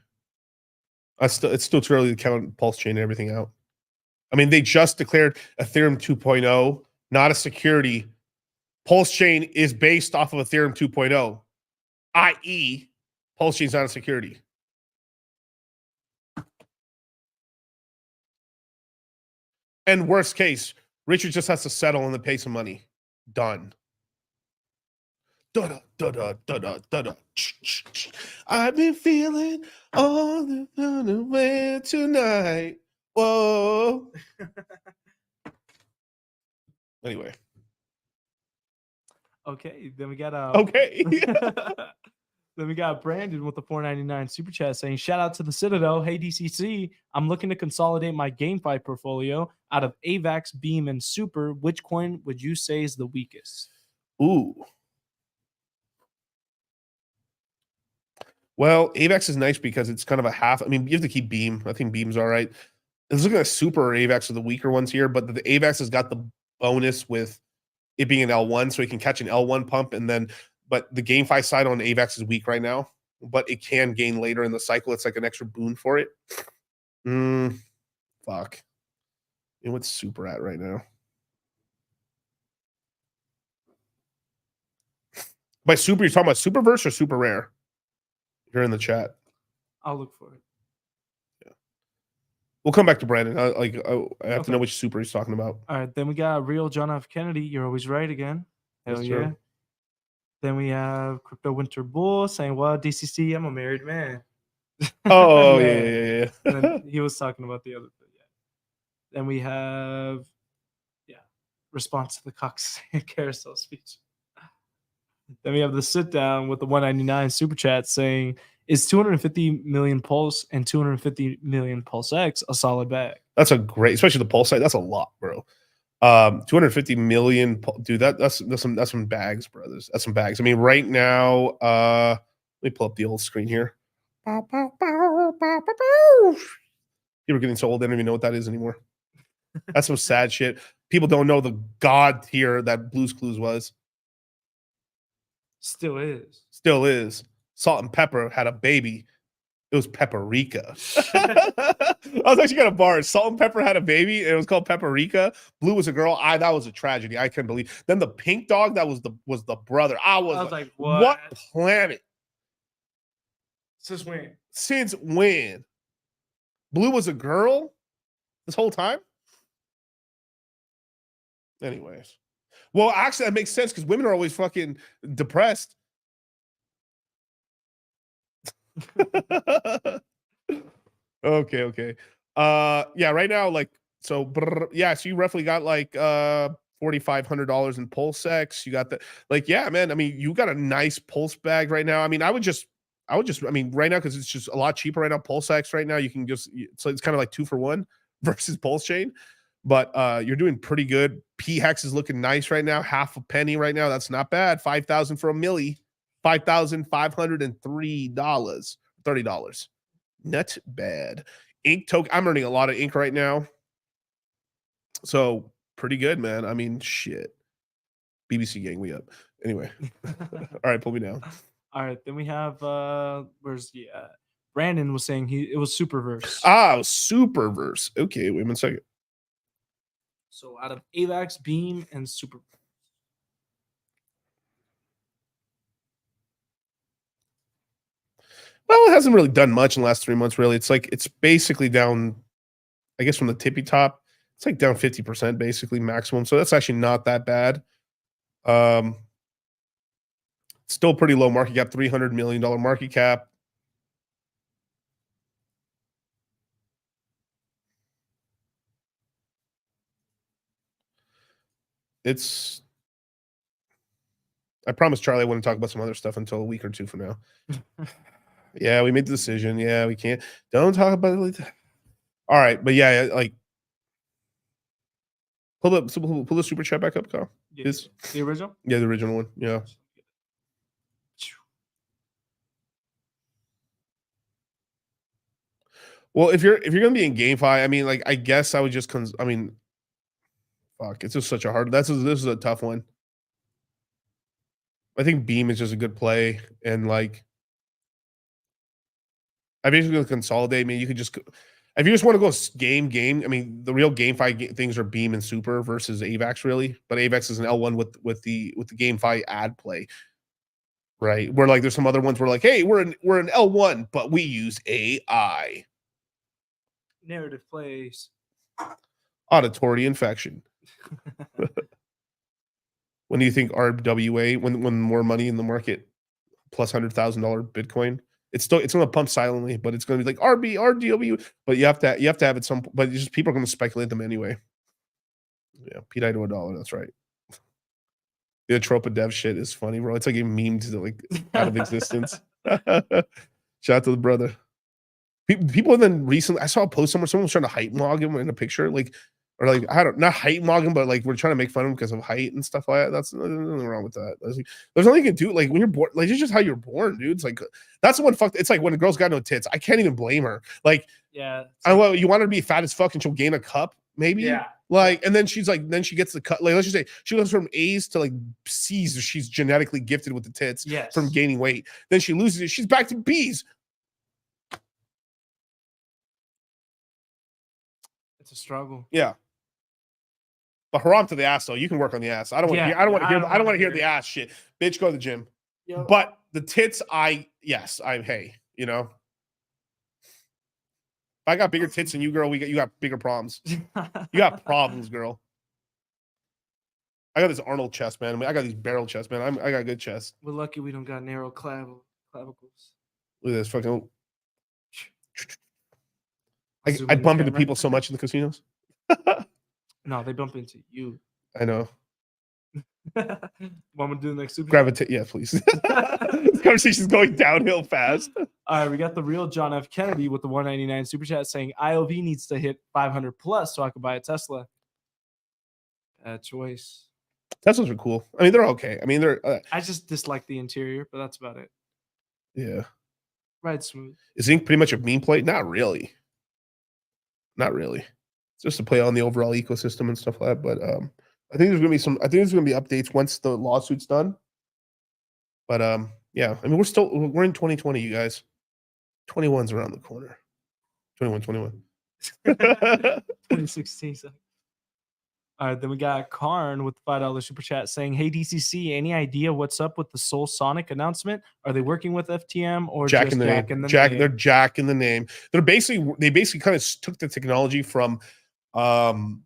It's still too early to count Pulse Chain and everything out. I mean, they just declared Ethereum 2.0 not a security. Pulse Chain is based off of Ethereum 2.0, i.e., Pulse Chain's not a security. And worst case, Richard just has to settle and then pay some money. Done. I've been feeling all the way tonight. Whoa. Anyway. Okay, then we got Okay. Then we got Brandon with the $4.99 super chat saying, shout out to the Citadel. Hey, DCC, I'm looking to consolidate my GameFi portfolio out of AVAX, Beam, and Super. Which coin would you say is the weakest? Ooh. Well, AVAX is nice because it's kind of a half. I mean, you have to keep Beam. I think Beam's all right. I was looking at Super or AVAX are the weaker ones here, but the AVAX has got the bonus with it being an L1, so you can catch an L1 pump. And then, but the GameFi side on AVAX is weak right now, but it can gain later in the cycle. It's like an extra boon for it. Fuck. You know what's Super at right now? By Super, you're talking about Superverse or Super Rare? You're in the chat. I'll look for it. Yeah. We'll come back to Brandon. I have to know which Super he's talking about. All right. Then we got Real John F. Kennedy. You're always right again. Hell Yes, yeah. sir. Then we have Crypto Winter Bull saying, well, DCC, I'm a married man. Oh, Man. yeah. And then he was talking about the other thing. Yeah. Then we have, response to the Cox carousel speech. Then we have the sit down with the 199 super chat saying, is 250 million Pulse and 250 million Pulse X a solid bag? That's a great, especially the Pulse side. That's a lot, bro. 250 million, dude. That's some bags, brothers. That's some bags. I mean, right now, let me pull up the old screen here. People are getting so old, they don't even know what that is anymore. That's some sad shit. People don't know the god tier that Blue's Clues was. Still is. Still is. Salt and Pepper had a baby. It was Pepperika. I was actually gonna bar. Salt and Pepper had a baby, and it was called Pepperika. Blue was a girl. That was a tragedy. I couldn't believe. Then the pink dog, that was the brother. I was like, what planet? Since when? Since when? Blue was a girl this whole time? Anyways. Well, actually, that makes sense because women are always fucking depressed. Okay. Yeah, right now, like, so yeah, so you roughly got like $4,500 in Pulse X. You got the, like, yeah, man. I mean, you got a nice Pulse bag right now. I mean, I would just, I mean, right now, because it's just a lot cheaper right now. Pulse X right now, you can just, so it's kind of like 2 for 1 versus Pulse Chain. But you're doing pretty good. P-Hex is looking nice right now. Half a penny right now. That's not bad. 5,000 for a milli. $5,503. $30. Not bad. Ink token. I'm earning a lot of ink right now. So pretty good, man. I mean, shit. BBC gang, we up. Anyway. All right, pull me down. All right, then we have where's Brandon was saying it was Superverse. Superverse. Okay, wait a second. So out of AVAX, Beam, and Super. Well, it hasn't really done much in the last 3 months, really. It's like, it's basically down, I guess from the tippy top, it's like down 50% basically maximum. So that's actually not that bad. Still pretty low market cap, $300 million market cap. I promised Charlie I wouldn't talk about some other stuff until a week or two from now. Yeah, we made the decision. Yeah, we can't. Don't talk about it like that. All right, but yeah, like pull the super chat back up, Kyle. Yeah, the original? Yeah, the original one. Yeah. Well, if you're gonna be in GameFi, I mean, like, I guess I would just I mean, fuck, it's just such a hard. This is a tough one. I think Beam is just a good play, and like, I basically gonna consolidate. I mean, you could just, if you just want to go game. I mean, the real GameFi things are Beam and Super versus AVAX, really. But AVAX is an L1 with the GameFi ad play, right? Where like there's some other ones where like, hey, we're an L1, but we use AI. Narrative plays. Auditory infection. When do you think RWA, when more money in the market, plus $100,000 Bitcoin? It's going to pump silently, but it's going to be like RDW. But you have to have it some. But just people are going to speculate them anyway. Yeah, Pete to $1. That's right. The Atropa Dev shit is funny, bro. It's like a meme to like out of existence. Shout out to the brother. People then recently, I saw a post somewhere, someone was trying to height log him in a picture, like, or like, I don't, not height log him, but like, we're trying to make fun of him because of height and stuff like that. That's there's nothing wrong with that. There's nothing you can do. Like, when you're born, like, it's just how you're born, dude. It's like, that's the one fuck. It's like when a girl's got no tits, I can't even blame her. Like, Yeah. well, you want her to be fat as fuck and she'll gain a cup, maybe. Yeah. Like, and then she's like, then she gets the cut. Like, let's just say she goes from A's to like C's. If she's genetically gifted with the tits from gaining weight. Then she loses it. She's back to B's. It's a struggle. Yeah. But haram to the ass though. You can work on the ass. I don't want to hear. I don't want to hear. I don't want to hear the ass shit. Bitch, go to the gym. Yo. But the tits, hey, you know. If I got bigger tits than you, girl, you got bigger problems. You got problems, girl. I got this Arnold chest, man. I got these barrel chest, man. I got a good chest. We're lucky we don't got narrow clavicles. Look at this fucking. I bump into people so much in the casinos. No, they bump into you. I know. Want me to do the next super? Gravitate, yeah, please. This conversation's going downhill fast. All right, we got the real John F. Kennedy with the 199 super chat saying IOV needs to hit 500 plus so I could buy a Tesla. Bad choice. Teslas are cool. I mean, they're okay. I mean, they're. I just dislike the interior, but that's about it. Yeah. Ride smooth. Is ink pretty much a meme plate? Not really. Not really. It's just to play on the overall ecosystem and stuff like that. But I think there's gonna be I think there's gonna be updates once the lawsuit's done. But yeah, I mean, we're in 2020, you guys. 21's around the corner. 21. 2016. All right, then we got Karn with the $5 super chat saying, "Hey DCC, any idea what's up with the Soul Sonic announcement? Are they working with FTM or just Jack in the name? They're Jack in the name. They basically kind of took the technology from the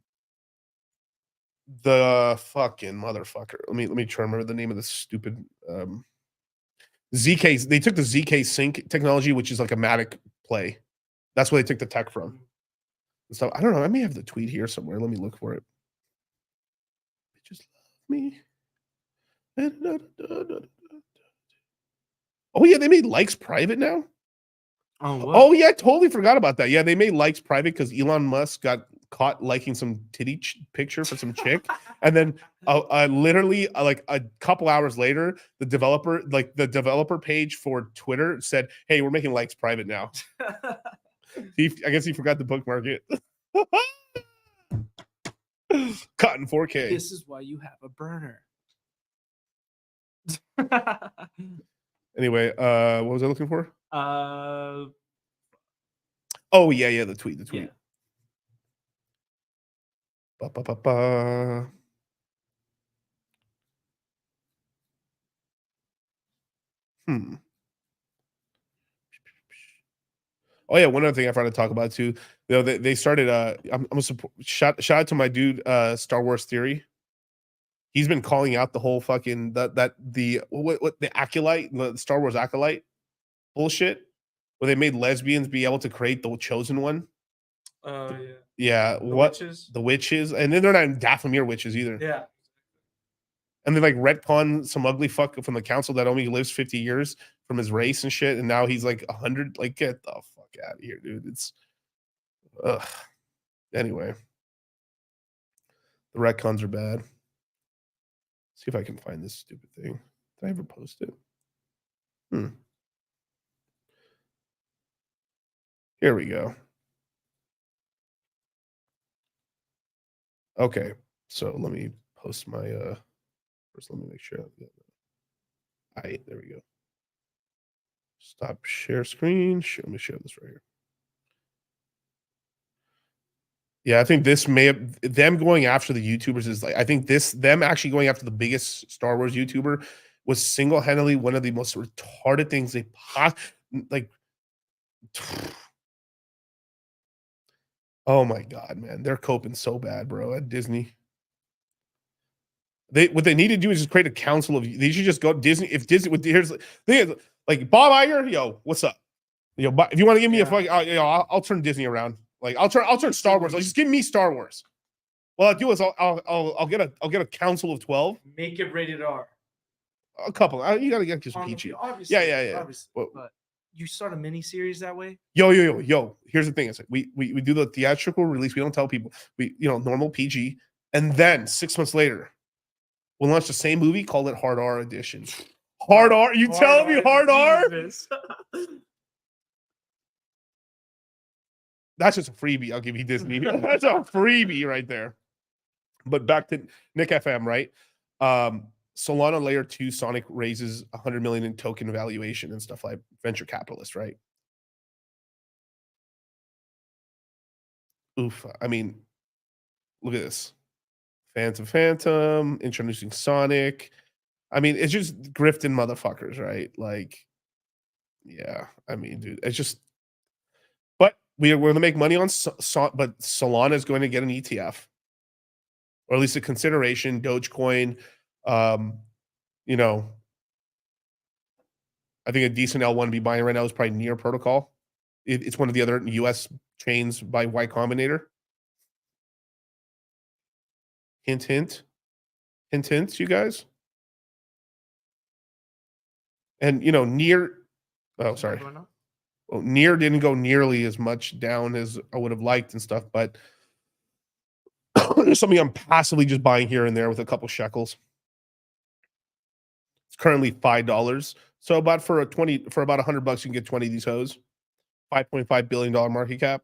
fucking motherfucker. Let me try to remember the name of the stupid ZK. They took the ZK sync technology, which is like a Matic play. That's where they took the tech from. So I don't know. I may have the tweet here somewhere. Let me look for it. Just love me. Oh yeah, they made likes private now. Oh yeah, I totally forgot about that. Yeah, they made likes private because Elon Musk got caught liking some titty picture for some chick, and then literally like a couple hours later, the developer page for Twitter said, "Hey, we're making likes private now." I guess he forgot to bookmark it. Cut in 4K. This is why you have a burner. Anyway, what was I looking for? Oh yeah, the tweet. Yeah. Ba-ba-ba-ba. Oh yeah, one other thing I forgot to talk about too. You know, they started. I'm a shout out to my dude, Star Wars Theory. He's been calling out the whole fucking the acolyte, the Star Wars acolyte bullshit, where they made lesbians be able to create the chosen one. Yeah. Yeah, the witches, and then they're not Dathomir witches either. Yeah. And they like retcon some ugly fuck from the council that only lives 50 years from his race and shit, and now he's like 100. Like, get the fuck out of here, dude. It's anyway. The retcons are bad. See if I can find this stupid thing. Did I ever post it? Here we go. Okay, so let me post my first. Let me make sure. There we go. Stop share screen. Let me share this right here. Yeah, I think this may have them going after the YouTubers is like, I think them actually going after the biggest Star Wars YouTuber was single-handedly one of the most retarded things they like. Oh my god, man, they're coping so bad, bro. At Disney, what they need to do is just create a council of. They should just go Disney. If Disney would here's like Bob Iger, yo, what's up? Yo, if you want to give me a fuck, I'll turn Disney around. Like I'll turn Star Wars. Like, just give me Star Wars. What I'll do is I'll get a council of 12. Make it rated R. A couple. You gotta get some peachy. Obviously, Yeah. obviously, but you start a mini series that way. Yo. Here's the thing: it's like we do the theatrical release. We don't tell people. We normal PG, and then 6 months later, we'll launch the same movie, call it Hard R edition. Hard R? You telling me Hard R? That's just a freebie. I'll give you Disney. That's a freebie right there. But back to Nick FM, right? Solana Layer 2 Sonic raises 100 million in token valuation and stuff like venture capitalist, right? Oof. I mean, look at this. Phantom, introducing Sonic. I mean, it's just grifting motherfuckers, right? Like, yeah. I mean, dude, it's just. But we're going to make money on, but Solana is going to get an ETF, or at least a consideration. Dogecoin, you know, I think a decent L1 to be buying right now is probably Near Protocol. It's one of the other US chains by Y Combinator. Hint, you guys. And, Near, oh, sorry. Well, Near didn't go nearly as much down as I would have liked and stuff, but there's something I'm passively just buying here and there with a couple shekels. It's currently $5. So about for about $100, you can get 20 of these hoes. $5.5 billion market cap.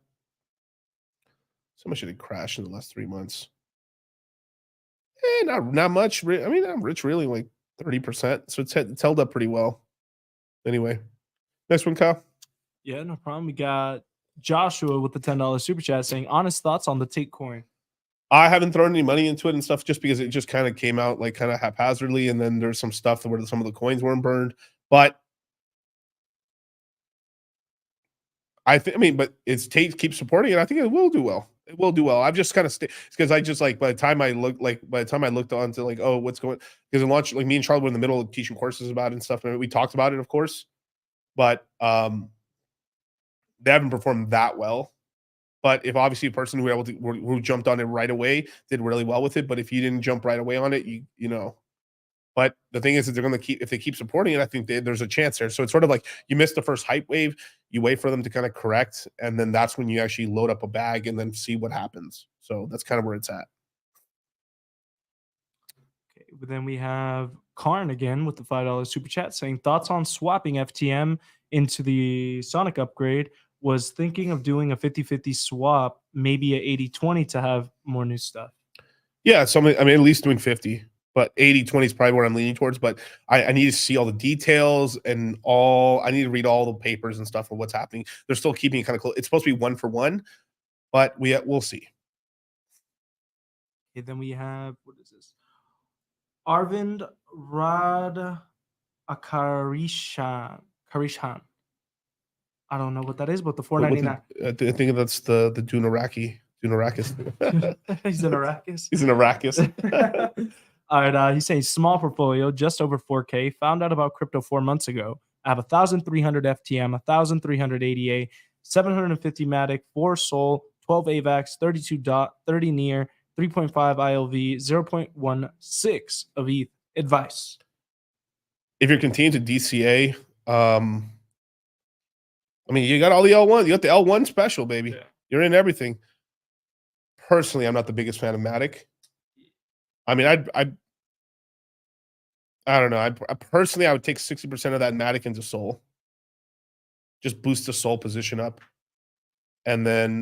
So much did it crash in the last 3 months? Not much. I mean, I'm rich really, like 30%. So it's held up pretty well. Anyway, next one, Kyle. Yeah, no problem. We got Joshua with the $10 super chat saying, honest thoughts on the Take coin. I haven't thrown any money into it and stuff just because it just kind of came out like kind of haphazardly. And then there's some stuff where some of the coins weren't burned. But but it's Tate keeps supporting it. I think it will do well. It will do well. I've just kind of because I just by the time I looked onto like, oh, what's going, because it launched, like me and Charlie were in the middle of teaching courses about it and stuff. And we talked about it, of course, but they haven't performed that well. But if obviously a person who jumped on it right away did really well with it, but if you didn't jump right away on it, you know. But the thing is that they're going to if they keep supporting it, I think there's a chance there. So it's sort of like you missed the first hype wave, you wait for them to kind of correct, and then that's when you actually load up a bag and then see what happens. So that's kind of where it's at. Okay, but then we have Karn again with the $5 super chat saying thoughts on swapping FTM into the Sonic upgrade. Was thinking of doing a 50-50 swap, maybe a 80-20 to have more new stuff. Yeah, at least doing 50. But 80-20 is probably where I'm leaning towards. But I need to see all the details and I need to read all the papers and stuff of what's happening. They're still keeping it kind of close. It's supposed to be 1-for-1, but we'll see. Okay, then we have, what is this? Arvind Rad Akarishan. I don't know what that is, but the $4.99. I think that's the Dunarakis. He's an Arrakis. He's an Arrakis. All right, he's saying small portfolio, just over 4K. Found out about crypto 4 months ago. I have 1,300 FTM, 1,300 ADA, 750 Matic, 4 Sol, 12 AVAX, 32 DOT, 30 Near, 3.5 ILV, 0.16 of ETH. Advice. If you're continuing to DCA, you got all the L1. You got the L1 special, baby. Yeah. You're in everything. Personally, I'm not the biggest fan of Matic. I mean, I don't know. I personally, I would take 60% of that Matic into Sol. Just boost the Sol position up. And then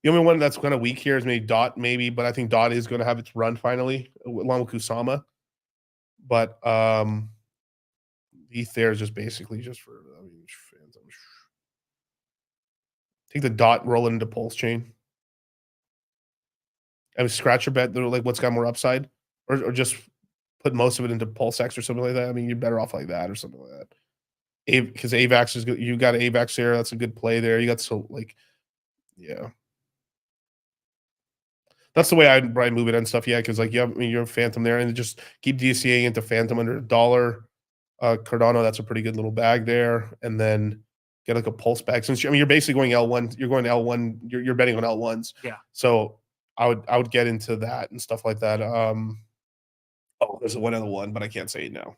the only one that's kind of weak here is maybe Dot, but I think Dot is going to have its run finally, along with Kusama. But ETH there is just basically just for fans. Take the Dot, roll it into Pulse Chain. I would scratch your bet. Like, what's got more upside, or just put most of it into PulseX or something like that. I mean, you're better off like that or something like that. Because AVAX is good. You got AVAX there. That's a good play there. You got yeah. That's the way I'd probably move it and stuff. Yeah, because you're a Phantom there, and just keep DCAing into Phantom under $1. Cardano, that's a pretty good little bag there, and then get like a pulse bag. Since you're basically going L1, you're going L1. You're betting on L1s. Yeah. So I would get into that and stuff like that. There's one other one, but I can't say it now.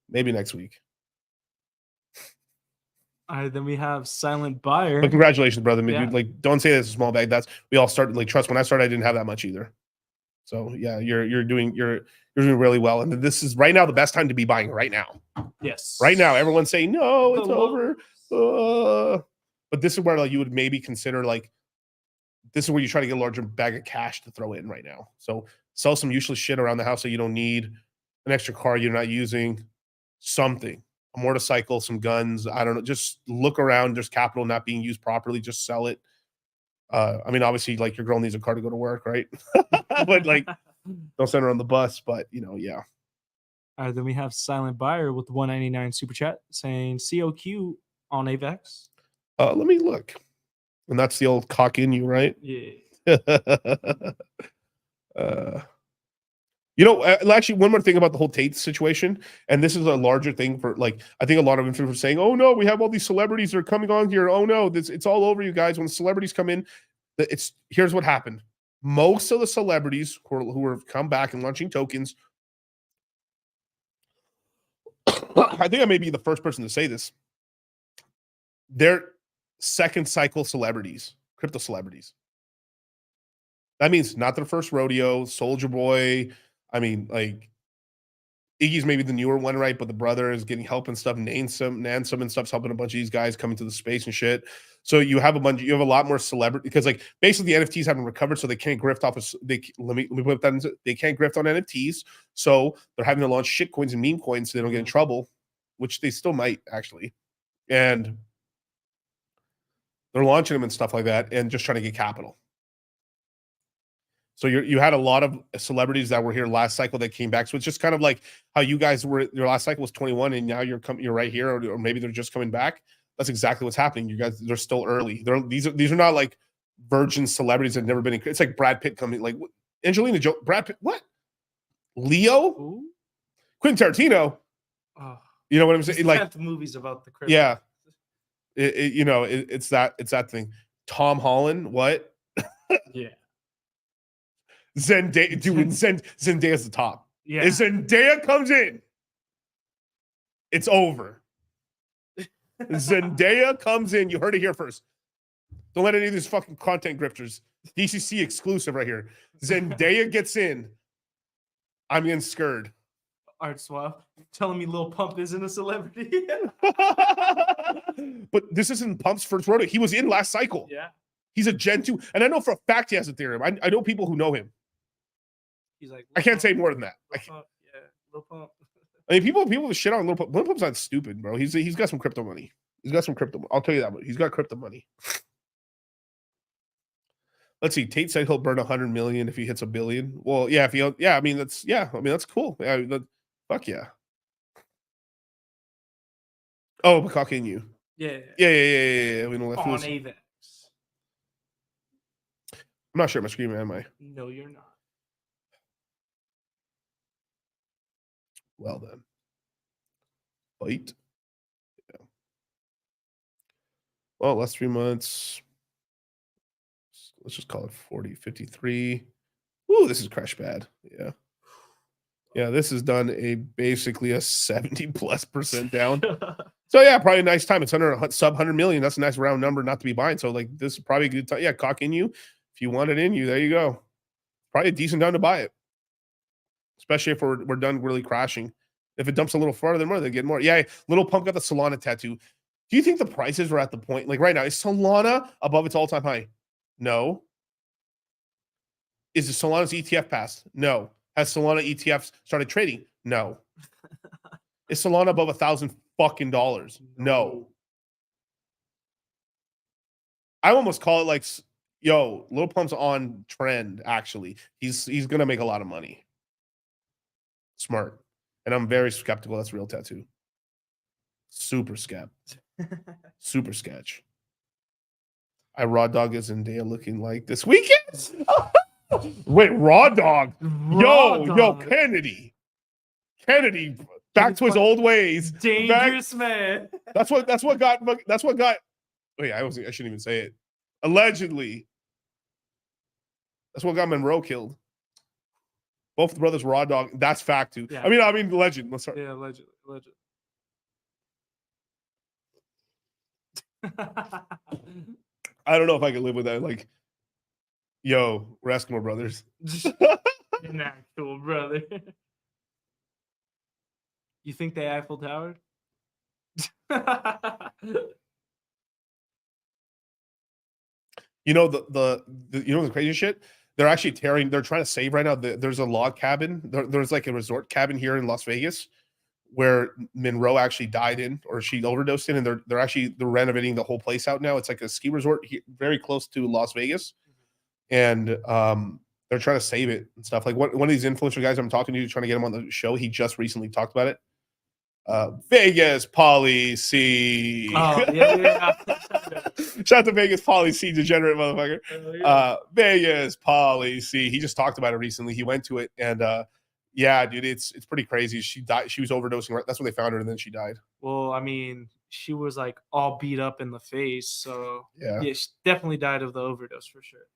Maybe next week. All right, then we have Silent Buyer. But congratulations, brother. Yeah. Like, don't say that's a small bag. That's we all started. Like, trust. When I started, I didn't have that much either. So yeah, you're doing really well. And this is right now the best time to be buying. Right now. Yes. Right now, everyone's saying no, it's over. But this is where like you would maybe consider like this is where you try to get a larger bag of cash to throw in right now. So sell some useless shit around the house that you don't need, an extra car you're not using, something. A motorcycle, some guns. I don't know. Just look around. There's capital not being used properly. Just sell it. I mean, obviously, like your girl needs a car to go to work, right? But like, don't send her on the bus. But yeah. All right, then we have Silent Buyer with 199 super chat saying COQ on AVEX. Let me look. And that's the old cock in you, right? Yeah. Actually, one more thing about the whole Tate situation, and this is a larger thing for like I think a lot of influencers are saying, "Oh no, we have all these celebrities that are coming on here. Oh no, it's all over you guys." When celebrities come in, here's what happened. Most of the celebrities who have come back and launching tokens, I think I may be the first person to say this. They're second cycle celebrities, crypto celebrities. That means not their first rodeo. Soulja Boy. I mean, like Iggy's maybe the newer one, right? But the brother is getting help and stuff. Nansum and stuff's helping a bunch of these guys coming to the space and shit. So you have a lot more celebrity because like basically the NFTs haven't recovered, so they can't grift off of let me put that into, they can't grift on NFTs. So they're having to launch shit coins and meme coins so they don't get in trouble, which they still might actually. And they're launching them and stuff like that and just trying to get capital. So you had a lot of celebrities that were here last cycle that came back. So it's just kind of like how you guys were. Your last cycle was 21, and now you're right here, or maybe they're just coming back. That's exactly what's happening. You guys, they're still early. These are not like virgin celebrities that have never been in. It's like Brad Pitt coming, like Angelina Jolie, Brad Pitt, what? Leo, Ooh. Quentin Tarantino. Oh, you know what I'm saying? Like the movies about the crypto. yeah, it's that thing. Tom Holland, what? Yeah. Zendaya, dude, Zendaya's the top. Yeah. If Zendaya comes in, it's over. Zendaya comes in. You heard it here first. Don't let any of these fucking content grifters. DCC exclusive right here. Zendaya gets in. I'm getting scared. Art Swap telling me Lil Pump isn't a celebrity. But this isn't Pump's first rodeo. He was in last cycle. Yeah. He's a Gen 2. And I know for a fact he has Ethereum. I know people who know him. He's like, I can't say more than that. Lil Pump. I mean, people shit on Lil Pump. Lil Pump's not stupid, bro. He's got some crypto money. He's got some crypto. I'll tell you that. He's got crypto money. Let's see. Tate said he'll burn 100 million if he hits $1 billion. Well, yeah. I mean, that's cool. Yeah, fuck yeah. Oh, Macaque and you. Yeah. Yeah. We know that. On AVEX. I'm not sure. Am I screaming? Am I? No, you're not. Well then. Wait. Yeah. Well, last 3 months. Let's just call it 40, 53. Ooh, this is crash bad. Yeah. Yeah, this has done basically a 70+% down. So yeah, probably a nice time. It's under sub 100 million. That's a nice round number not to be buying. So like this is probably a good time. Yeah, cock in you. If you want it in you, there you go. Probably a decent time to buy it. Especially if we're done really crashing. If it dumps a little farther, then more, they get more. Yeah, Little Pump got the Solana tattoo. Do you think the prices are at the point, like right now, is Solana above its all-time high? No. Is the Solana's ETF passed? No. Has Solana ETFs started trading? No. Is Solana above $1,000 fucking dollars? No. I almost call it like, yo, Lil Pump's on trend, actually. He's gonna make a lot of money. Smart. And I'm very skeptical that's real tattoo. Super skep. Super sketch. I raw dog is Zendaya looking like this weekend. Wait, raw dog. Yo, Kennedy. Back to his old ways. Dangerous man. That's what got. Wait, I shouldn't even say it. Allegedly. That's what got Monroe killed. Both the brothers raw dog. That's fact too. Yeah. I mean, legend. Let's start. Yeah, legend. I don't know if I could live with that. Like, yo, we're Eskimo brothers. An actual brother. You think they Eiffel Tower? You know the you know the crazy shit? They're actually tearing. They're trying to save right now. There's a log cabin. There's like a resort cabin here in Las Vegas where Monroe actually died in, or she overdosed in, and they're renovating the whole place out now. It's like a ski resort very close to Las Vegas, and they're trying to save it and stuff. Like one of these influencer guys I'm talking to, trying to get him on the show. He just recently talked about it. Vegas policy. Oh, yeah. Shout out to Vegas policy, degenerate motherfucker. Vegas policy. He just talked about it recently. He went to it, and yeah, dude, it's pretty crazy. She died. She was overdosing. Right, that's when they found her, and then she died. Well, I mean, she was like all beat up in the face, so Yeah. she definitely died of the overdose for sure.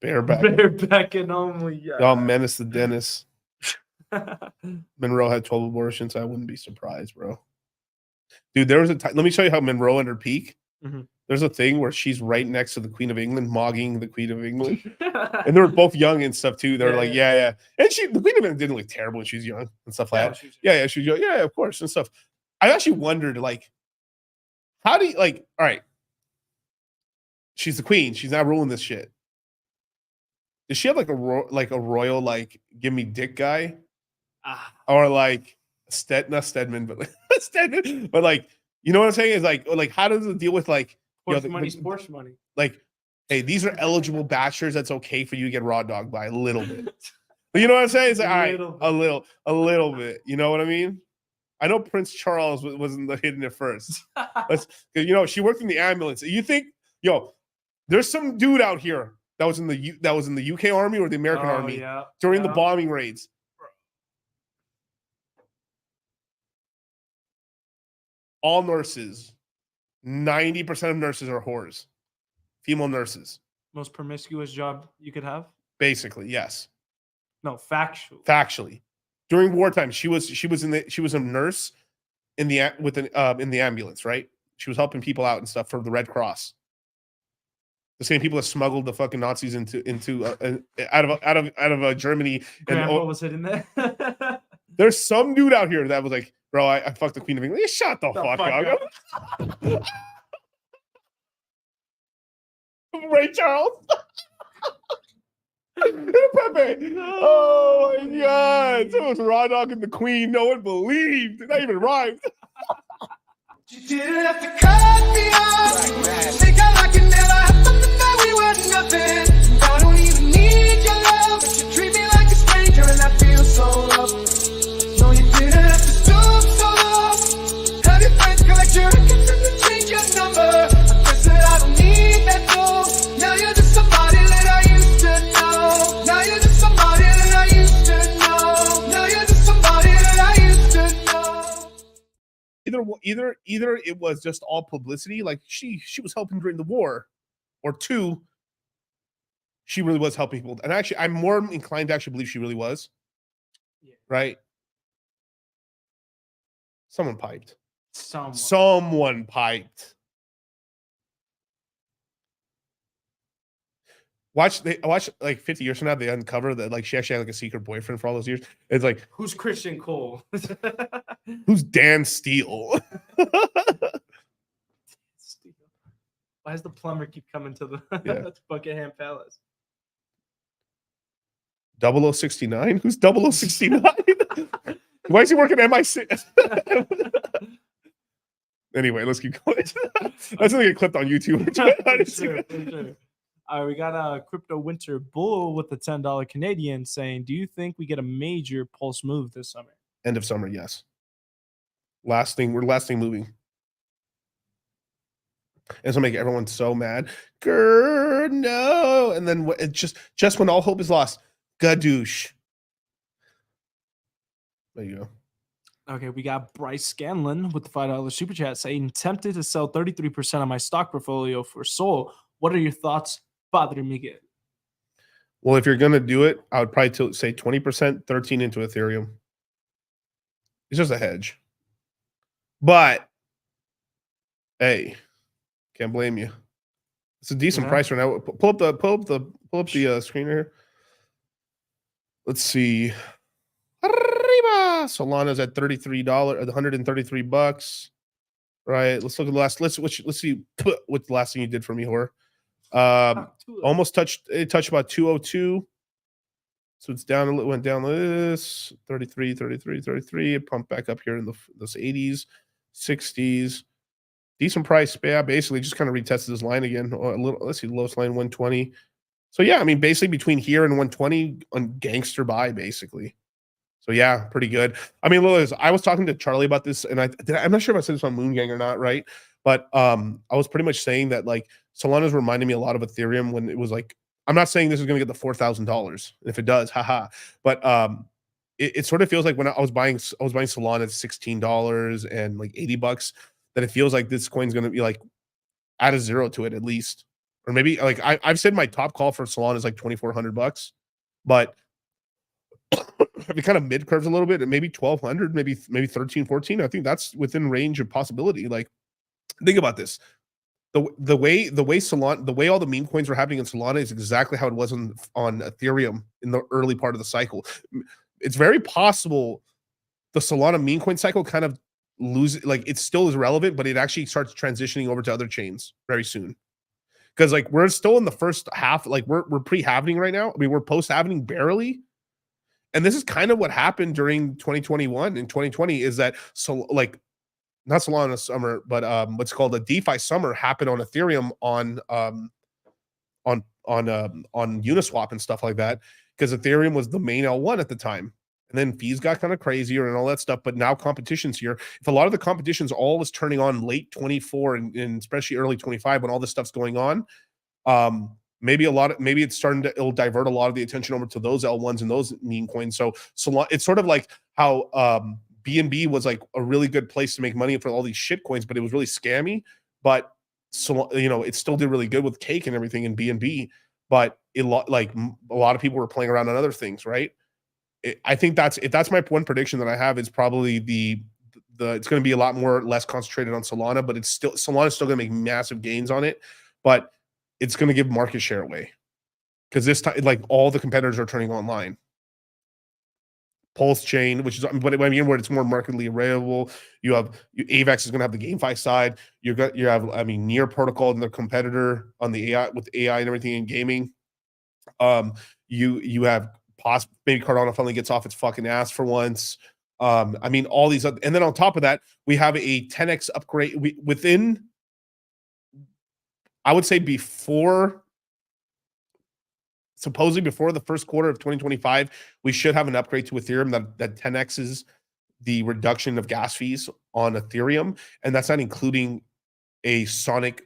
Bareback and only. Yeah. Oh, Menace the Dennis. Monroe had 12 abortions. I wouldn't be surprised, bro. Dude, there was a time. Let me show you how Monroe at her peak. Mhm. There's a thing where she's right next to the Queen of England, mogging the Queen of England, and they were both young and stuff too. They're like, yeah, and the Queen of England didn't look terrible when she was young and stuff like that. She was young. Yeah, of course and stuff. I actually wondered, like, how do you like? All right, she's the queen. She's not ruling this shit. Does she have like a royal like give me dick guy, or like not Stedman, but like Stedman, but like you know what I'm saying is like how does it deal with like Sports money. Like, hey, these are eligible bachelors. That's okay for you to get raw dog by a little bit. You know what I'm saying? It's like all right, a little bit. You know what I mean? I know Prince Charles wasn't hitting it first. You know, she worked in the ambulance. You think, there's some dude out here that was in the UK Army or the American Army during the bombing raids. All nurses, 90% of nurses are whores. Female nurses. Most promiscuous job you could have? Basically, yes. No, Factually. During wartime, she was a nurse in the ambulance, right? She was helping people out and stuff for the Red Cross. The same people that smuggled the fucking Nazis into out of Germany. Grandpa was sitting there. There's some dude out here that was like, bro, I fucked the Queen of England. Yeah, shut the fuck up. Ray Charles. Pepe. Oh my god. So it was raw dog and the Queen. No one believed. It not even rhymed. You didn't have to cut me off. Think I like it never happened that we were nothing. I don't even need your love, but you treat me like a stranger and I feel so loved. No, you didn't have to stoop so low. Have your friends collect your records and then change your number. I guess that I don't need that though. Now you're just somebody that I used to know. Now you're just somebody that I used to know. Now you're just somebody that I used to know. Either it was just all publicity, like she was helping during the war, or two, she really was helping people. And actually, I'm more inclined to actually believe she really was. Yeah. Right? Someone piped. Someone piped. Watch like 50 years from now, they uncover that like she actually had like a secret boyfriend for all those years. It's like, who's Christian Cole? Who's Dan Steele? Why does the plumber keep coming to the Buckingham Palace? 0069? Who's 0069? Why is he working at MI6? Anyway, let's keep going. That's gonna get clipped on YouTube. For sure. All right, we got a Crypto Winter Bull with the $10 Canadian saying, do you think we get a major pulse move this summer? End of summer, yes. We're last thing moving. And it's gonna make everyone so mad. Grr, no. And then it just when all hope is lost, gadoosh. There you go. Okay, we got Bryce Scanlon with the $5 super chat saying, tempted to sell 33% of my stock portfolio for Sol. What are your thoughts, Padre Miguel? Well, if you're gonna do it, I would probably say 20%, 13 into Ethereum. It's just a hedge. But hey, can't blame you. It's a decent price right now. Pull up the screen here. Let's see. Arriba! Solana's at $33, $133. Right. Let's look at the last. Let's see what the last thing you did for me, Hor. Almost touched. It touched about 202. So it's down. It went down this 33, 33, 33. It pumped back up here in those 80s, 60s. Decent price. Yeah, basically just kind of retested this line again. A little. Let's see, the lowest line 120. So yeah, I mean, basically between here and 120 on gangster buy, basically. So yeah, pretty good. I mean, I was talking to Charlie about this, and I'm not sure if I said this on Moon Gang or not, right? But I was pretty much saying that like Solana's reminding me a lot of Ethereum when it was like, I'm not saying this is going to get the $4,000. If it does, haha. But it sort of feels like when I was buying Solana at $16 and like $80, that it feels like this coin's going to be like add a zero to it at least, or maybe like I've said my top call for Solana is like $2,400, but if it kind of mid curves a little bit, and maybe 1,200, maybe 13, 14, I think that's within range of possibility. Like, think about this. The way Solana, the way all the meme coins were happening in Solana is exactly how it was on Ethereum in the early part of the cycle. It's very possible the Solana meme coin cycle kind of like it still is relevant, but it actually starts transitioning over to other chains very soon. Because like we're still in the first half, like we're pre-halvening right now. I mean, we're post-halvening barely. And this is kind of what happened during 2021 and 2020 is that like not Solana summer, but what's called a DeFi summer happened on Ethereum on Uniswap and stuff like that, because Ethereum was the main L1 at the time. And then fees got kind of crazier and all that stuff. But now competition's here. If a lot of the competition's all is turning on late 24 and especially early 25 when all this stuff's going on, maybe it's starting to, it'll divert a lot of the attention over to those L1s and those meme coins. So it's sort of like how BNB was like a really good place to make money for all these shit coins, but it was really scammy. But it still did really good with Cake and everything in BNB. But a lot of people were playing around on other things, right? I think that's my one prediction that I have is probably it's going to be a lot less concentrated on Solana, but Solana's still going to make massive gains on it, but it's going to give market share away because this time, like all the competitors are turning online. Pulse Chain, which is what I mean, where it's more markedly available. AVAX is going to have the GameFi side. You have Near Protocol and their competitor on the AI with AI and everything in gaming. You have maybe Cardano finally gets off its fucking ass for once. All these other, and then on top of that, we have a 10x upgrade within. I would say supposedly before the first quarter of 2025, we should have an upgrade to Ethereum that 10x's the reduction of gas fees on Ethereum, and that's not including a Sonic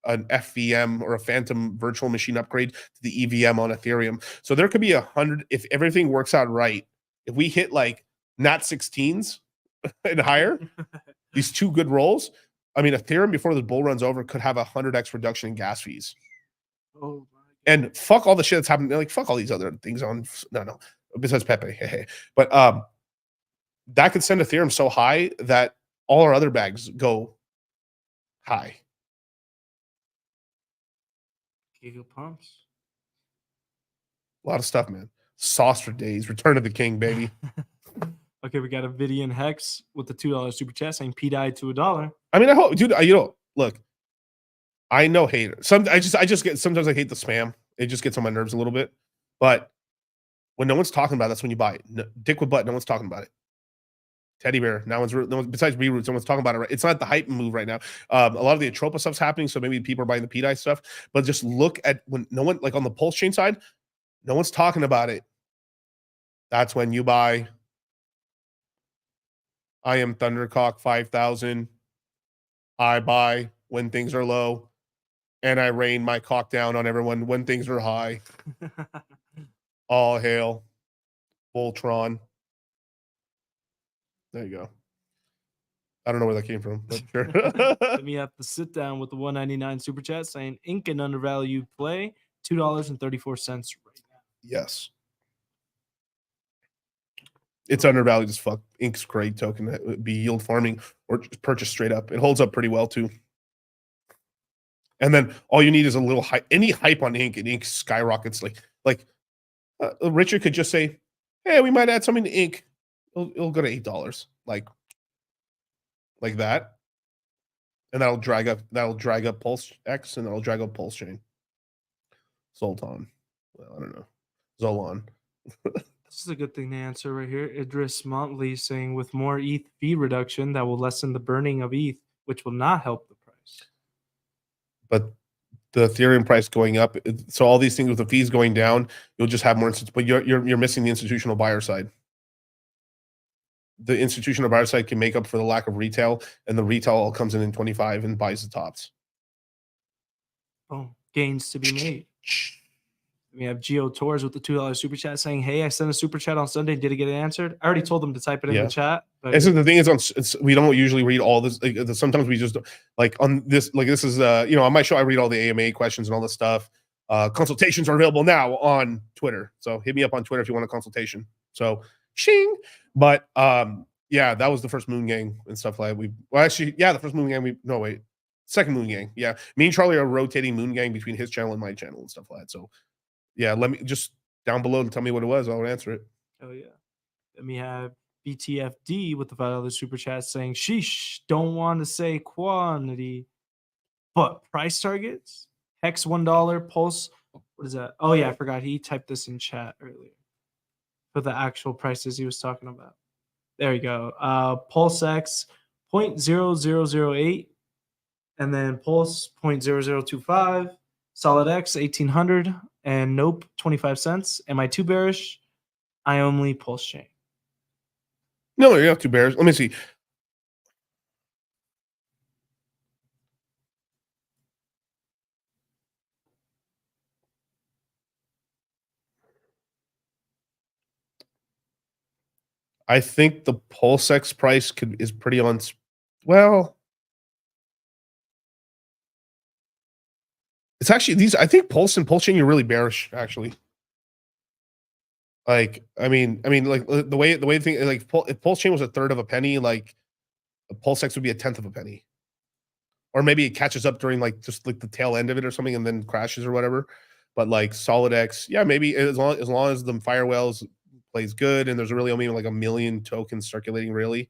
an FVM or a Phantom virtual machine upgrade to the EVM on Ethereum. So there could be 100 if everything works out right. If we hit like NAT 16s and higher, these two good rolls. I mean, Ethereum before the bull runs over could have 100x reduction in gas fees. Oh, and fuck all the shit that's happening. Like fuck all these other things on no besides Pepe. But that could send Ethereum so high that all our other bags go high. Giga pumps. A lot of stuff, man. Sauce for days. Return of the King, baby. Okay, we got a Vidian Hex with the $2 super chat saying P died to $1. I mean, I hope, dude. Look, I know haters. Sometimes I hate the spam. It just gets on my nerves a little bit. But when no one's talking about it, that's when you buy it. Dick with butt, no one's talking about it. Teddy bear, no one's besides Reroots, no one's talking about it. Right? It's not the hype move right now. A lot of the Atropa stuff's happening, so maybe people are buying the PDI stuff. But just look at when no one, like on the Pulse Chain side, no one's talking about it. That's when you buy. I am Thundercock 5000. I buy when things are low, and I rain my cock down on everyone when things are high. All hail Voltron. There you go. I don't know where that came from, but sure. Let me have to sit down with the 199 super chat saying ink and undervalued play $2.34 right now. Yes. It's undervalued as fuck. Ink's great token. That would be yield farming or just purchase straight up. It holds up pretty well too. And then all you need is a little hype. Any hype on Ink, and Ink skyrockets. Like Richard could just say, "Hey, we might add something to Ink. It'll go to $8." Like that, and that'll drag up Pulse X, and that'll drag up Pulse Chain. Zoltan. Well, I don't know. Zolan. This is a good thing to answer right here. Idris Montley saying with more ETH fee reduction that will lessen the burning of ETH, which will not help the price. But the Ethereum price going up, so all these things with the fees going down, you'll just have more. But you're missing the institutional buyer side. The institutional buyer side can make up for the lack of retail, and the retail all comes in 25 and buys the tops. Oh, gains to be made. We have Geo Tours with the $2 super chat saying, "Hey, I sent a super chat on Sunday. Did it get answered?" I already told them to type it in the chat. But And so the thing is, we don't usually read all this. Sometimes we just like on this. Like this is, on my show, I read all the AMA questions and all this stuff. Consultations are available now on Twitter, so hit me up on Twitter if you want a consultation. So, shing. But yeah, that was the first Moon Gang and stuff like that. The first Moon Gang. Second Moon Gang. Yeah, me and Charlie are rotating Moon Gang between his channel and my channel and stuff like that. So. Yeah, let me just down below and tell me what it was. I'll answer it. Oh yeah. Then we have BTFD with the $5 super chat saying, "Sheesh, don't want to say quantity, but price targets. Hex $1, Pulse. What is that? Oh yeah, I forgot. He typed this in chat earlier for the actual prices he was talking about. There you go. Pulse X 0.0008, and then Pulse 0.0025. Solid X 1800. And Nope, 25 cents. Am I too bearish? I only Pulse Chain. No, you're not too bearish. Let me see. I think the PulseX price is pretty on. Well, it's actually these. I think Pulse and Pulse Chain, you're really bearish, actually. Like, I mean, like the way the thing, like, if Pulse Chain was a third of a penny, like, PulseX would be a tenth of a penny, or maybe it catches up during like just like the tail end of it or something, and then crashes or whatever. But like SolidX, yeah, maybe as long as the Firewells plays good, and there's really only like 1 million tokens circulating, really,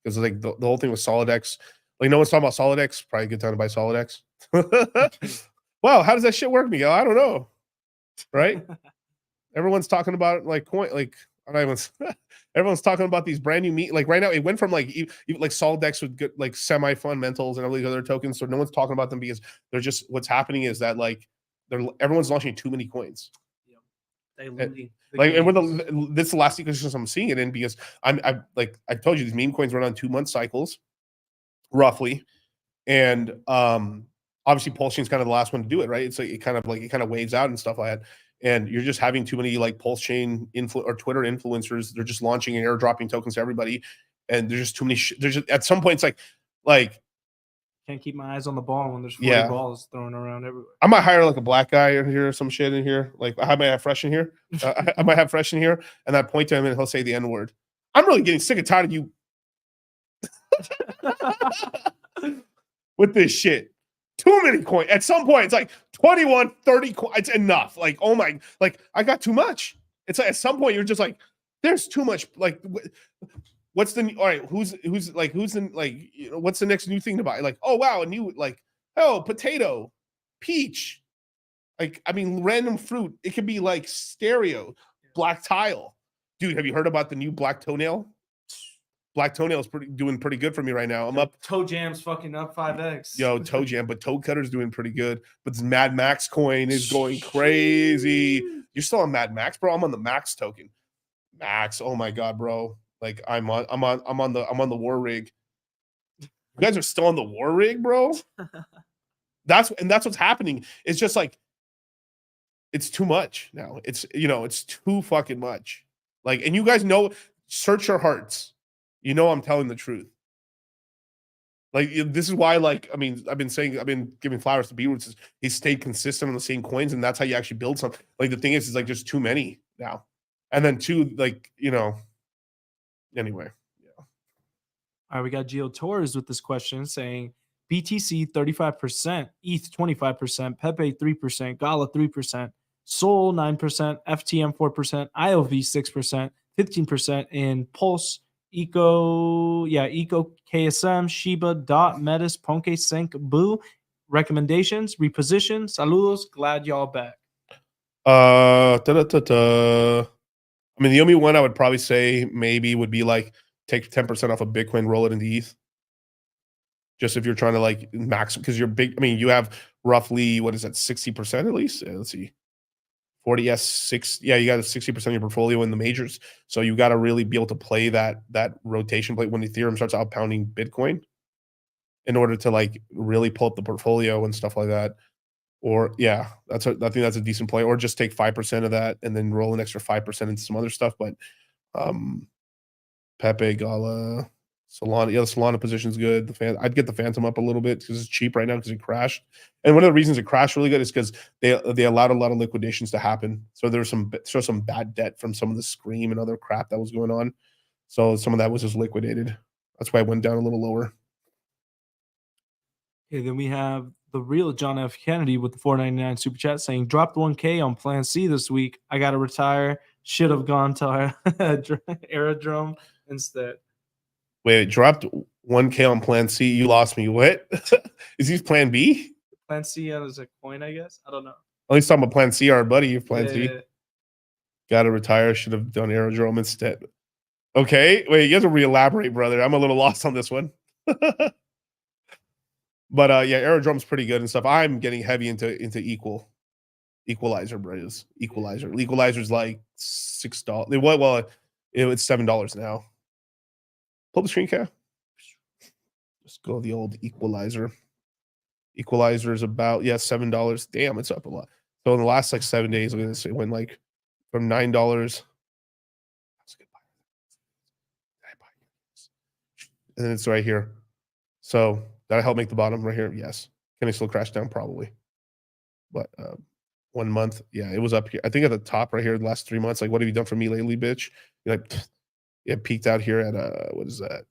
because like the whole thing with SolidX, like no one's talking about SolidX. Probably a good time to buy SolidX. Wow, how does that shit work, Miguel? I don't know. Right? Everyone's talking about like coin, like everyone's talking about these brand new like right now. It went from like like SolidX with good like semi fundamentals and all these other tokens, so no one's talking about them because they're just what's happening is that like everyone's launching too many coins. Diluting this is the last ecosystem I'm seeing it in because I like I told you these meme coins run on 2 month cycles, roughly, and obviously Pulse Chain's kind of the last one to do it, right? It's like it kind of waves out and stuff like that. And you're just having too many like Pulse Chain or Twitter influencers. They're just launching and airdropping tokens to everybody, and there's just too many. There's just at some point it's like can't keep my eyes on the ball when there's 40 balls thrown around everywhere. I might hire like a black guy in here or some shit in here. Like I might have Fresh in here. I might have Fresh in here, and I point to him and he'll say the N word. I'm really getting sick and tired of you with this shit. Too many coins. At some point, it's like 21, 30 coins. It's enough. Like, oh my, like I got too much. It's like at some point you're just like, there's too much. Like, what's the all right? Who's the like? You know, what's the next new thing to buy? Like, oh wow, a new like potato, peach. Like, I mean, random fruit. It could be like stereo, black tile. Dude, have you heard about the new black toenail? Black Toenail is doing pretty good for me right now. I'm up. Toe Jam's fucking up 5x. Yo, Toe Jam, but Toe Cutter's doing pretty good. But this Mad Max coin is going crazy. You're still on Mad Max, bro? I'm on the Max token. Max, oh my god, bro. Like I'm on the war rig. You guys are still on the war rig, bro. That's what's happening. It's just like it's too much now. It's it's too fucking much. Like, and you guys know, search your hearts. You know I'm telling the truth. Like this is why, like, I mean, I've been giving flowers to Beetroots. He stayed consistent on the same coins, and that's how you actually build something. Like the thing is like there's too many now, and then two, like anyway. All right, we got Geo Torres with this question saying BTC 35%, ETH 25%, Pepe 3%, Gala 3%, Sol 9%, FTM 4%, IOV 6%, 15% in Pulse, Eco KSM, Shiba, Dot, Metis, Ponke, Sync, Boo. Recommendations, reposition, saludos, glad y'all back. I mean, the only one I would probably say maybe would be like take 10% off of Bitcoin, roll it into ETH. Just if you're trying to like max, because you're big. I mean, you have roughly, what is that, 60% at least? Yeah, let's see. 40, yes, 6. Yeah, you got 60% of your portfolio in the majors. So you got to really be able to play that rotation play when Ethereum starts outpounding Bitcoin in order to like really pull up the portfolio and stuff like that. Or yeah, I think that's a decent play. Or just take 5% of that and then roll an extra 5% into some other stuff. But Pepe, Gala, Solana, yeah, the Solana position's good. I'd get the Phantom up a little bit because it's cheap right now because it crashed. And one of the reasons it crashed really good is because they allowed a lot of liquidations to happen. So there was some bad debt from some of the Scream and other crap that was going on. So some of that was just liquidated. That's why it went down a little lower. Okay, then we have the real John F. Kennedy with the $4.99 super chat saying dropped 1K on Plan C this week. I gotta retire. Should have gone to Aerodrome instead. Wait, dropped 1K on Plan C. You lost me. What? Is he Plan B? Plan C as a coin, I guess. I don't know. At least talking about Plan C, our buddy. Plan Yeah, C. yeah. Gotta retire. Should have done Aerodrome instead. Okay. Wait, you have to re-elaborate, brother. I'm a little lost on this one. But yeah, Aerodrome's pretty good and stuff. I'm getting heavy into Equalizer, bros. Equalizer's like $6. Well, it's $7 now. Pull the screen cap. Just go the old Equalizer. Equalizer is about $7. Damn, it's up a lot. So in the last like 7 days, look at this. It went like from $9. And then it's right here. So that'll help make the bottom right here. Yes. Can it still crash down? Probably. But 1 month, yeah, it was up here. I think at the top right here, the last 3 months. Like, what have you done for me lately, bitch? You're like, it peaked out here at what is that?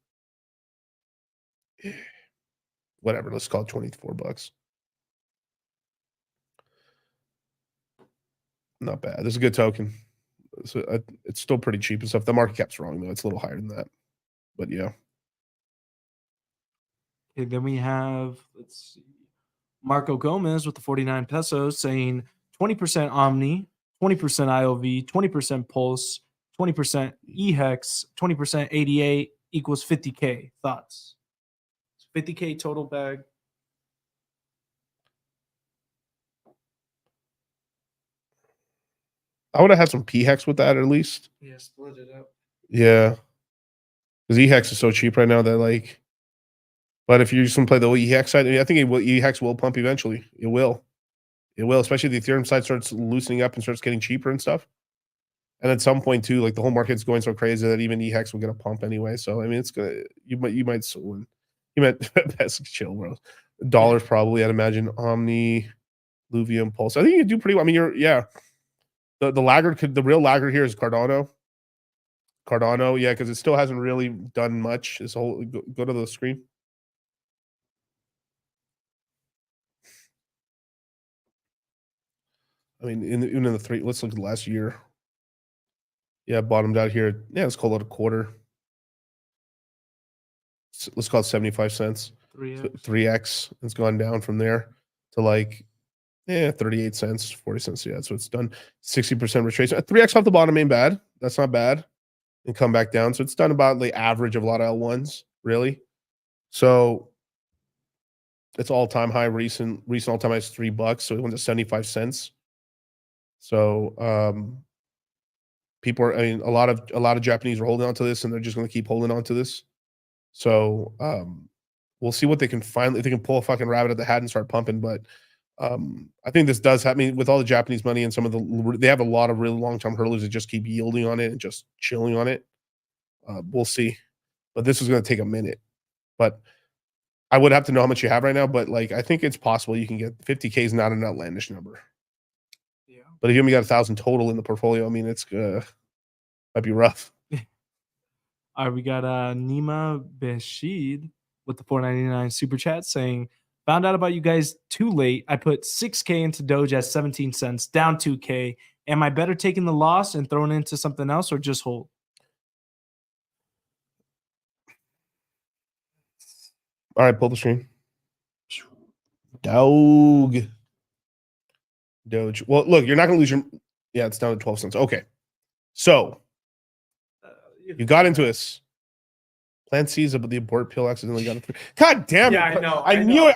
Whatever. Let's call it $24. Not bad. This is a good token. So it's still pretty cheap and stuff. The market cap's wrong though. It's a little higher than that. But yeah. Okay, then we have, let's see, Marco Gomez with the 49 pesos saying 20% Omni, 20% IOV, 20% Pulse, 20% EHEX, 20% 88 equals 50K. Thoughts? 50K total bag. I would have had some PHEX with that at least. Yeah, split it up. Yeah. Because EHEX is so cheap right now that like, but if you just want to play the EHEX side, I think EHEX will pump eventually. It will. It will, especially if the Ethereum side starts loosening up and starts getting cheaper and stuff. And at some point too, like the whole market's going so crazy that even EHEX will get a pump anyway. So I mean, it's gonna you might still win. You might best chill, bro. Dollars probably, I'd imagine. Omni, Luvium, Pulse. I think you do pretty well. I mean, the laggard the real laggard here is Cardano. Cardano, yeah, because it still hasn't really done much. This whole go to the screen. I mean, even in the three, let's look at the last year. Yeah, bottomed out here. Yeah, let's call it a quarter. Let's call it 75 cents. 3x. It's gone down from there to like 38 cents, 40 cents. Yeah, so it's done 60% retracement. 3x off the bottom ain't bad. That's not bad. And come back down. So it's done about the average of a lot of L1s, really. So it's all-time high. Recent all-time high is $3. So it went to 75 cents. So people are, I mean, a lot of Japanese are holding on to this and they're just going to keep holding on to this. So we'll see what they can find. If they can pull a fucking rabbit at the hat and start pumping. But I think this does happen. I mean, with all the Japanese money and some of they have a lot of really long-term hurdlers that just keep yielding on it and just chilling on it. We'll see. But this is going to take a minute. But I would have to know how much you have right now, but like I think it's possible you can get 50K is not an outlandish number. Yeah. But if you only got 1,000 total in the portfolio, I mean it's might be rough. All right, we got Nima Bashid with the $4.99 super chat saying, found out about you guys too late. I put 6K into Doge at 17 cents, down 2K. Am I better taking the loss and throwing it into something else or just hold? All right, pull the screen. Doge. Well, look, you're not going to lose your. Yeah, it's down to 12 cents. Okay. So you got into this. Plan C's, but the abort pill accidentally got it through. God damn it. Yeah, I know. I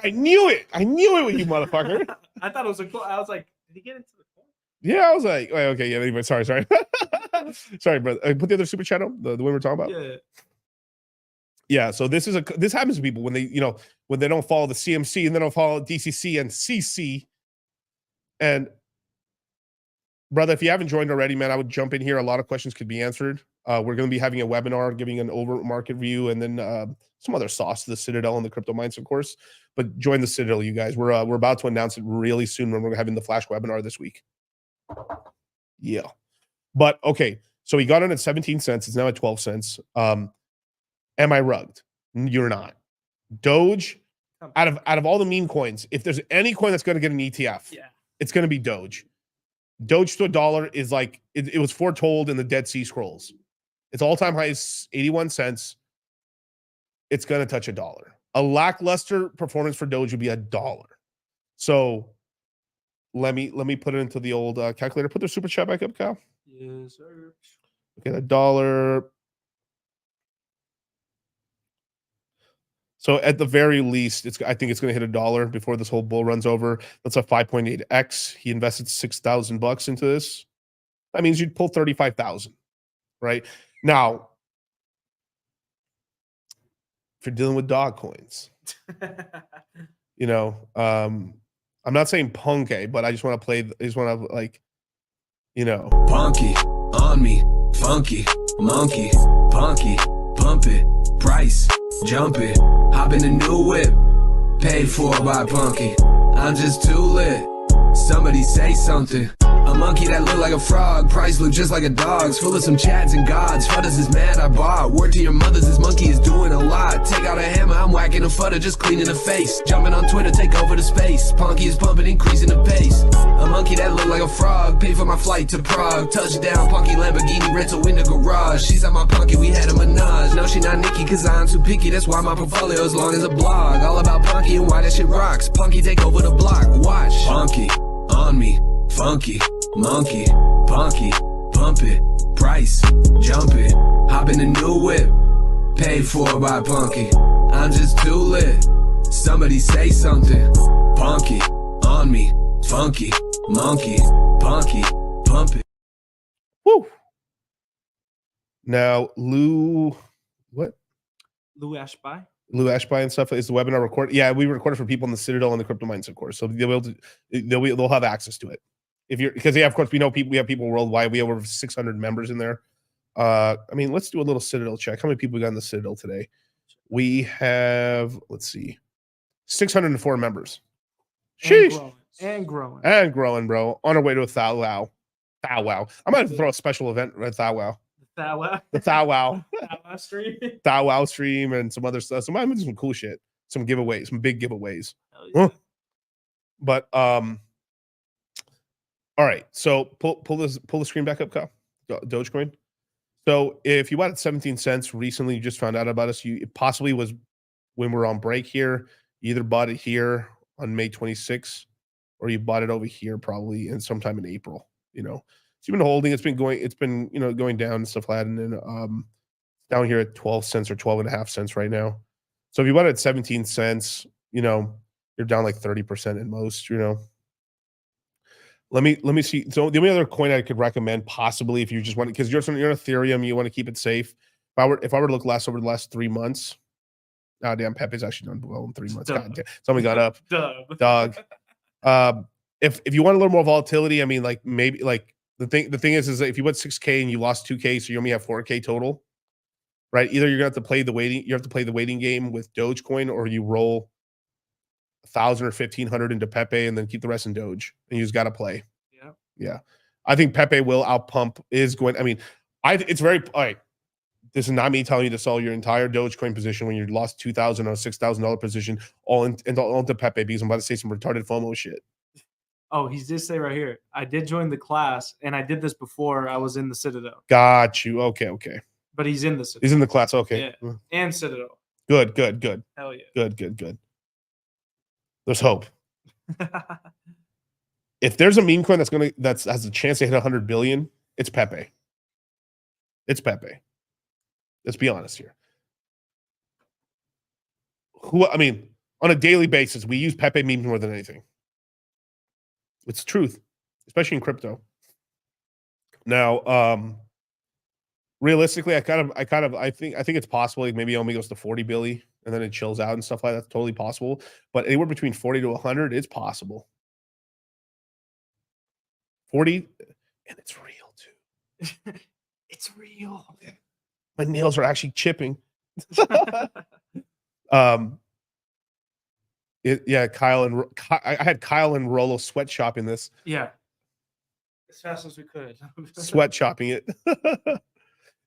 knew it with you, motherfucker. I thought it was a cool. I was like, did he get into the point? Yeah, I was like, okay, yeah, anyway, sorry. Sorry, brother. Put the other super chat up, the one we're talking about. Yeah. Yeah, so this happens to people when they, when they don't follow the CMC and they don't follow DCC and CC. And brother, if you haven't joined already, man, I would jump in here. A lot of questions could be answered. We're going to be having a webinar, giving an over market view, and then some other sauce to the Citadel and the crypto mindset course. But join the Citadel, you guys. We're about to announce it really soon when we're having the flash webinar this week. Yeah, but okay. So he got in at 17 cents. It's now at 12 cents. Am I rugged? You're not. Doge, out of all the meme coins, if there's any coin that's going to get an ETF, it's going to be Doge. Doge to $1 is like it was foretold in the Dead Sea Scrolls. Its all-time high is 81 cents. It's going to touch $1. A lackluster performance for Doge would be $1. So let me put it into the old calculator. Put the super chat back up, Kyle. Yes, sir. Okay, $1. So at the very least, I think it's going to hit $1 before this whole bull runs over. That's a 5.8x. He invested $6,000 into this. That means you'd pull 35,000, right? Now, if you're dealing with dog coins, I'm not saying punky, but I just want to play. I just want to Punky, on me, funky, monkey, punky, pump it, price, jump it, hop in a new whip, paid for by punky. I'm just too lit. Somebody say something. A monkey that look like a frog, price look just like a dog's, full of some chads and gods. Fudders is mad I bought. Word to your mothers, this monkey is doing a lot. Take out a hammer, I'm whacking a fudder, just cleaning the face. Jumping on Twitter, take over the space. Punky is pumping, increasing the pace. A monkey that look like a frog, paid for my flight to Prague. Touchdown, Punky Lamborghini rental in the garage. She's at my Punky, we had a menage. No, she not Nikki, cause I'm too picky. That's why my portfolio is long as a blog. All about Punky and why that shit rocks. Punky take over the block, watch. Punky, on me, funky, monkey, punky, pump it, price, jump it, hop in a new whip, paid for by punky. I'm just too lit. Somebody say something. Punky, on me, funky, monkey, punky, pump it. Woo. Now, Lou Ashby. Lou Ashby and stuff is the webinar record. Yeah, we recorded for people in the Citadel and the Crypto Mindset course, so they'll have access to it. Because of course we have people worldwide. We have over 600 members in there. I mean, let's do a little Citadel check. How many people we got in the Citadel today? We have 604 members. Sheesh. And growing. And growing, bro. On our way to a Thou Wow. I might have to throw a special event at Thou Wow. The Thou Wow. Stream. Thou Wow stream and some other stuff. So might do some cool shit. Some giveaways, some big giveaways. Yeah. But all right. So pull the screen back up, Kyle. Dogecoin. So if you bought at 17 cents recently, you just found out about us. It possibly was when we're on break here. You either bought it here on May 26th, or you bought it over here probably in sometime in April. So you've been holding. It's been going down and stuff like that. And then down here at 12 cents or 12.5 cents right now. So if you bought it at 17 cents, you're down like 30% in most. Let me see. So the only other coin I could recommend, possibly, if you just want, because you're on Ethereum, you want to keep it safe. If I were to look over the last 3 months, damn, Pepe's actually done well in 3 months. God damn, somebody got up. Dog. If you want a little more volatility, I mean, like maybe like the thing is that if you went 6K and you lost 2K, so you only have 4K total, right? Either you're gonna have to play the waiting game with Dogecoin, or you roll 1,000 or 1,500 into Pepe and then keep the rest in Doge, and you just got to play. Yeah. Yeah, I think Pepe will outpump. It's very all right. This is not me telling you to sell your entire Dogecoin position when you lost $2,000 or $6,000 position all into Pepe, because I'm about to say some retarded FOMO shit. Oh, he did say right here. I did join the class, and I did this before I was in the Citadel. Got you. Okay. But he's in the Citadel. He's in the class. Okay. Yeah, and Citadel. Good. Hell yeah. Good. There's hope. If there's a meme coin that has a chance to hit 100 billion, it's Pepe. Let's be honest here. On a daily basis, we use Pepe memes more than anything. It's the truth, especially in crypto. Now, realistically, I think it's possible. Like maybe it only goes to 40 billion and then it chills out and stuff like that. That's totally possible. But anywhere between 40 to 100, it's possible. 40, and it's real too. It's real. My nails are actually chipping. I had Kyle and Rolo sweatshopping this. Yeah. As fast as we could. Sweatshopping it.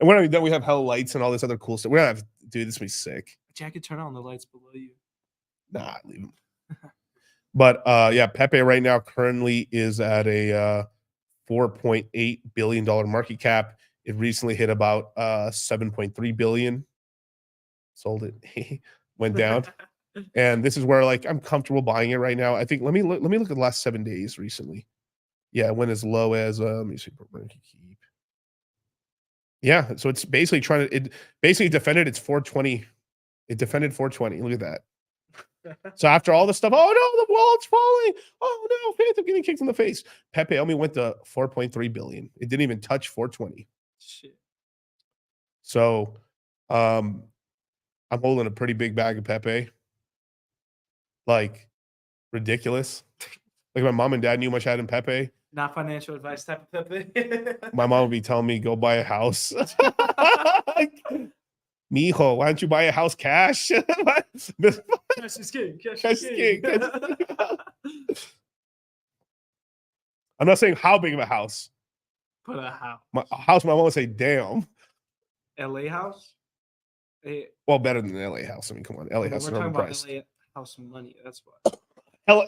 And when I'm done, we have hell lights and all this other cool stuff. We're gonna have, dude, this will be sick. Jack, turn on the lights below you. Nah, leave them. But yeah, Pepe right now currently is at a $4.8 billion market cap. It recently hit about 7.3 billion. Sold it. Went down. And this is where I'm comfortable buying it right now. I think let me look at the last 7 days recently. Yeah, it went as low as let me see. Yeah, so it's basically it basically defended its 420. It defended 420. Look at that. So after all this stuff, oh no, the wallet's falling. Oh no, Phantom getting kicked in the face. Pepe only went to 4.3 billion. It didn't even touch 420. Shit. So I'm holding a pretty big bag of Pepe. Like ridiculous. Like my mom and dad knew much I had in Pepe. Not financial advice type of Pepe. My mom would be telling me, go buy a house. Mijo, why don't you buy a house cash? Cash is king. Cash is king. I'm not saying how big of a house. But a house. My mom would say, damn. LA house? Well, better than the LA house. I mean, come on. LA house is overpriced. LA house money. That's what.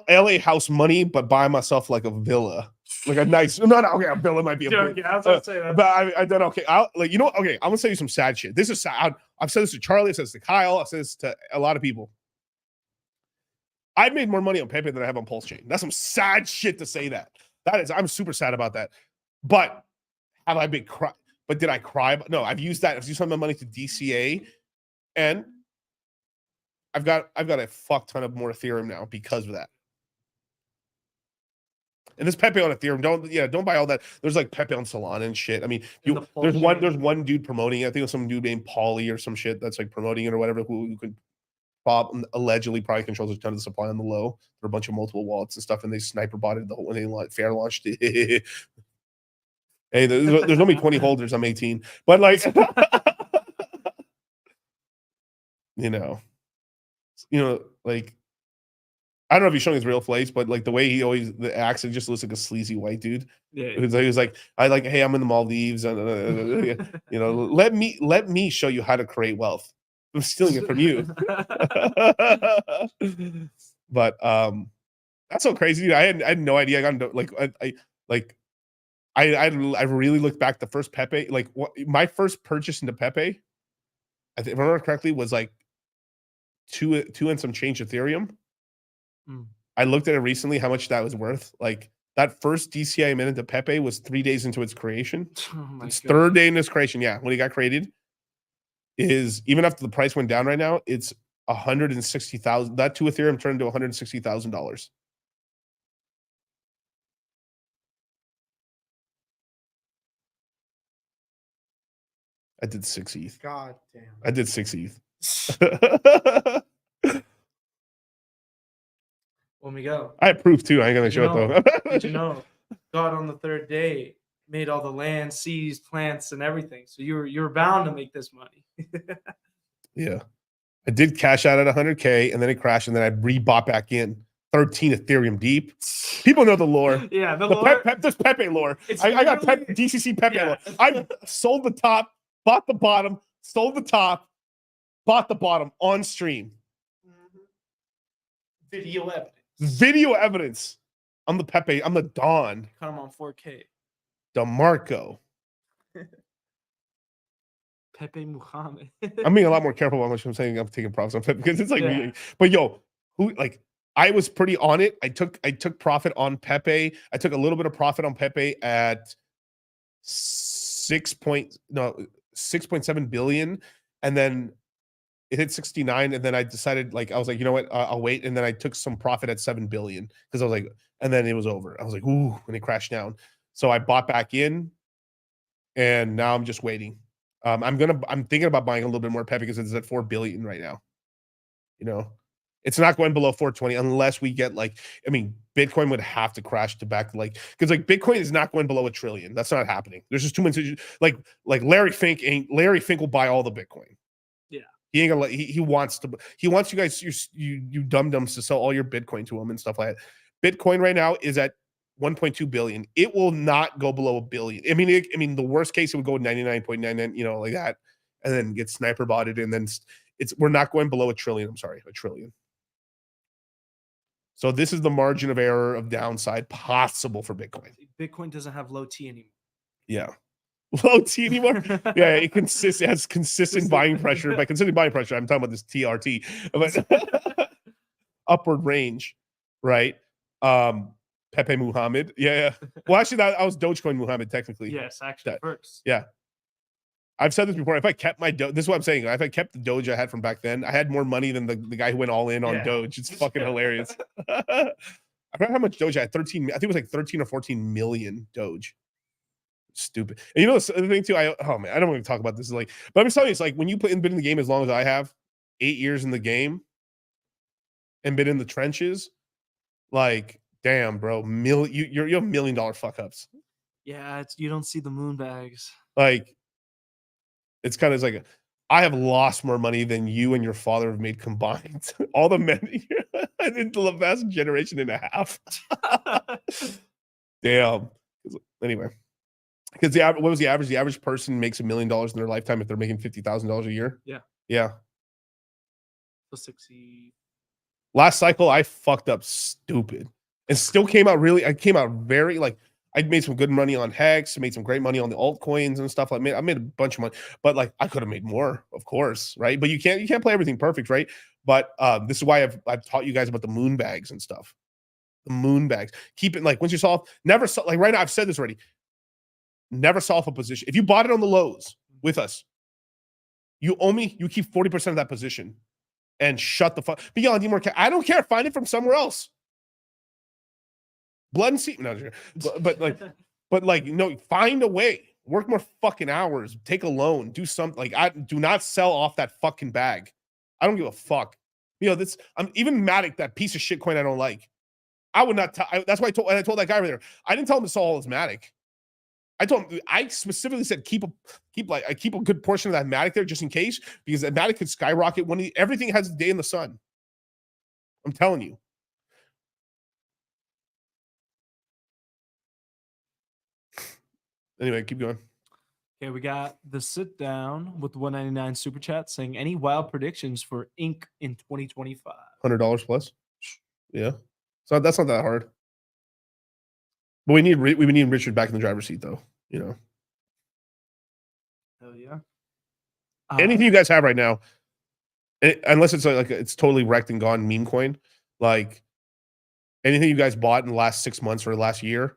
LA house money, but buy myself like a villa. Like a nice, okay, a villa might be a bit. Yeah, I was gonna say that. But I did okay. Okay, I'm gonna tell you some sad shit. This is sad. I've said this to Charlie, I've said this to Kyle, I've said this to a lot of people. I've made more money on Pepe than I have on Pulse Chain. That's some sad shit to say that. I'm super sad about that. But have I been cry? But did I cry? No, I've used some of my money to DCA, and I've got a fuck ton of more Ethereum now because of that. And this Pepe on Ethereum, don't buy all that. There's like Pepe on Solana and shit. I mean, there's one dude promoting it. I think it was some dude named Paulie or some shit that's like promoting it or whatever, who could allegedly probably controls a ton of the supply on the low. There are a bunch of multiple wallets and stuff, and they sniper botted the whole when they fair launched it. Hey, there's only 20 holders. I'm 18, but like, like. I don't know if he's showing his real face, but like the way he always acts, it just looks like a sleazy white dude. Yeah. He was like, hey, I'm in the Maldives, and let me show you how to create wealth. I'm stealing it from you. But that's so crazy. Dude. I had no idea. I really looked back. The first Pepe, my first purchase into Pepe, I think if I remember correctly, was like two and some change Ethereum. I looked at it recently, how much that was worth. Like that first DCI I made into Pepe was 3 days into its creation. Its third day in its creation, yeah, when it got created, is even after the price went down right now, it's 160,000. That 2 Ethereum turned to $160,000. I did 6 ETH. God damn. I did 6 ETH. When we go. I have proof too. I ain't gonna show it though. Did you know? God on the third day made all the land, seas, plants, and everything. So you're bound to make this money. Yeah. I did cash out at 100K and then it crashed and then I rebought back in 13 Ethereum deep. People know the lore. Yeah, the lore. This Pepe lore. It's I got literally- DCC Pepe lore. I sold the top, bought the bottom, sold the top, bought the bottom on stream. Video evidence. Video evidence. I'm the Pepe. I'm the Don. Come on 4K. DeMarco. Pepe Muhammad. I'm being a lot more careful about what I'm saying. I'm taking profits on Pepe because it's like, Yeah. but yo, I was pretty on it. I took profit on Pepe. I took a little bit of profit on Pepe at 6.7 billion, and then it hit 69, and then I decided, like, I was like, you know what, I'll wait, and then I took some profit at 7 billion because I was like, and then it was over. I was like, ooh, and it crashed down. So I bought back in, and now I'm just waiting. I'm thinking about buying a little bit more Pepe because it's at 4 billion right now. You know, it's not going below 420 unless we get Bitcoin would have to crash to back, because Bitcoin is not going below $1 trillion. That's not happening. There's just too much. Like Larry Fink will buy all the Bitcoin. Yeah. He ain't gonna he wants you guys, you dum-dums to sell all your Bitcoin to him and stuff like that. Bitcoin right now is at 1.2 billion. It will not go below $1 billion. I mean, the worst case it would go 99.99, like that, and then get sniper botted, and then we're not going below $1 trillion. I'm sorry, $1 trillion. So this is the margin of error of downside possible for Bitcoin. Bitcoin doesn't have low T anymore. Yeah. Low T anymore? Yeah, it has consistent buying pressure. By consistent buying pressure, I'm talking about this TRT. But upward range, right? Pepe Muhammad. Yeah. Well, actually, I was Dogecoin Muhammad, technically. Yes, actually, first. Yeah. I've said this before. If I kept my Doge, this is what I'm saying. If I kept the Doge I had from back then, I had more money than the guy who went all in on Doge. It's fucking hilarious. I forgot how much Doge I had. I think it was like 13 or 14 million Doge. Stupid. And you know the other thing too, I don't want to talk about this. But I'm just telling you, it's like when you been in the game as long as I have, 8 years in the game, and been in the trenches, like, damn, bro, you have $1 million fuck ups. Yeah, you don't see the moon bags. Like, it's kind of like I have lost more money than you and your father have made combined. All the men in the last generation and a half. Damn. Anyway, because what was the average? The average person makes $1 million in their lifetime if they're making $50,000 a year. Yeah. Yeah. So 60. Last cycle, I fucked up stupid and still came out really. I came out very I made some good money on Hex, made some great money on the altcoins and stuff. I made a bunch of money, but I could have made more, of course, right? But you can't play everything perfect, right? But this is why I've taught you guys about the moon bags and stuff. The moon bags. Keep it once you solve, never right now. I've said this already. Never solve a position. If you bought it on the lows with us, you keep 40% of that position and shut the fuck. Beyond you more. I don't care. Find it from somewhere else. Blood and sea. No, but find a way. Work more fucking hours. Take a loan. Do something. I do not sell off that fucking bag. I don't give a fuck. I'm even Matic, that piece of shit coin I don't like. I would not. That's why I told that guy over there. I didn't tell him to sell all his Matic. I specifically said keep a good portion of that Matic there just in case, because that Matic could skyrocket when everything has a day in the sun. I'm telling you. Anyway, keep going. Okay, we got the sit down with 199 super chat saying any wild predictions for Inc. in 2025. $100 plus. Yeah, so that's not that hard. But we need Richard back in the driver's seat, though. Hell yeah. Anything you guys have right now, unless it's it's totally wrecked and gone meme coin, anything you guys bought in the last 6 months or last year,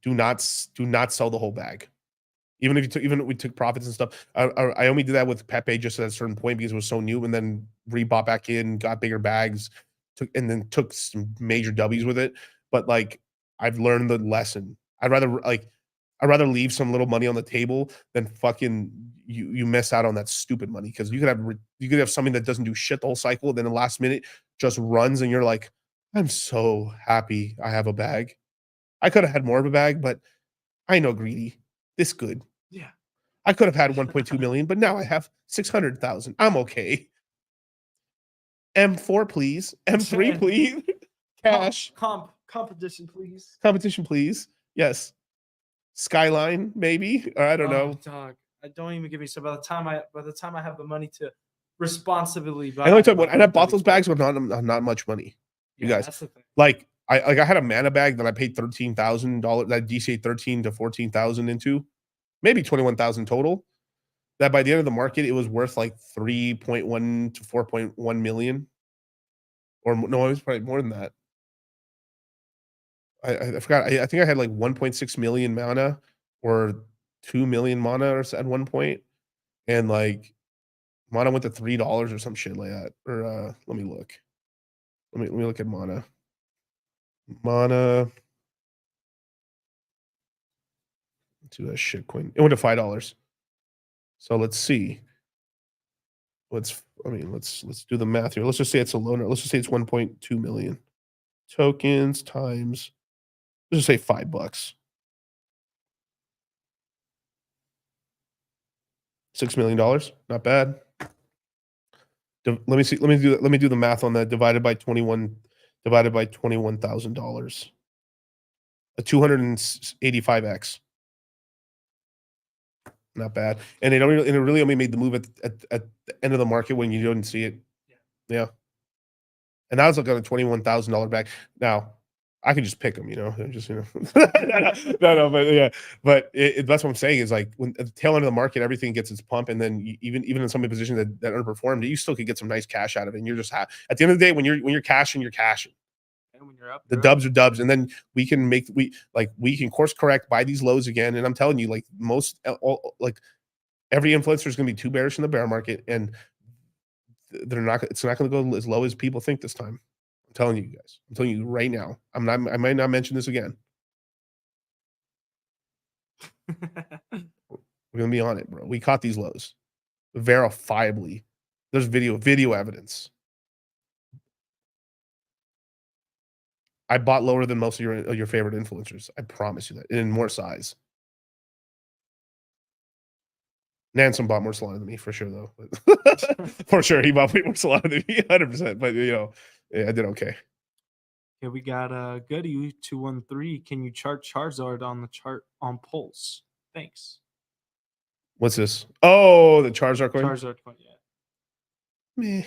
do not sell the whole bag. Even if we took profits and stuff. I only did that with Pepe just at a certain point because it was so new, and then rebought back in, got bigger bags, took some major W's with it. But I've learned the lesson. I'd rather leave some little money on the table than fucking you miss out on that stupid money, because you could have something that doesn't do shit the whole cycle, then the last minute just runs, and you're like, I'm so happy I have a bag. I could have had more of a bag, but I know, greedy. This good. Yeah. I could have had 1.2 million, but now I have 600,000. I'm okay. M4, please. M3, please. Cash. Competition, please. Competition, please. Yes. Skyline, maybe. Or I don't know. Dog. Don't even give me so by the time I have the money to responsibly buy. I only took one, and I bought those bags with not much money. You Yeah, guys, that's the thing. like I had a mana bag that I paid $13,000, that DCA 13 to 14,000 into, maybe 21,000 total. That by the end of the market, it was worth like 3.1 to 4.1 million, or no, it was probably more than that. I forgot. I think I had like 1.6 million mana or 2 million mana or at one point, and like mana went to $3 or some shit like that. Or let me look. Let me look at mana. Mana to that shit coin. It went to $5. So let's see. Let's do the math here. Let's just say it's a loaner. Let's just say it's 1.2 million tokens times. Let's just say $5. $6 million. Not bad. Let me see. Let me do the math on that. Divided by $21,000. A 285x. Not bad. And it really only made the move at the end of the market when you didn't see it. Yeah. And I was looking at a $21,000 bag. Now, I could just pick them, no, but yeah, but that's what I'm saying is like when at the tail end of the market, everything gets its pump, and then even in some of the positions that underperformed, you still could get some nice cash out of it. And you're just at the end of the day, when you're cashing, you're cashing. And when you're up, the dubs are dubs, and then we can course correct, buy these lows again. And I'm telling you, like every influencer is going to be too bearish in the bear market, and it's not going to go as low as people think this time. I'm telling you guys. I'm telling you right now. I might not mention this again. We're gonna be on it, bro. We caught these lows verifiably. There's video evidence. I bought lower than most of your favorite influencers. I promise you that, in more size. Nansen bought more Solana than me for sure, though. For sure, he bought way more Solana than me, 100%. But yeah, I did okay. Okay, we got Goody 213. Can you chart Charizard on the chart on Pulse? Thanks. What's this? Oh, the Charizard coin. Charizard coin, yeah. Meh.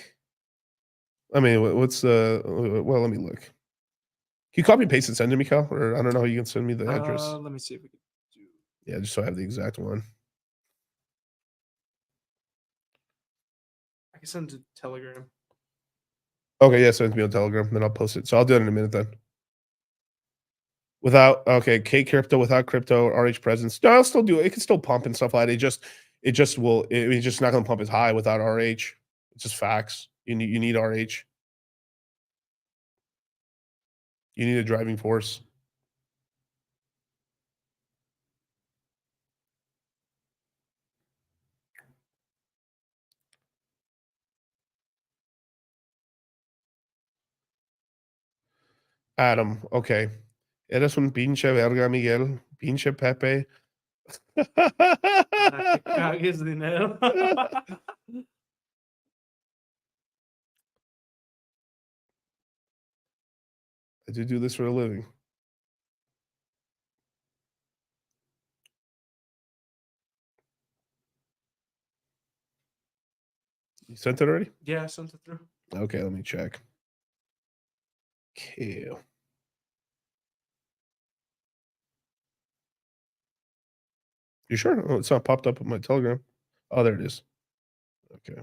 I mean, what's well, let me look. Can you copy and paste and send it to me, Cal? Or I don't know how you can send me the address. Let me see if we can do. Yeah, just so I have the exact one. I can send it to Telegram. Okay, yeah, send it to me on Telegram, then I'll post it. So I'll do it in a minute then. Okay, K crypto without crypto, RH presence. No, I'll still do it. It can still pump and stuff like that. It's just not going to pump as high without RH. It's just facts. You need RH. You need a driving force. Adam, okay. Eres un pinche verga, Miguel. Pinche Pepe. Cagues dinero. I do this for a living. You sent it already? Yeah, I sent it through. Okay, let me check. Okay. You sure? Oh, it's not popped up on my Telegram. Oh, there it is. Okay.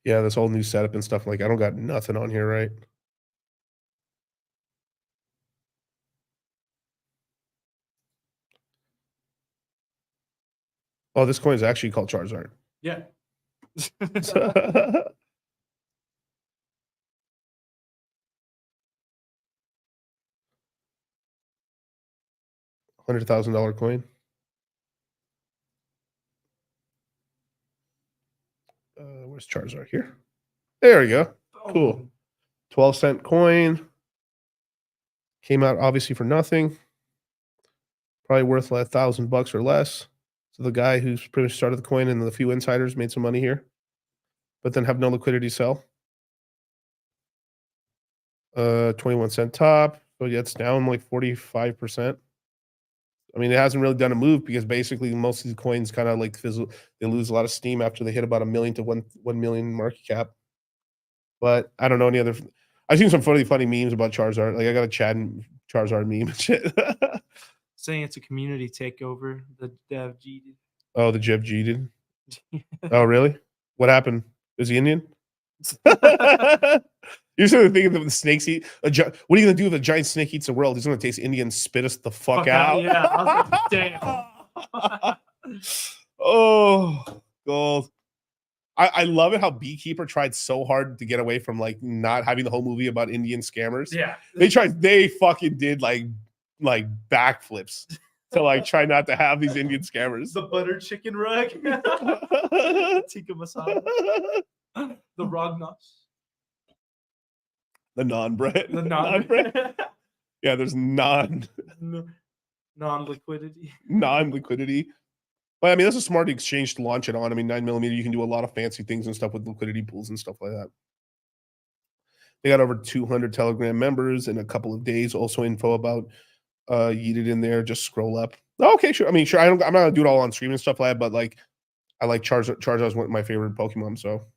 Yeah, this whole new setup and stuff. Like, I don't got nothing on here, right? Oh, this coin is actually called Charizard. Yeah. $100,000 coin. Where's Charizard? Here. There we go. Cool. 12-cent coin. Came out obviously for nothing. Probably worth like $1,000 or less. So the guy who's pretty much started the coin and the few insiders made some money here, but then have no liquidity sell. 21-cent top. So yeah, it's down like 45%. I mean, it hasn't really done a move because basically most of these coins kind of like fizzle. They lose a lot of steam after they hit about 1 million to 1 million market cap. But I don't know any other. I've seen some funny memes about Charizard. Like I got a Chad and Charizard meme and shit. Saying it's a community takeover. The Dev G did. Oh, the Jeff G did. Oh, really? What happened? Is he Indian? You're sort of thinking of the snakes eat. What are you gonna do if a giant snake eats the world? He's gonna taste Indian, spit us the fuck out. Yeah, I was like, damn. Oh, gold. I love it how Beekeeper tried so hard to get away from like not having the whole movie about Indian scammers. Yeah. They fucking did like backflips to like try not to have these Indian scammers. The butter chicken rug. Tikka masala. The Ragnas. The non-bread. The non-bread. Yeah, there's non-liquidity. Non-liquidity. But I mean, that's a smart exchange to launch it on. I mean, 9mm, you can do a lot of fancy things and stuff with liquidity pools and stuff like that. They got over 200 Telegram members in a couple of days. Also info about Yeeted in there. Just scroll up. Okay, sure. I mean, sure. I'm not gonna do it all on stream and stuff like that, but like I like Charizard. Charizard's one of my favorite Pokemon, so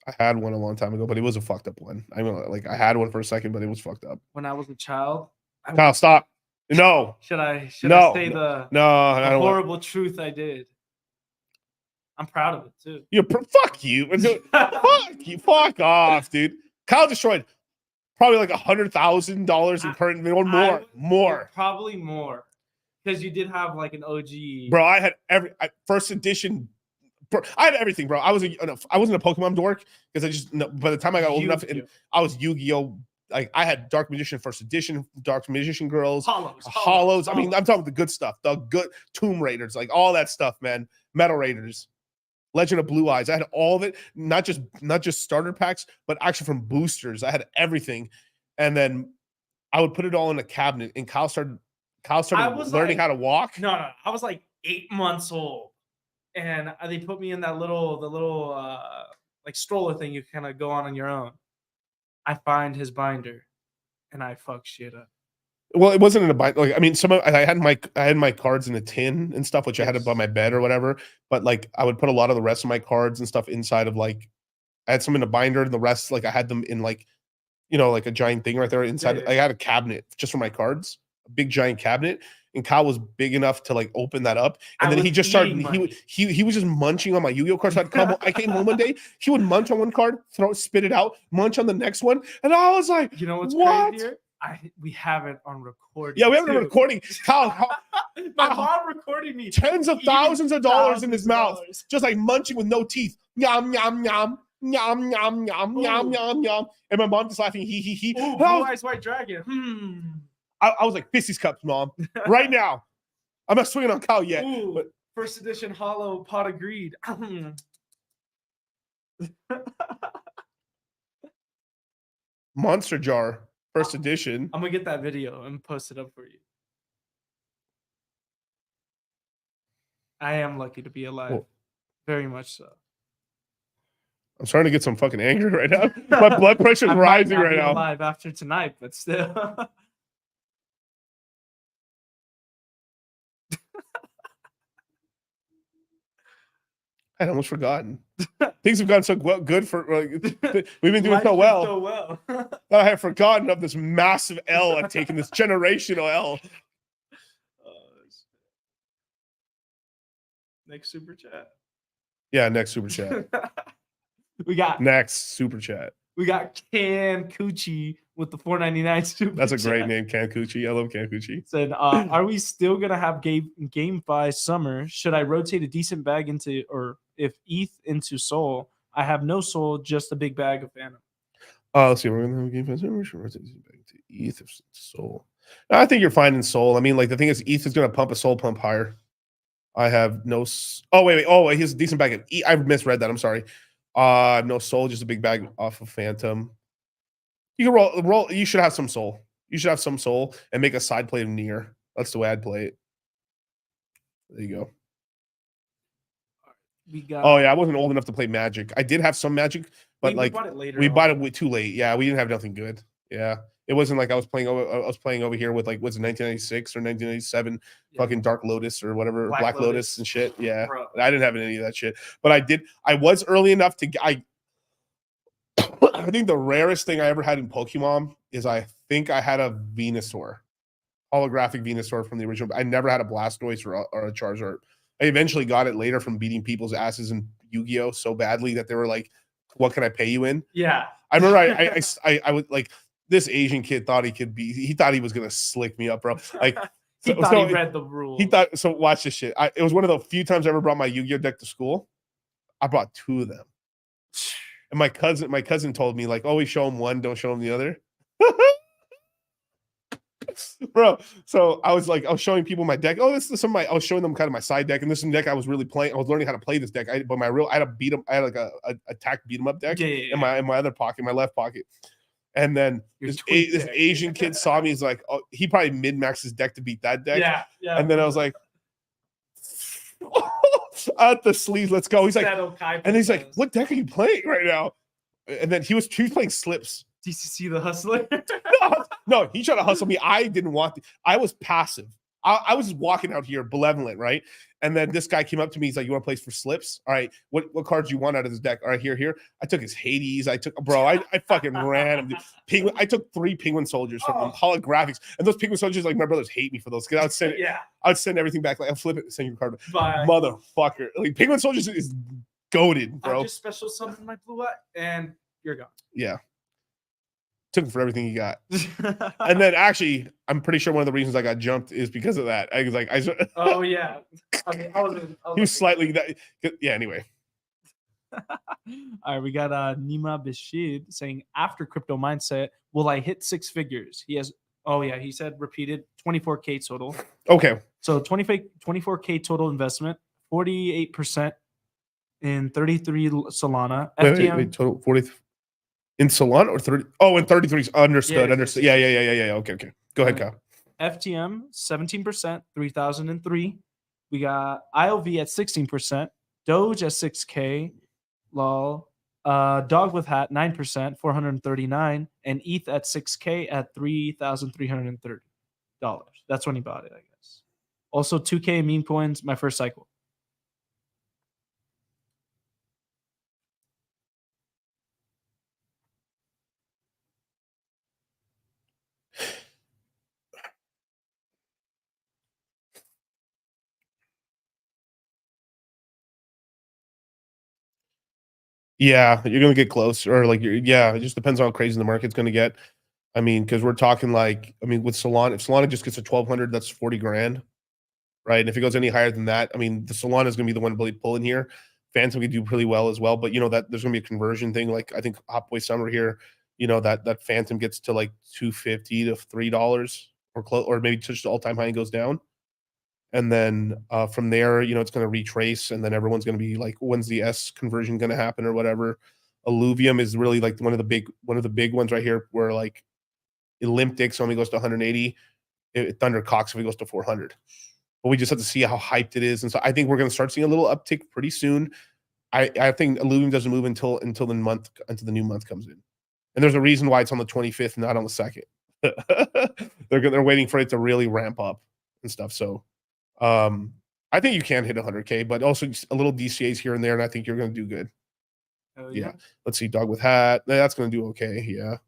I had one a long time ago, but it was a fucked up one. I mean, like I had one for a second, but it was fucked up. When I was a child. Kyle, stop. No. Should I say the horrible truth I did? I'm proud of it too. Fuck you. Fuck you. Fuck off, dude. Kyle destroyed probably like $100,000 in current or more. Probably more. Because you did have like an OG. Bro, I had first edition. Bro, I had everything, bro. I wasn't a Pokemon dork because by the time I got old enough, and I was Yu-Gi-Oh! Like I had Dark Magician first edition, Dark Magician Girls, Hollows. I mean, I'm talking the good stuff, the good Tomb Raiders, like all that stuff, man. Metal Raiders, Legend of Blue Eyes. I had all of it, not just starter packs, but actually from boosters. I had everything, and then I would put it all in a cabinet. And Kyle started learning how to walk. No, I was like 8 months old, and they put me in that little like stroller thing you kind of go on your own. I find his binder, and I fuck shit up. Well, it wasn't in a binder. Like I mean, I had my cards in a tin and stuff, which I had it by my bed or whatever. But like, I would put a lot of the rest of my cards and stuff inside of like, I had some in a binder, and the rest like I had them in like, like a giant thing right there inside. I had a cabinet just for my cards, a big giant cabinet. And Kyle was big enough to like open that up, and then he just started. He was just munching on my Yu-Gi-Oh cards. So I came home one day. He would munch on one card, spit it out, munch on the next one, and I was like, "You know what's what? Crazier? We have it on recording. Yeah, we have it on recording. Kyle, my mom recording me tens of thousands of dollars in his mouth, just like munching with no teeth. Yum yum yum. Yum yum yum yum yum yum, and my mom just laughing. He. Blue Eyes White Dragon. I was like, Fissy's Cups, Mom. Right now. I'm not swinging on Kyle yet. But first edition hollow pot of greed. Monster Jar, first edition. I'm going to get that video and post it up for you. I am lucky to be alive. Cool. Very much so. I'm starting to get some fucking anger right now. My blood pressure's rising right now. Alive after tonight, but still. I'd almost forgotten. Things have gone so good for we've been doing so well. I have forgotten of this massive L I've taken, this generational L. Next super chat. Yeah, next super chat. We got next super chat. We got Can Coochie with the $4.99 super. That's a great chat. name, Can Coochie. I love Can Coochie. Said, are we still gonna have GameFi summer? Should I rotate a decent bag into, or if ETH into Soul? I have no Soul, just a big bag of Phantom. Let's see. We're gonna have GameFi summer. Should rotate a decent bag into ETH of Soul? I think you're fine in Soul. I mean, like the thing is, ETH is gonna pump a Soul pump higher. I have no. Oh wait. Oh, here's a decent bag of ETH. I misread that. I'm sorry. No Soul, just a big bag off of Phantom. You can roll. You should have some soul. You should have some soul and make a side play of near. That's the way I'd play it. There you go. We got. Oh yeah, I wasn't old enough to play Magic. I did have some Magic, but we bought it later. we bought it way too late. Yeah, we didn't have nothing good. Yeah, it wasn't like I was playing over here with like, was it 1996 or 1997, fucking Dark Lotus or whatever, Black Lotus and shit. Yeah, Bro. I didn't have any of that shit, but I was early enough to I think the rarest thing I ever had in Pokemon is I think I had a Venusaur, holographic Venusaur from the original. I never had a Blastoise or a Charizard. I eventually got it later from beating people's asses in Yu-Gi-Oh so badly that they were like, "What can I pay you in?" Yeah. I remember I would like, this Asian kid thought he thought he was gonna slick me up, bro. Like he thought he read the rules. He thought so. Watch this shit. It was one of the few times I ever brought my Yu-Gi-Oh deck to school. I brought 2 of them, and my cousin told me like, always show him one, don't show him the other. Bro, so I was showing people my deck. Oh, this is some of my. I was showing them kind of my side deck, and this is the deck I was really playing. I was learning how to play this deck. I had a beat 'em. I had like a attack beat 'em up deck in my other pocket, my left pocket. And then this Asian kid saw me. He's like, oh, he probably min-maxed his deck to beat that deck. Yeah. And then I was like, at the sleeves, let's go. He's like, and he's like, what deck are you playing right now? And then he was playing Slips. DCC the Hustler. No, he tried to hustle me. I didn't want to. I was passive. I was just walking out here, benevolent, right? And then this guy came up to me. He's like, "You want to play for Slips? All right. What cards do you want out of this deck? All right, here. I took his Hades. I fucking ran him. Penguin. I took 3 Penguin Soldiers from him, holographics. And those Penguin Soldiers, like, my brothers hate me for those. Because I would send everything back. Like, I'll flip it, send your card. Bye. Motherfucker. Like, Penguin Soldiers is goated, bro. I just special summon my blue eye, and you're gone. Yeah. Took him for everything he got. And then actually, I'm pretty sure one of the reasons I got jumped is because of that. I was like, oh yeah. I mean, he was slightly that. Yeah. Anyway. All right, we got Nima Bashid saying, after crypto mindset, will I hit 6 figures? He said repeated 24K total. Okay. So 24K total investment, 48% in 33 Solana. Wait, total 40 in Solana or 30? Oh, in 33. Understood. Understood. Yeah. Okay. Go ahead, Kyle. FTM 17%, 3,003. We got IOV at 16%, Doge at 6K, lol. Dog with Hat 9%, 439, and ETH at 6K at $3,330. That's when he bought it, I guess. Also 2K meme coins, my first cycle. Yeah, you're gonna get close, or like it just depends on how crazy the market's gonna get. I mean, because we're talking like, I mean, with Solana, if Solana just gets to 1,200, that's 40 grand, right? And if it goes any higher than that, I mean, the Solana is gonna be the one really pulling here. Phantom could do pretty well as well, but you know that there's gonna be a conversion thing. Like I think Hot Boy Summer here, you know that Phantom gets to like $2.50 to $3 or close, or maybe touches the all-time high and goes down. And then from there, you know, it's going to retrace, and then everyone's going to be like, when's the S conversion going to happen or whatever. Illuvium is really like one of the big ones right here, where like Olympics only goes to 180. Thunder Cox if it goes to 400. But we just have to see how hyped it is, and so I think we're going to start seeing a little uptick pretty soon. I think Illuvium doesn't move until the new month comes in, and there's a reason why it's on the 25th, not on the 2nd. They're waiting for it to really ramp up and stuff. So. I think you can hit 100K, but also just a little DCAs here and there, and I think you're going to do good. Yeah. Let's see, Dog with Hat. That's going to do okay. Yeah.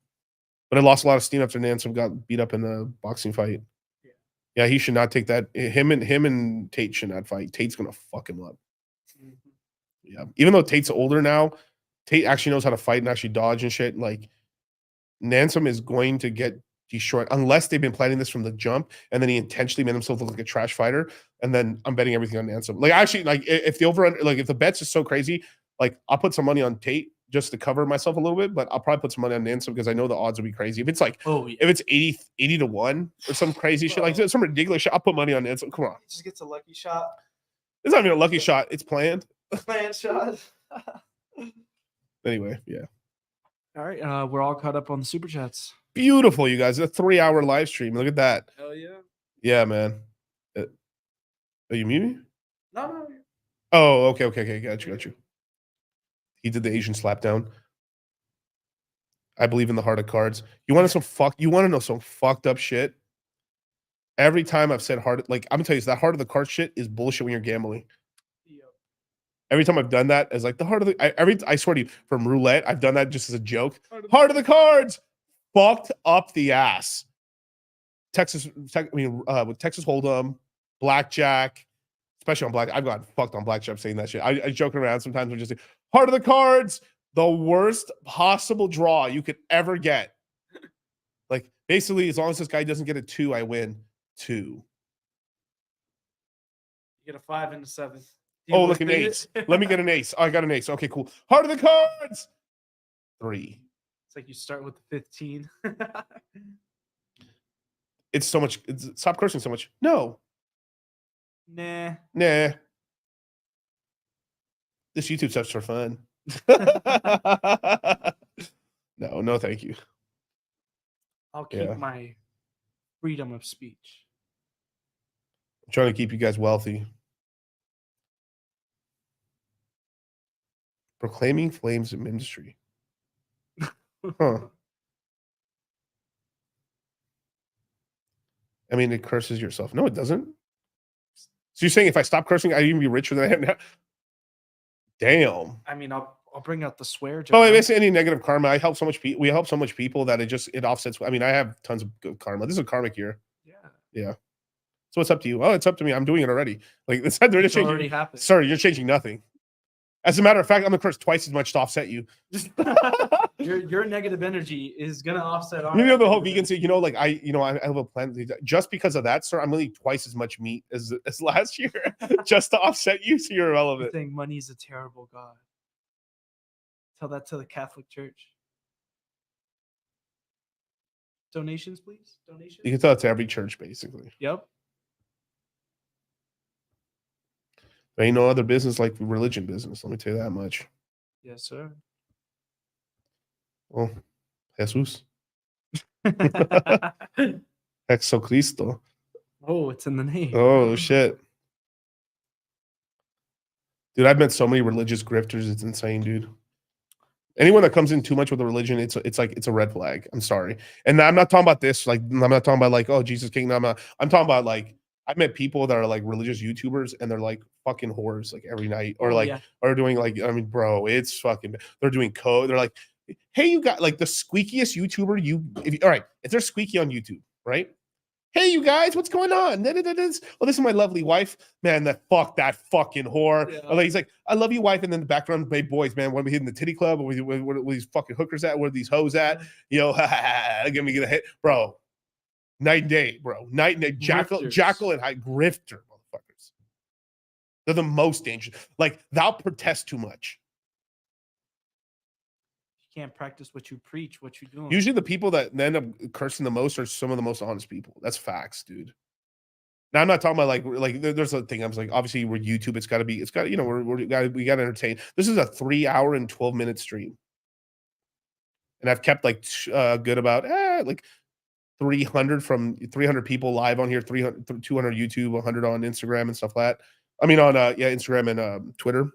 But I lost a lot of steam after Nansom got beat up in the boxing fight. Yeah, he should not take that. Him and Tate should not fight. Tate's going to fuck him up. Yeah. Even though Tate's older now, Tate actually knows how to fight and actually dodge and shit. Like, Nansom is going to get destroyed unless they've been planning this from the jump, and then he intentionally made himself look like a trash fighter. And then I'm betting everything on Nansom. Like, actually, like if the if the bet's is so crazy, like I'll put some money on Tate just to cover myself a little bit, but I'll probably put some money on Nansom because I know the odds will be crazy. If it's like, if it's 80 to 1 or some crazy shit, like some ridiculous shit, I'll put money on Nansom. Come on. He just gets a lucky shot. It's not even a lucky shot. It's planned. Planned shot. Anyway, yeah. All right, we're all caught up on the super chats. Beautiful, you guys. A 3-hour live stream. Look at that. Hell yeah. Yeah, man. Are you muting? No. Oh, okay. Got you. He did the Asian slap down. I believe in the heart of cards. You want to know some fucked up shit? Every time I've said heart, like I'm gonna tell you, that heart of the cards shit is bullshit when you're gambling. Every time I've done that as like the heart of the, I swear to you, from roulette, I've done that just as a joke. Heart of the cards, fucked up the ass. With Texas Hold'em, blackjack, especially on black. I've gotten fucked on blackjack saying that shit. I joke around sometimes. We just say heart of the cards, the worst possible draw you could ever get. Like basically, as long as this guy doesn't get a 2, I win 2. You get a 5 and a 7. Oh, look, an ace. Let me get an ace. Oh, I got an ace. Okay, cool. Heart of the cards. 3. It's like you start with the 15. It's so much. Stop cursing so much. No. Nah. This YouTube stuff's for fun. No, thank you. I'll keep my freedom of speech. I'm trying to keep you guys wealthy. Proclaiming flames of ministry. Huh. I mean, it curses yourself. No, it doesn't. So you're saying if I stop cursing, I'd even be richer than I am now? Damn. I mean, I'll bring out the swear jar. Oh, I miss any negative karma. I help so much people. We help so much people that it offsets. I mean, I have tons of good karma. This is a karmic year. Yeah. So it's up to you. Oh, it's up to me. I'm doing it already. Like it's already happened. Sorry, you're changing nothing. As a matter of fact, I'm gonna curse twice as much to offset you. Your negative energy is gonna offset. You know the whole vegan thing. You know, like I have a plan. Just because of that, sir, I'm gonna eat twice as much meat as last year, just to offset you, so you're irrelevant. I think money is a terrible god. Tell that to the Catholic Church. Donations, please. Donations. You can tell it to every church, basically. Yep. There ain't no other business like religion business. Let me tell you that much. Yes, sir. Well, Jesus. Jesucristo. Oh, it's in the name. Oh, shit. Dude, I've met so many religious grifters. It's insane, dude. Anyone that comes in too much with a religion, it's a red flag. I'm sorry. And I'm not talking about this. Like, I'm not talking about like, oh, Jesus King. No, I'm talking about like, I've met people that are like religious YouTubers and they're like fucking whores like every night or or doing like, I mean, bro, it's fucking, they're doing code. They're like, hey, you got like the squeakiest YouTuber. All right. If they're squeaky on YouTube, right? Hey, you guys, what's going on? Oh, this is my lovely wife. Man, that fucking whore. Yeah. He's like, I love you, wife. And then the background, hey, boys, man, when we hit in the titty club, where these fucking hookers at? Where are these hoes at? You know, get a hit. Bro, night and day, bro. Night and day. Jackal and high grifter, motherfuckers. They're the most dangerous. Like, thou protest too much. Can't practice what you preach, what you do. Usually the people that end up cursing the most are some of the most honest people. That's facts, dude. Now I'm not talking about like there's a thing. I was like, obviously we're YouTube. It's got to you know we got to entertain. This is a 3-hour and 12-minute stream, and I've kept like good about like 300 people live on here, 200 YouTube, 100 on Instagram and stuff like that. I mean on Instagram and Twitter.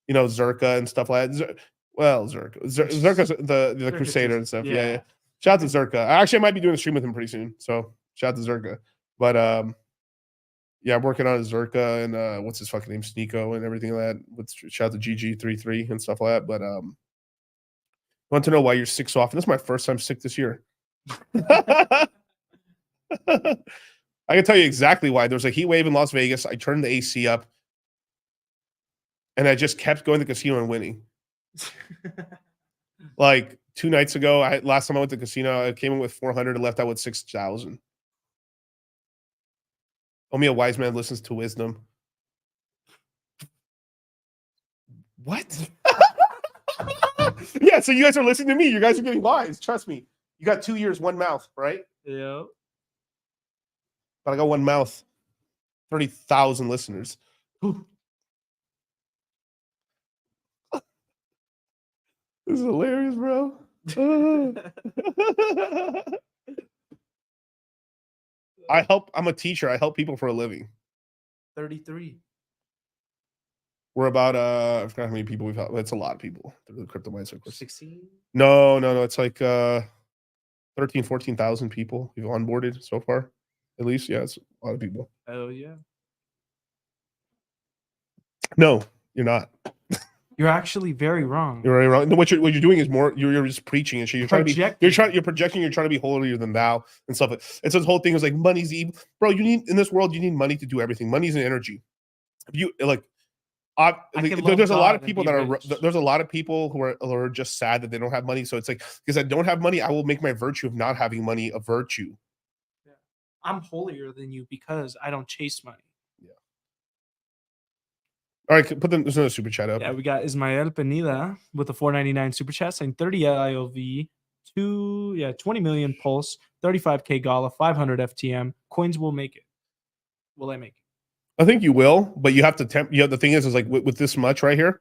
You know, Zerka and stuff like that. Well, Zerka's the Crusader and stuff. Yeah. Shout out to Zerka. Actually, I might be doing a stream with him pretty soon. So shout out to Zerka. But yeah, I'm working on Zerka and what's his fucking name, Sneeko and everything like that. Shout out to GG33 and stuff like that. But want to know why you're sick so often? This is my first time sick this year. I can tell you exactly why. There was a heat wave in Las Vegas. I turned the AC up, and I just kept going to the casino and winning. Like 2 nights ago, last time I went to the casino, I came in with 400 and left out with 6,000. Only a wise man listens to wisdom. What? Yeah, so you guys are listening to me. You guys are getting wise. Trust me. You got 2 ears, one mouth, right? Yeah. But I got one mouth. 30,000 listeners. This is hilarious, bro. I'm a teacher. I help people for a living. 33. We're about I forgot how many people we've helped. It's a lot of people. The crypto mindset course. 16? No. It's like 13, 14,000 people we've onboarded so far. At least, yeah, it's a lot of people. Oh yeah. No, you're not. You're actually very wrong. You're very wrong. No, what you're doing is more. You're just preaching and shit. You're trying to be. You're projecting. You're trying to be holier than thou and stuff. It's this whole thing is like money's evil, bro. You need in this world. You need money to do everything. Money's an energy. You like. There's a lot of people that are. There's a lot of people who are just sad that they don't have money. So it's like because I don't have money, I will make my virtue of not having money a virtue. Yeah. I'm holier than you because I don't chase money. All right, there's another super chat up. Yeah, we got Ismael Penida with a $4.99 super chat saying 30 IOV, 20 million pulse, 35k Gala, 500 FTM. Coins will make it. Will I make it? I think you will, but you have to the thing is like with this much right here,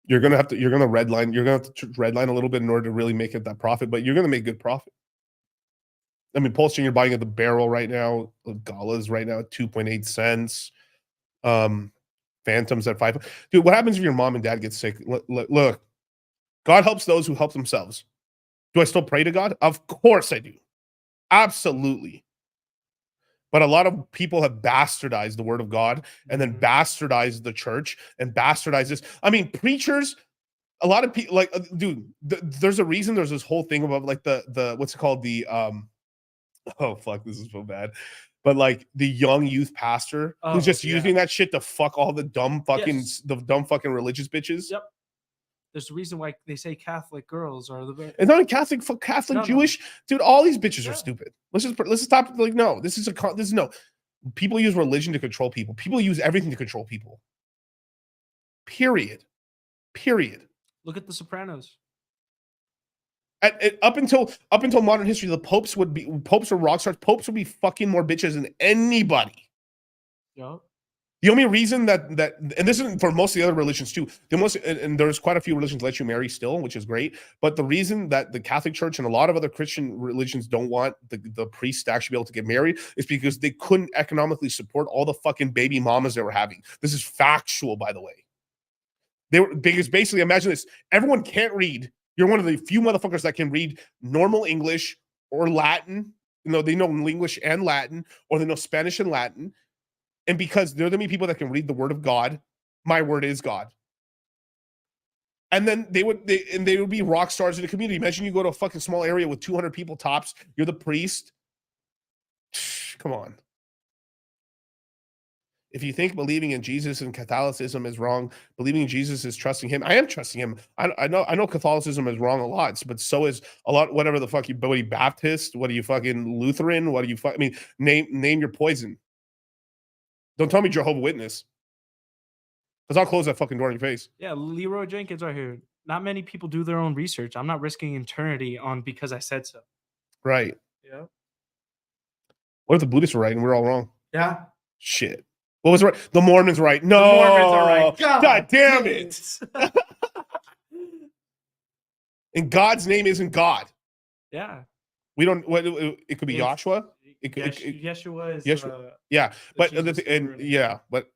you're gonna redline. You're gonna have to redline a little bit in order to really make it that profit, but you're gonna make good profit. I mean, pulsing you're buying at the barrel right now. Gala's right now at 2.8 cents. Phantoms at 5. Dude, what happens if your mom and dad get sick? Look, God helps those who help themselves. Do I still pray to God? Of course I do. Absolutely. But a lot of people have bastardized the word of God and then bastardized the church and bastardized this. I mean, preachers, a lot of people like, dude, there's a reason there's this whole thing about like the what's it called? Oh, fuck, this is so bad. But like the young youth pastor who's just using that shit to fuck all the dumb fucking religious bitches. Yep. There's a reason why they say Catholic girls are the best. It's not a Catholic, Jewish, dude. All these bitches are stupid. Let's just stop. Like, no, this is no. People use religion to control people. People use everything to control people. Period. Look at The Sopranos. Up until modern history, the popes were rock stars. Popes would be fucking more bitches than anybody. Yeah. The only reason that and this isn't for most of the other religions too. And there's quite a few religions let you marry still, which is great. But the reason that the Catholic Church and a lot of other Christian religions don't want the priests to actually be able to get married is because they couldn't economically support all the fucking baby mamas they were having. This is factual, by the way. Because basically, imagine this: everyone can't read. You're one of the few motherfuckers that can read normal English or Latin. You know, they know English and Latin, or they know Spanish and Latin. And because they're the only people that can read the word of God, my word is God. And then they would be rock stars in the community. Imagine you go to a fucking small area with 200 people tops. You're the priest. Come on. If you think believing in Jesus and Catholicism is wrong, believing in Jesus is trusting him. I am trusting him. I know Catholicism is wrong a lot, but so is a lot. Whatever the fuck what are you Baptist? What are you fucking Lutheran? What are you? I mean, name your poison. Don't tell me Jehovah's Witness, because I'll close that fucking door in your face. Yeah, Leroy Jenkins right here. Not many people do their own research. I'm not risking eternity on because I said so. Right. Yeah. What if the Buddhists were right and we're all wrong? Yeah. Shit. What was right? The Mormons were right. No. The Mormons are right. God damn it. And God's name isn't God. Yeah. We don't. It could be Joshua. Yeshua is. Yeshua. Yeah, but but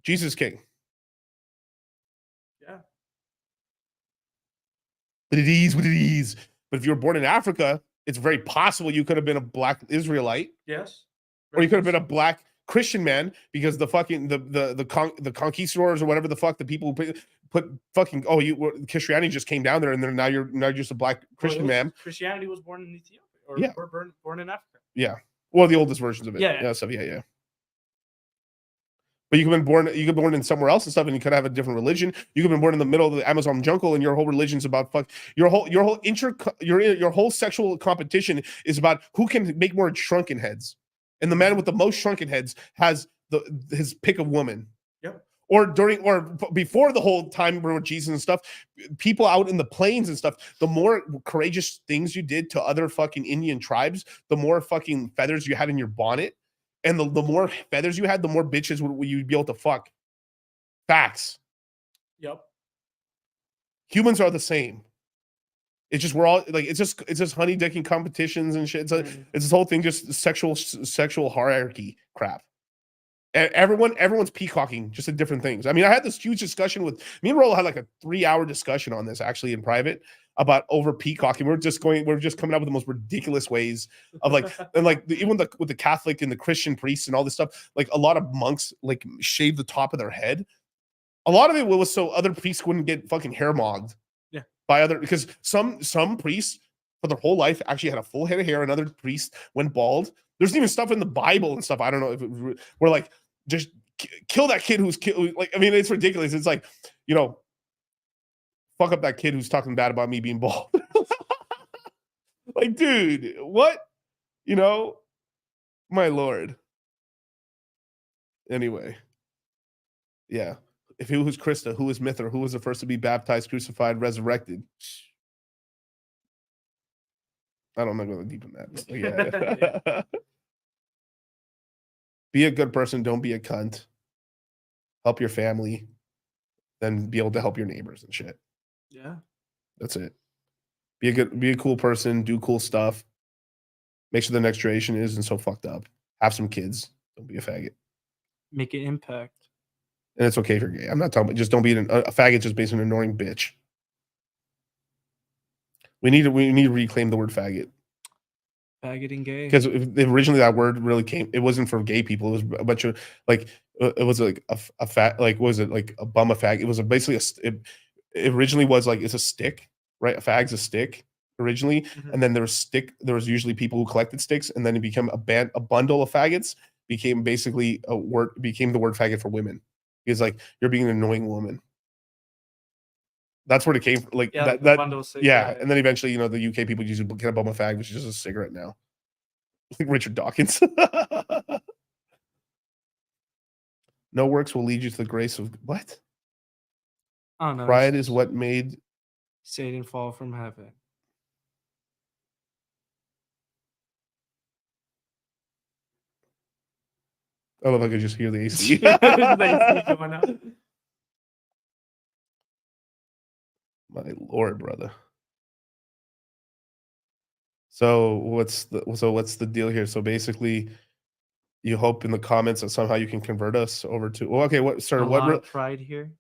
Jesus King. Yeah. But it is what it is. But if you were born in Africa, it's very possible you could have been a black Israelite. Yes. Or you could have been a black Christian man because the fucking the conquistadors or whatever the fuck, the people who put fucking Christianity just came down there and then now you're just a black Christian man. Christianity was born in Ethiopia or born in Africa. Yeah. Well, the oldest versions of it. Yeah. Yeah. But you could be born in somewhere else and stuff, and you could have a different religion. You could have been born in the middle of the Amazon jungle, and your whole religion's about your whole sexual competition is about who can make more shrunken heads. And the man with the most shrunken heads has his pick of woman. Yep. Or before the whole time with Jesus and stuff, people out in the plains and stuff, the more courageous things you did to other fucking Indian tribes, the more fucking feathers you had in your bonnet. And the more feathers you had, the more bitches would you'd be able to fuck. Facts. Yep. Humans are the same. It's just we're all like it's just honey dicking competitions and shit. It's this whole thing, just sexual hierarchy crap. Everyone's peacocking just at different things. I mean, I had this huge discussion with me and Rollo had like a 3-hour discussion on this actually in private about over peacocking. We're just coming up with the most ridiculous ways of like and like even with the Catholic and the Christian priests and all this stuff. Like a lot of monks like shave the top of their head. A lot of it was so other priests wouldn't get fucking hair mogged. By other, because some priests for their whole life actually had a full head of hair. Another priest went bald. There's even stuff in the Bible and stuff. I don't know if we're like just kill that kid who's like. I mean, it's ridiculous. It's like, you know, fuck up that kid who's talking bad about me being bald. Like, dude, what? You know, my lord. Anyway, yeah. If who was Krista, who was Mithra, who was the first to be baptized, crucified, resurrected? I don't know, going deep in that. Yeah. Be a good person. Don't be a cunt. Help your family, then be able to help your neighbors and shit. Yeah, that's it. Be a cool person. Do cool stuff. Make sure the next generation isn't so fucked up. Have some kids. Don't be a faggot. Make an impact. And it's okay if you're gay. I'm not talking about just don't be a faggot just based on an annoying bitch. We need to reclaim the word faggot. Faggot and gay. Because originally that word really came. It wasn't for gay people. It was a bunch of like. It was like a fat. Like was it like a bum a fag? It was basically it originally was like it's a stick, right? A fag's a stick originally, and then there was usually people who collected sticks, and then it became a bundle of faggots. Became basically the word faggot for women. Because like you're being an annoying woman. That's where it came from. Like that yeah. And then eventually, you know, the UK people use get a bum a fag, which is just a cigarette now. Like Richard Dawkins. No works will lead you to the grace of what? I don't know. Pride is what made Satan fall from heaven. I love I could just hear the AC. My lord, brother. So what's the deal here? So basically, you hope in the comments that somehow you can convert us over to. Well, okay, what sir? What of pride here?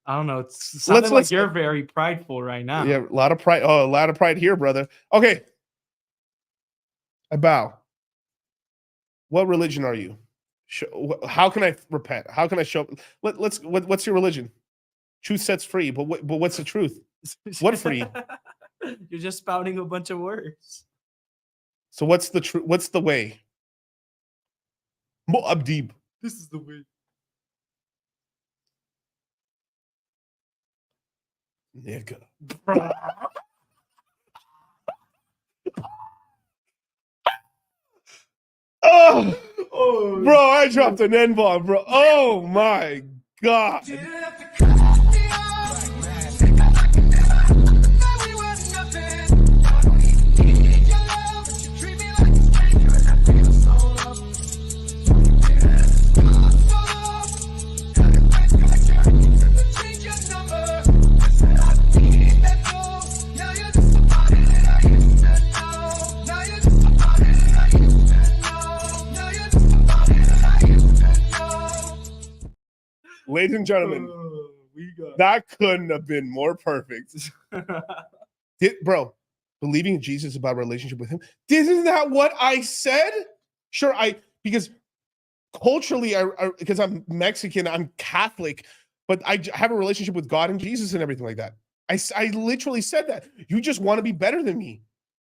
I don't know. It's sounding like you're very prideful right now. Yeah, a lot of pride. Oh, a lot of pride here, brother. Okay, I bow. What religion are you? How can I repent? How can I show? What's your religion? Truth sets free, but what's the truth? What free? You're just spouting a bunch of words. So what's the truth? What's the way? Mu'abdib. This is the way. Nigga. Oh, bro, I dropped an N-bomb, bro. Oh my god. Ladies and gentlemen, that couldn't have been more perfect. Bro, believing in Jesus is about a relationship with him. Isn't that what I said? Sure, because culturally, because I'm Mexican, I'm Catholic, but I have a relationship with God and Jesus and everything like that. I literally said that. You just want to be better than me.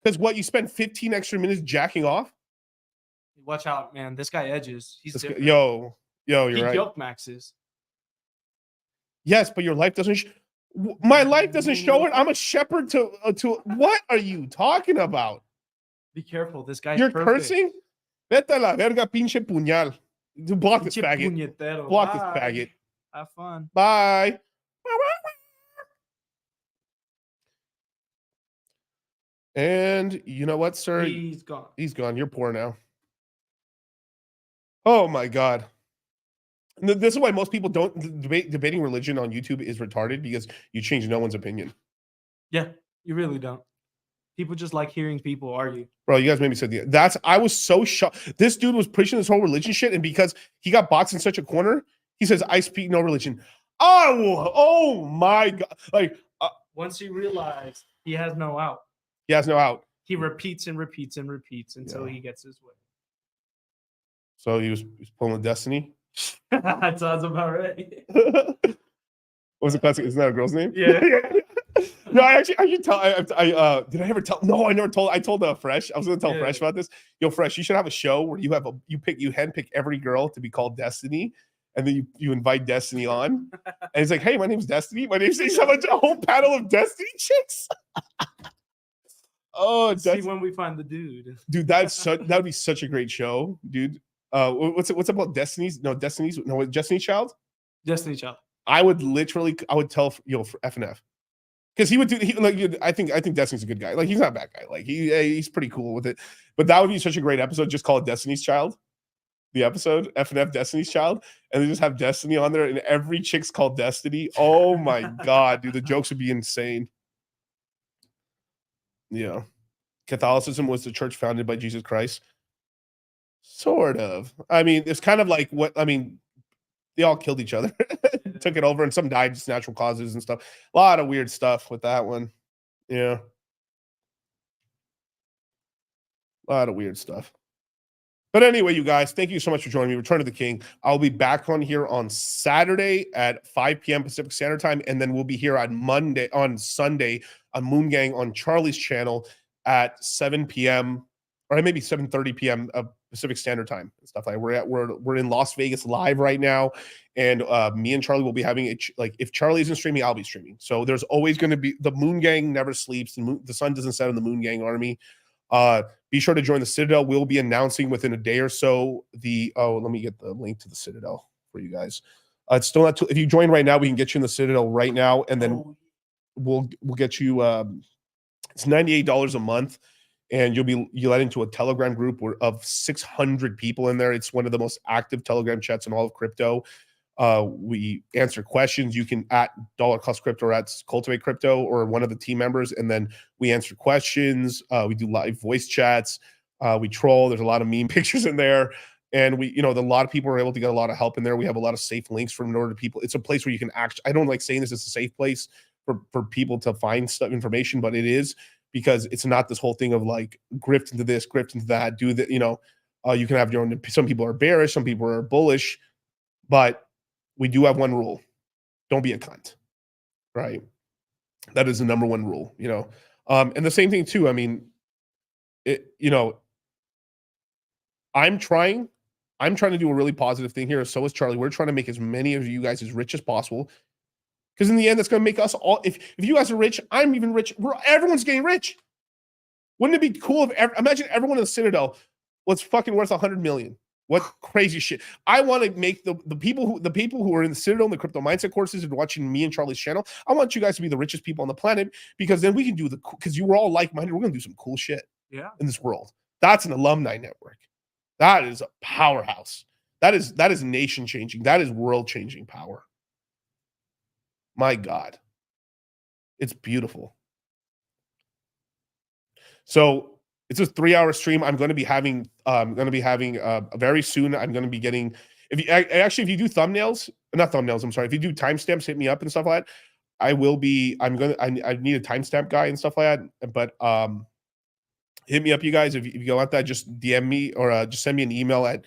Because what, you spend 15 extra minutes jacking off? Watch out, man. This guy edges. He's different. Yo, you're right. He yoke maxes. Yes, but your life doesn't. My life doesn't show it. I'm a shepherd to. What are you talking about? Be careful. This guy's You're perfect. cursing? Vete a la verga, pinche puñal. Block this faggot. Puñetero. Block this Bye. faggot. Have fun. Bye. And you know what, sir? He's gone. He's gone. You're poor now. Oh my God. This is why most people don't debating religion on YouTube is retarded, because you change no one's opinion. Yeah, you really don't. People just like hearing people argue. Bro, you guys made me say I was so shocked. This dude was preaching this whole religion shit, and because he got boxed in such a corner, he says, I speak no religion. Oh my God. Like, once he realized he has no out. He has no out. He repeats and repeats and repeats until he gets his way. So he's pulling a Destiny. That sounds about right. What was the classic? Isn't that a girl's name? Yeah. No, I did I ever tell? No, I never told. I told Fresh. I was going to tell Fresh about this. Yo, Fresh, you should have a show where you handpick every girl to be called Destiny, and then you invite Destiny on, and it's like, hey, my name's Destiny. My name's a whole panel of Destiny chicks. Oh, see when we find the dude. Dude, that would be such a great show, dude. What's about Destiny's Child? Destiny Child. I would tell for FNF. Because he would do, I think Destiny's a good guy. Like, he's not a bad guy. Like, he's pretty cool with it. But that would be such a great episode. Just call it Destiny's Child. The episode, FNF Destiny's Child. And they just have Destiny on there, and every chick's called Destiny. Oh my God, dude. The jokes would be insane. Yeah. Catholicism was the church founded by Jesus Christ. Sort of. I mean, it's kind of like they all killed each other, took it over, and some died just natural causes and stuff. A lot of weird stuff with that one. Yeah. A lot of weird stuff. But anyway, you guys, thank you so much for joining me. Return to the King. I'll be back on here on Saturday at 5 p.m. Pacific Standard Time, and then we'll be here on Sunday on Moon Gang on Charlie's channel at 7 p.m. or maybe 7:30 p.m. Pacific Standard Time and stuff like that. We're in Las Vegas live right now, and me and Charlie will be having it. Like, if Charlie isn't streaming, I'll be streaming. So there's always going to be, the Moon Gang never sleeps. The sun doesn't set on the Moon Gang army. Be sure to join the Citadel. We'll be announcing within a day or so let me get the link to the Citadel for you guys. It's still not if you join right now, we can get you in the Citadel right now, and then we'll get you. It's $98 a month. And you let into a Telegram group of 600 people in there. It's one of the most active Telegram chats in all of crypto. We answer questions. You can at $cost crypto or at Cultivate Crypto or one of the team members, and then we answer questions. We do live voice chats. We troll. There's a lot of meme pictures in there, and a lot of people are able to get a lot of help in there. We have a lot of safe links in order to people. It's a place where you can actually. I don't like saying this is a safe place for people to find information, but it is. Because it's not this whole thing of like grift into this, grift into that, do that. You can have your own. Some people are bearish, some people are bullish, but we do have one rule: don't be a cunt, right? That is the number one rule, And the same thing too. I mean, I'm trying to do a really positive thing here. So is Charlie. We're trying to make as many of you guys as rich as possible. Because in the end, that's going to make us all. If you guys are rich, I'm even rich. Everyone's getting rich. Wouldn't it be cool if imagine everyone in the Citadel was fucking worth $100 million? What crazy shit! I want to make the people who are in the Citadel and the crypto mindset courses and watching me and Charlie's channel. I want you guys to be the richest people on the planet, because then we can do because you were all like minded. We're going to do some cool shit. Yeah. In this world, that's an alumni network. That is a powerhouse. That is nation changing. That is world changing power. My God, it's beautiful. So it's a 3-hour stream. I'm going to be having very soon. I'm going to be getting, if you do thumbnails, not thumbnails, I'm sorry. If you do timestamps, hit me up and stuff like that. I need a timestamp guy and stuff like that. But hit me up, you guys. If you go out that, just DM me or just send me an email at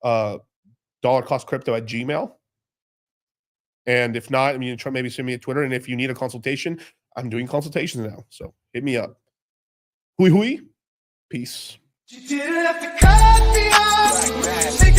$costcrypto@gmail.com. And if not, try maybe send me a Twitter. And if you need a consultation, I'm doing consultations now. So hit me up. Hui hui. Peace. You didn't have to cut me off.